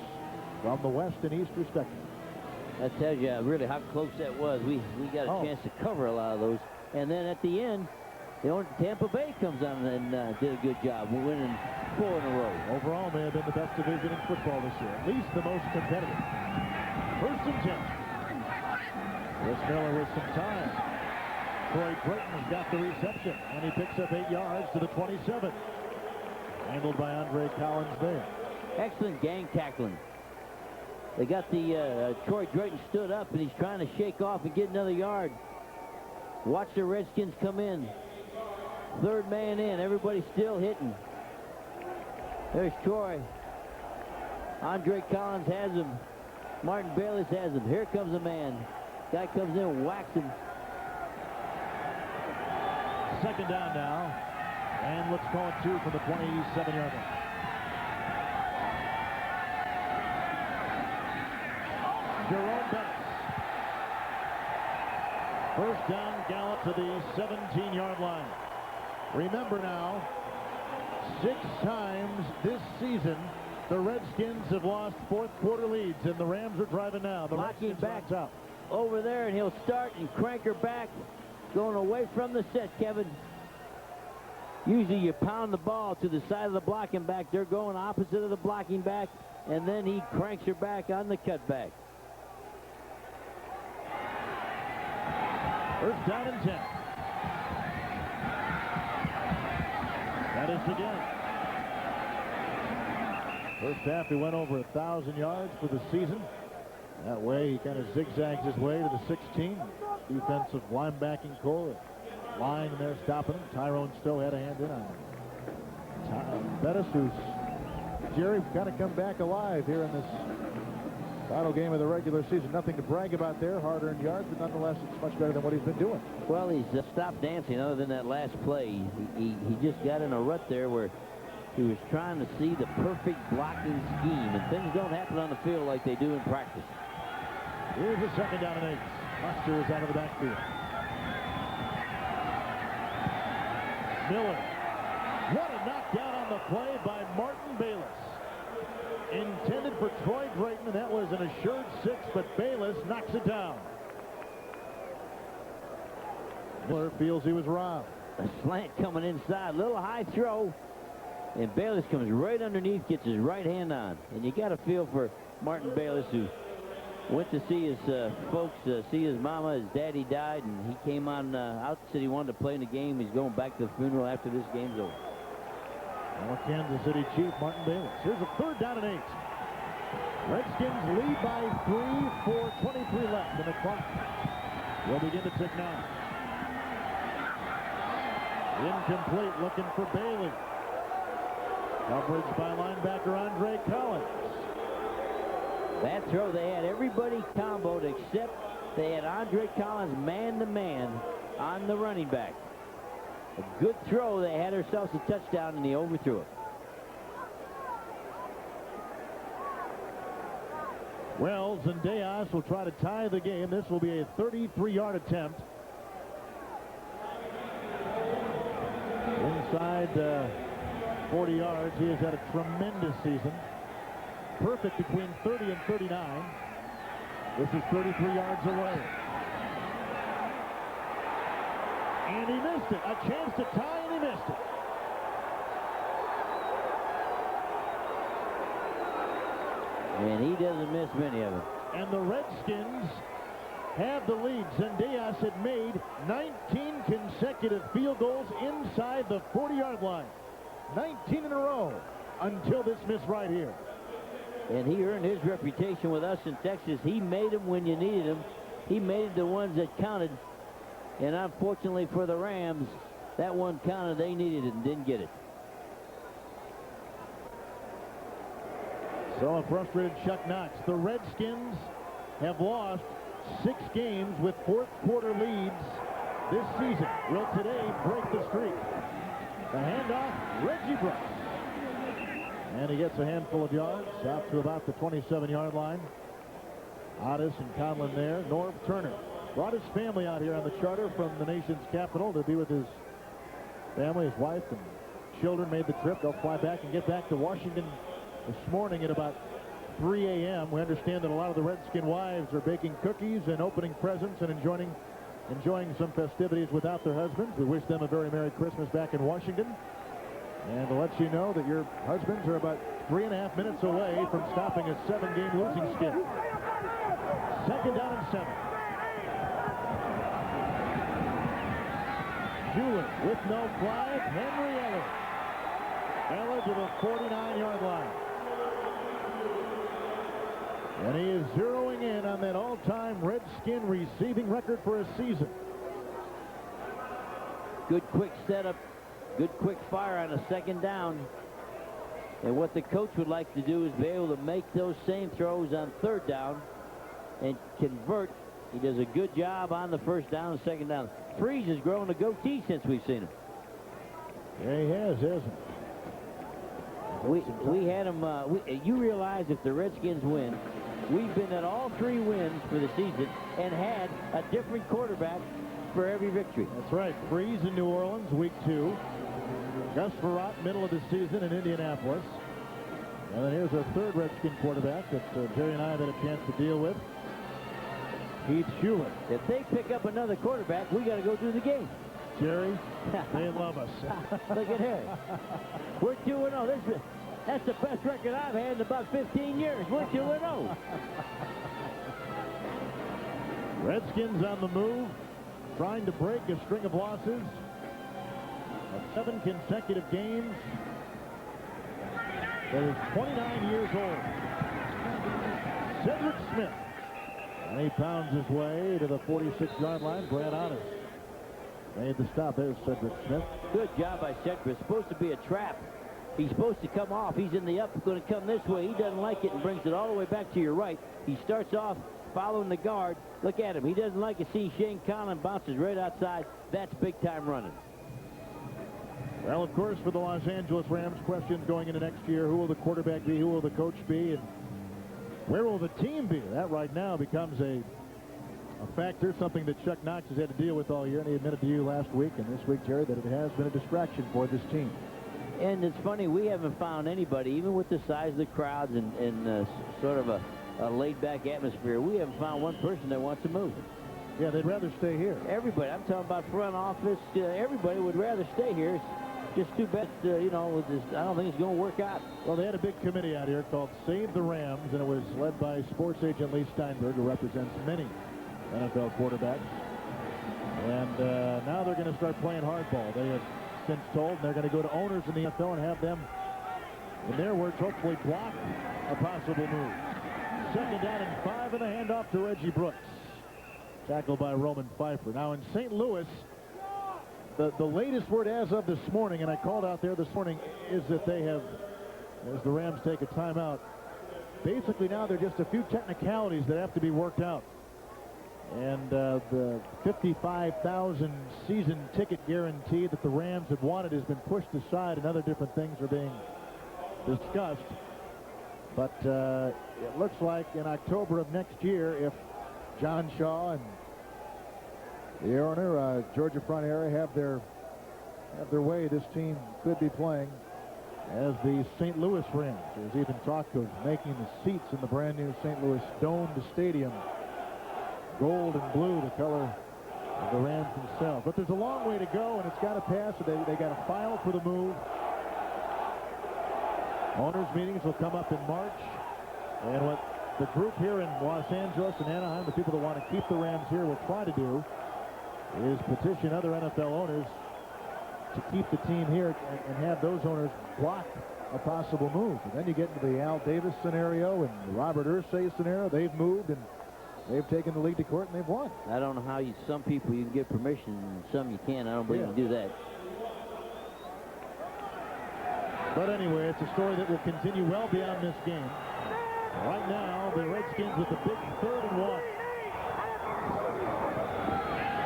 from the West and East, respectively. That tells you really how close that was. We got a chance to cover a lot of those. And then at the end, Tampa Bay comes on and did a good job. We're winning 4 in a row. Overall, may have been the best division in football this year. At least the most competitive. First and 10. Chris Miller with some time. Troy Drayton's got the reception, and he picks up 8 yards to the 27. Handled by Andre Collins there. Excellent gang tackling. They got the Troy Drayton stood up, and he's trying to shake off and get another yard. Watch the Redskins come in. Third man in. Everybody's still hitting. There's Troy. Andre Collins has him. Martin Bayless has him. Here comes a man. Guy comes in and whacks him. Second down now. And let's call it 2 from the 27-yard line. Jerome Bettis. First down, Gallup to the 17-yard line. Remember now, 6 times this season, the Redskins have lost fourth-quarter leads, and the Rams are driving now. The Locking Redskins back over there, and he'll start and crank her back, going away from the set, Kevin. Usually you pound the ball to the side of the blocking back. They're going opposite of the blocking back, and then he cranks her back on the cutback. First down and 10. That is again. First half, he went over 1,000 yards for the season. That way, he kind of zigzags his way to the 16. Defensive linebacking core. Lying there, stopping him. Tyrone Stowe had a hand in on him. Bettis, who's Jerry, kind of come back alive here in this final game of the regular season. Nothing to brag about there, hard-earned yards, but nonetheless, it's much better than what he's been doing. Well, he's stopped dancing other than that last play. He just got in a rut there where he was trying to see the perfect blocking scheme, and things don't happen on the field like they do in practice. Here's a second down and 8. Buster is out of the backfield. Miller. What a knockdown on the play by Martin Bayless. Intended for Troy Drayton, and that was an assured 6, but Bayless knocks it down. Miller feels he was robbed. A slant coming inside, little high throw, and Bayless comes right underneath, gets his right hand on. And you got to feel for Martin Bayless, who went to see his folks, see his mama. His daddy died, and he came on out, said he wanted to play in the game. He's going back to the funeral after this game's over. Well, Kansas City Chief Martin Bayless. Here's a third down and 8. Redskins lead by 3, 4:23 left, and the clock will begin to tick now. Incomplete, looking for Bailey. Coverage by linebacker Andre Collins. That throw, they had everybody comboed except they had Andre Collins man-to-man on the running back. A good throw. They had themselves a touchdown, and he overthrew it. Wells and Deas will try to tie the game. This will be a 33-yard attempt. Inside 40 yards. He has had a tremendous season. Perfect between 30 and 39. This is 33 yards away. And he missed it. A chance to tie, and he missed it. And he doesn't miss many of them. And the Redskins have the lead. Zendejas had made 19 consecutive field goals inside the 40-yard line. 19 in a row until this miss right here. And he earned his reputation with us in Texas. He made them when you needed them. He made the ones that counted. And unfortunately for the Rams, that one counted. They needed it and didn't get it. So a frustrated Chuck Knox. The Redskins have lost 6 games with fourth-quarter leads this season. Will today break the streak? The handoff, Reggie Bruce. And he gets a handful of yards out to about the 27-yard line. Otis and Conlon there. Norv Turner brought his family out here on the charter from the nation's capital to be with his family, his wife and children. Made the trip. They'll fly back and get back to Washington this morning at about 3 a.m. We understand that a lot of the Redskin wives are baking cookies and opening presents and enjoying enjoying some festivities without their husbands. We wish them a very Merry Christmas back in Washington. And to let you know that your husbands are about 3.5 minutes away from stopping a 7-game losing skid. 2nd down and 7. Shuler with no flag. Henry Eller to the 49-yard line. And he is zeroing in on that all-time Redskin receiving record for a season. Good quick setup. Good quick fire on a 2nd down. And what the coach would like to do is be able to make those same throws on 3rd down and convert. He does a good job on the 1st down and 2nd down. Freeze has grown a goatee since we've seen him. Yeah, he has, hasn't he? We had him. You realize if the Redskins win, we've been at all 3 wins for the season and had a different quarterback for every victory. That's right. Freeze in New Orleans, week 2. Gus Frerotte, middle of the season in Indianapolis. And then here's our 3rd Redskin quarterback that Jerry and I have had a chance to deal with. Heath Shuler. If they pick up another quarterback, we got to go do the game. Jerry, they love us. Look at here. We're 2-0. That's the best record I've had in about 15 years. We're 2-0. Redskins on the move, trying to break a string of losses of 7 consecutive games. That is 29 years old. Cedric Smith. And he pounds his way to the 46-yard line. Brad Honest made the stop. There's Cedric Smith. Good job by Cedric. It's supposed to be a trap. He's supposed to come off. He's in the up, going to come this way. He doesn't like it and brings it all the way back to your right. He starts off following the guard. Look at him. He doesn't like to see Shane Conlon bounces right outside. That's big-time running. Well, of course, for the Los Angeles Rams, questions going into next year. Who will the quarterback be? Who will the coach be? And where will the team be? That right now becomes a factor, something that Chuck Knox has had to deal with all year, and he admitted to you last week and this week, Jerry, that it has been a distraction for this team. And it's funny, we haven't found anybody, even with the size of the crowds and sort of a laid-back atmosphere, we haven't found one person that wants to move. Yeah, they'd rather stay here. Everybody. I'm talking about front office. Everybody would rather stay here. It's just too bad, I don't think it's going to work out. Well, they had a big committee out here called Save the Rams, and it was led by sports agent Lee Steinberg, who represents many NFL quarterbacks. And now they're going to start playing hardball. They have since told they're going to go to owners in the NFL and have them, in their words, hopefully block a possible move. 2nd down and 5, and a handoff to Reggie Brooks. Tackled by Roman Pfeiffer. Now in St. Louis, the latest word as of this morning, and I called out there this morning, is that they have, as the Rams take a timeout, basically now there are just a few technicalities that have to be worked out. And the 55,000 season ticket guarantee that the Rams have wanted has been pushed aside, and other different things are being discussed. But it looks like in October of next year, if John Shaw and the owner, Georgia Frontiere, have their way, this team could be playing as the St. Louis Rams. There's even talk of making the seats in the brand new St. Louis domed stadium gold and blue, the color of the Rams themselves. But there's a long way to go, and it's got to pass. So they got to file for the move. Owners' meetings will come up in March. And what the group here in Los Angeles and Anaheim, the people that want to keep the Rams here, will try to do is petition other NFL owners to keep the team here and have those owners block a possible move. And then you get into the Al Davis scenario and the Robert Irsay scenario. They've moved and they've taken the league to court and they've won. I don't know how some people you can get permission and some you can't. I don't believe you can do that. But anyway, it's a story that will continue well beyond this game. Right now, the Redskins with the big 3rd and 1.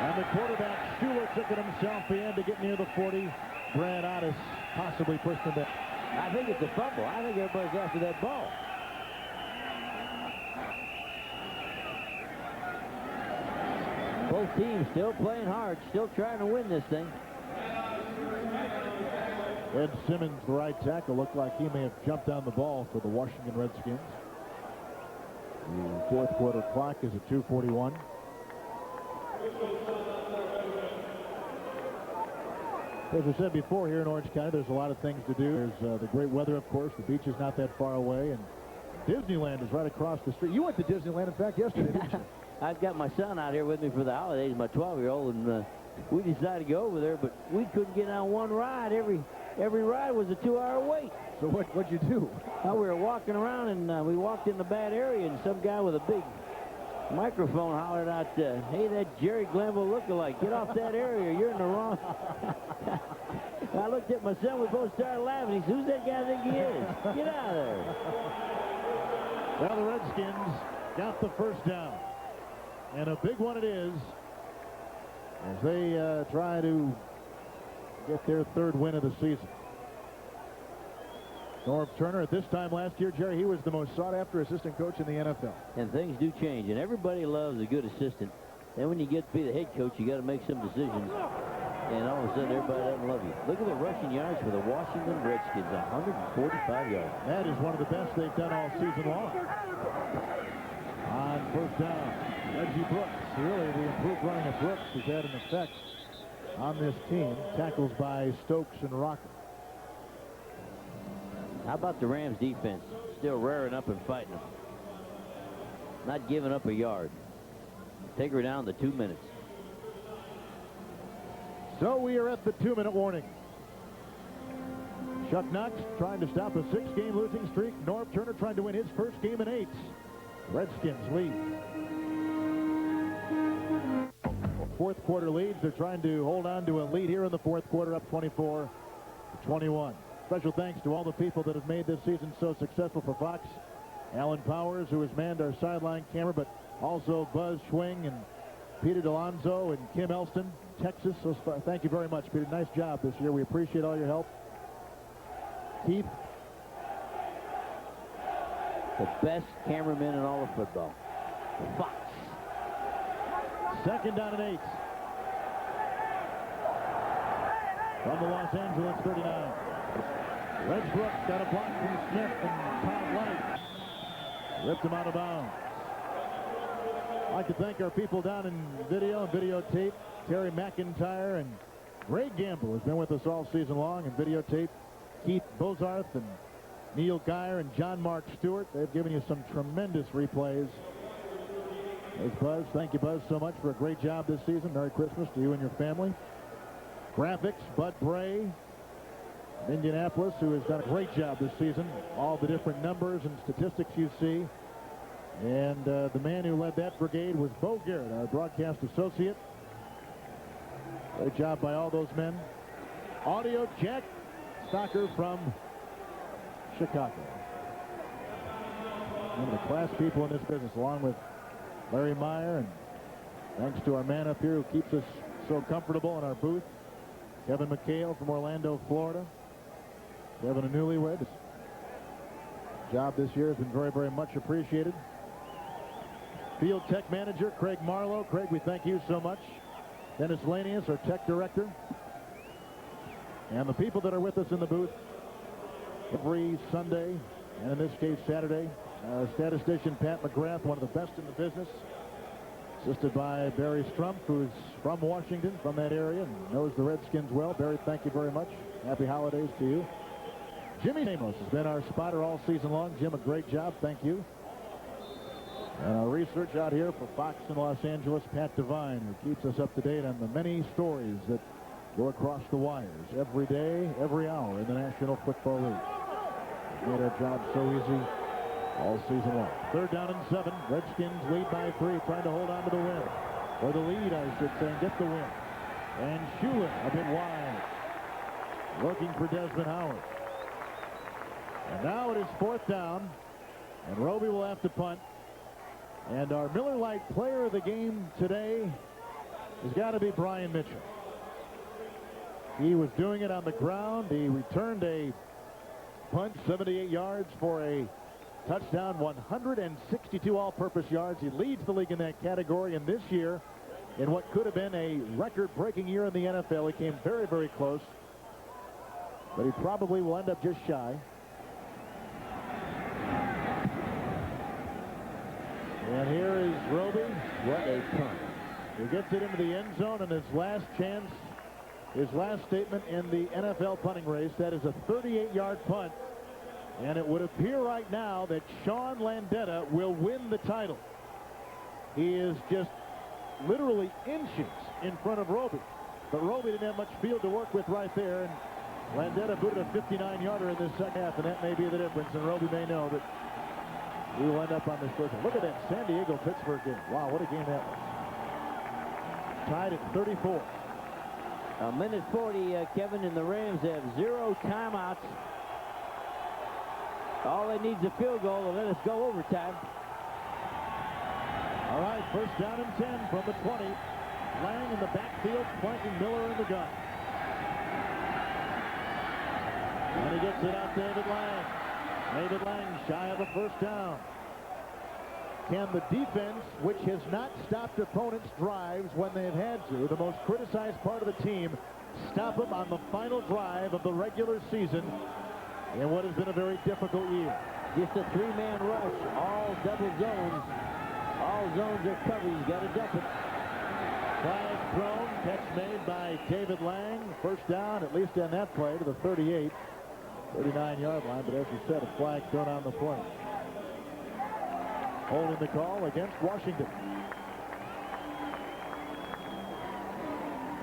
And the quarterback, Shuler, took it himself in to get near the 40. Brad Otis possibly pushed him back. I think it's a fumble. I think everybody's after that ball. Both teams still playing hard, still trying to win this thing. Ed Simmons, the right tackle, looked like he may have jumped on the ball for the Washington Redskins. The 4th quarter clock is at 2:41. As I said before, here in Orange County, there's a lot of things to do. There's the great weather, of course. The beach is not that far away, and Disneyland is right across the street. You went to Disneyland, in fact, yesterday, didn't you? I've got my son out here with me for the holidays, my 12-year-old, and we decided to go over there, but we couldn't get on one ride. Every ride was a 2-hour wait. So what'd you do? We were walking around, and we walked in the bad area, and some guy with a big microphone hollered out, "Hey, that Jerry Glanville lookalike, get off that area, you're in the wrong." I looked at my son, we both started laughing. He said, "Who's that guy think he is? Get out of there." Well, the Redskins got the first down. And a big one it is as they try to get their third win of the season. Norm Turner, at this time last year, Jerry, he was the most sought-after assistant coach in the NFL. And things do change, and everybody loves a good assistant. Then when you get to be the head coach, you got to make some decisions. And all of a sudden, everybody doesn't love you. Look at the rushing yards for the Washington Redskins, 145 yards. That is one of the best they've done all season long. On first down, Reggie Brooks. Really, the improved running of Brooks has had an effect on this team. Tackles by Stokes and Rocker. How about the Rams defense? Still rearing up and fighting them. Not giving up a yard. Take her down to 2 minutes. So we are at the 2-minute warning. Chuck Knox trying to stop a 6-game losing streak. Norm Turner trying to win his first game in 8. Redskins lead. Fourth quarter leads. They're trying to hold on to a lead here in the fourth quarter, up 24-21. Special thanks to all the people that have made this season so successful for Fox. Alan Powers, who has manned our sideline camera, but also Buzz Schwing and Peter DeLonzo and Kim Elston, Texas. So thank you very much, Peter. Nice job this year. We appreciate all your help. Heath. The best cameraman in all of football. Fox. Second down and 8. From the Los Angeles 39. Reg Brooks got a block from Smith and Todd Light. Ripped him out of bounds. I'd like to thank our people down in video and videotape. Terry McIntyre and Ray Gamble has been with us all season long in videotape. Keith Bozarth and Neil Geyer and John Mark Stewart. They've given you some tremendous replays. There's Buzz. Thank you, Buzz, so much for a great job this season. Merry Christmas to you and your family. Graphics, Bud Bray, Indianapolis, who has done a great job this season. All the different numbers and statistics you see. And the man who led that brigade was Bo Garrett, our broadcast associate. Great job by all those men. Audio, Jack Stocker from Chicago. One of the class people in this business, along with Larry Meyer, and thanks to our man up here who keeps us so comfortable in our booth, Kevin McHale from Orlando, Florida. Kevin, a newlywed. His job this year has been very, very much appreciated. Field tech manager Craig Marlowe. Craig, we thank you so much. Dennis Lanius, our tech director. And the people that are with us in the booth every Sunday, and in this case Saturday. Statistician Pat McGrath, one of the best in the business. Assisted by Barry Strumpf, who's from Washington, from that area, and knows the Redskins well. Barry, thank you very much. Happy holidays to you. Jimmy Amos has been our spotter all season long. Jim, a great job. Thank you. And our research out here for Fox in Los Angeles, Pat Devine, who keeps us up to date on the many stories that go across the wires every day, every hour in the National Football League. Made our job so easy all season long. Third down and 7. Redskins lead by 3, trying to hold on to the win. Or the lead, I should say, and get the win. And Shuler a bit wide, looking for Desmond Howard. And now it is 4th down, and Roby will have to punt. And our Miller Lite player of the game today has got to be Brian Mitchell. He was doing it on the ground. He returned a punt, 78 yards for a touchdown, 162 all-purpose yards. He leads the league in that category. And this year, in what could have been a record-breaking year in the NFL, he came very, very close. But he probably will end up just shy. And here is Roby. What a punt. He gets it into the end zone, and his last chance, his last statement in the NFL punting race, that is a 38-yard punt. And it would appear right now that Sean Landeta will win the title. He is just literally inches in front of Roby. But Roby didn't have much field to work with right there. And Landeta booted a 59-yarder in this second half, and that may be the difference. And Roby may know that we will end up on this first one. Look at that San Diego-Pittsburgh game. Wow, what a game that was. Tied at 34. A minute 40, Kevin, and the Rams have 0 timeouts. All they need is a field goal to let us go overtime. All right, first down and 10 from the 20. Lang in the backfield, flanking Miller in the gun. And he gets it out to David Lang. David Lang shy of a first down. Can the defense, which has not stopped opponents' drives when they've had to, the most criticized part of the team, stop them on the final drive of the regular season in what has been a very difficult year? Just a 3-man rush, all double zones. All zones are covered. He's got to dump it. Flag thrown, catch made by David Lang. First down, at least on that play, to the 38, 39-yard line. But as you said, a flag thrown on the play. Holding the call against Washington.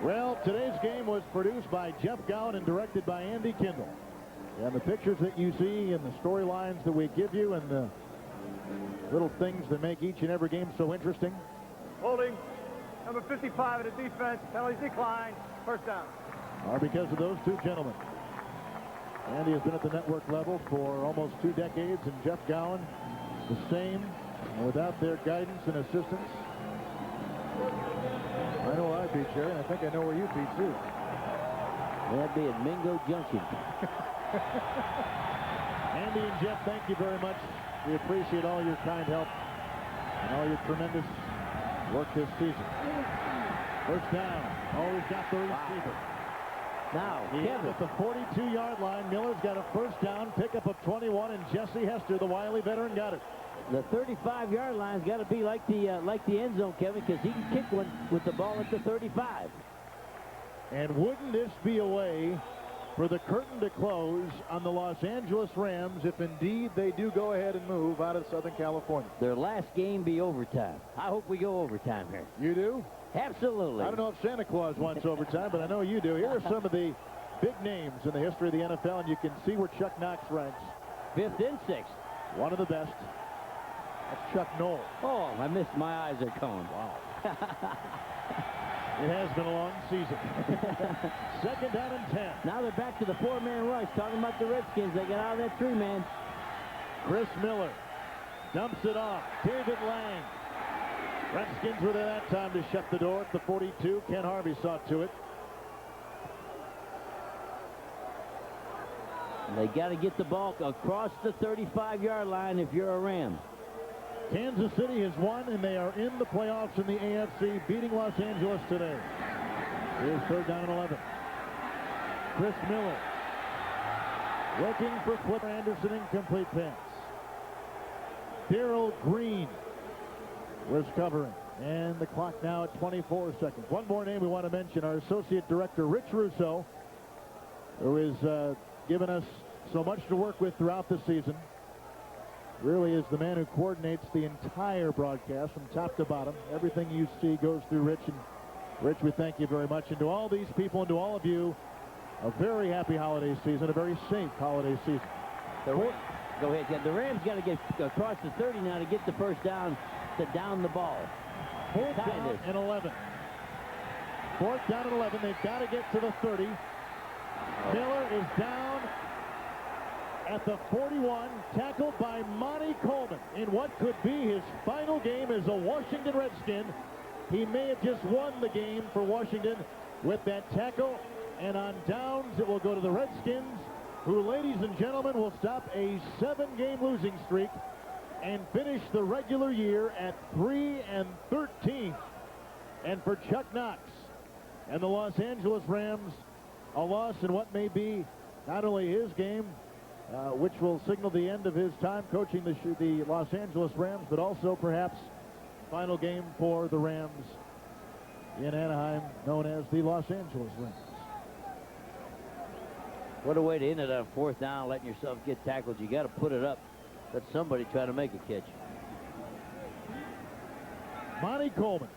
Well, today's game was produced by Jeff Gowan and directed by Andy Kindle. And the pictures that you see and the storylines that we give you and the little things that make each and every game so interesting. Holding. Number 55 at the defense. Penalties decline. First down. Are because of those two gentlemen. Andy has been at the network level for almost 2 decades, and Jeff Gowan the same, without their guidance and assistance. I know where I beat, Jerry, and I think I know where you beat, too. That'd be at Mingo Junction. Andy and Jeff, thank you very much. We appreciate all your kind help and all your tremendous work this season. First down. Always got the receiver. Now, He is Kevin. at the 42-yard line. Miller's got a first down, pickup of 21, and Jesse Hester, the wily veteran, got it. The 35-yard line's got to be like the end zone, Kevin, because he can kick one with the ball at the 35. And wouldn't this be a way for the curtain to close on the Los Angeles Rams if indeed they do go ahead and move out of Southern California? Their last game be overtime. I hope we go overtime here. You do? Absolutely. I don't know if Santa Claus wants overtime, but I know you do. Here are some of the big names in the history of the NFL, and you can see where Chuck Knox ranks. 5th and 6th. One of the best. That's Chuck Noll. Oh, I missed. My eyes are going. Wow. It has been a long season. Second down and 10. Now they're back to the 4-man rush. Talking about the Redskins. They got out of that 3-man. Chris Miller dumps it off. David Lang. Redskins were there that time to shut the door at the 42. Ken Harvey saw to it. They got to get the ball across the 35-yard line if you're a Ram. Kansas City has won, and they are in the playoffs in the AFC, beating Los Angeles today. Here's third down and 11. Chris Miller looking for Flipper Anderson, incomplete pass. Darrell Green was covering, and the clock now at 24 seconds. One more name we want to mention, our Associate Director, Rich Russo, who has given us so much to work with throughout the season. Really is the man who coordinates the entire broadcast from top to bottom. Everything you see goes through Rich. And Rich, we thank you very much. And to all these people and to all of you, a very happy holiday season, a very safe holiday season. Go ahead. Yeah, the Rams got to get across the 30 now to get the first down to down the ball. Fourth down and 11. Fourth down and 11. They've got to get to the 30. Miller is down at the 41, tackled by Monty Coleman in what could be his final game as a Washington Redskin. He may have just won the game for Washington with that tackle, and on downs it will go to the Redskins, who, ladies and gentlemen, will stop a 7-game losing streak and finish the regular year at 3-13. And for Chuck Knox and the Los Angeles Rams, a loss in what may be not only his game, which will signal the end of his time coaching the Los Angeles Rams, but also perhaps final game for the Rams in Anaheim, known as the Los Angeles Rams. What a way to end it on 4th down, letting yourself get tackled. You got to put it up. Let somebody try to make a catch. Monty Coleman.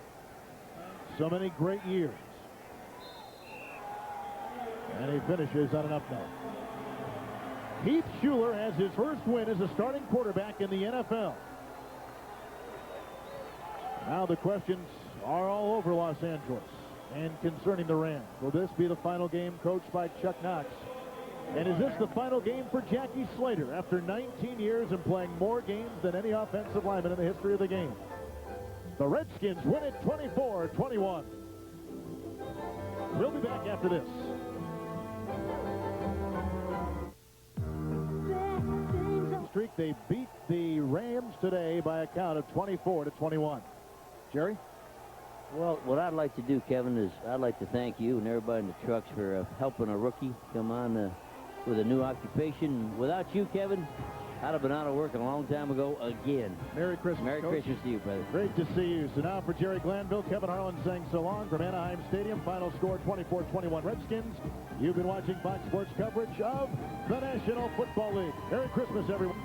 So many great years. And he finishes on an up note. Heath Shuler has his first win as a starting quarterback in the NFL. Now the questions are all over Los Angeles and concerning the Rams. Will this be the final game coached by Chuck Knox? And is this the final game for Jackie Slater after 19 years and playing more games than any offensive lineman in the history of the game? The Redskins win it 24-21. We'll be back after this. Streak, they beat the Rams today by a count of 24-21. Jerry? Well, what I'd like to do, Kevin, is I'd like to thank you and everybody in the trucks for helping a rookie come on with a new occupation. Without you, Kevin, I'd have been out of work a long time ago again. Merry Christmas, Merry Coach. Christmas to you, brother. Great to see you. So now for Jerry Glanville, Kevin Harlan saying so long from Anaheim Stadium. Final score 24-21 Redskins. You've been watching Fox Sports coverage of the National Football League. Merry Christmas, everyone.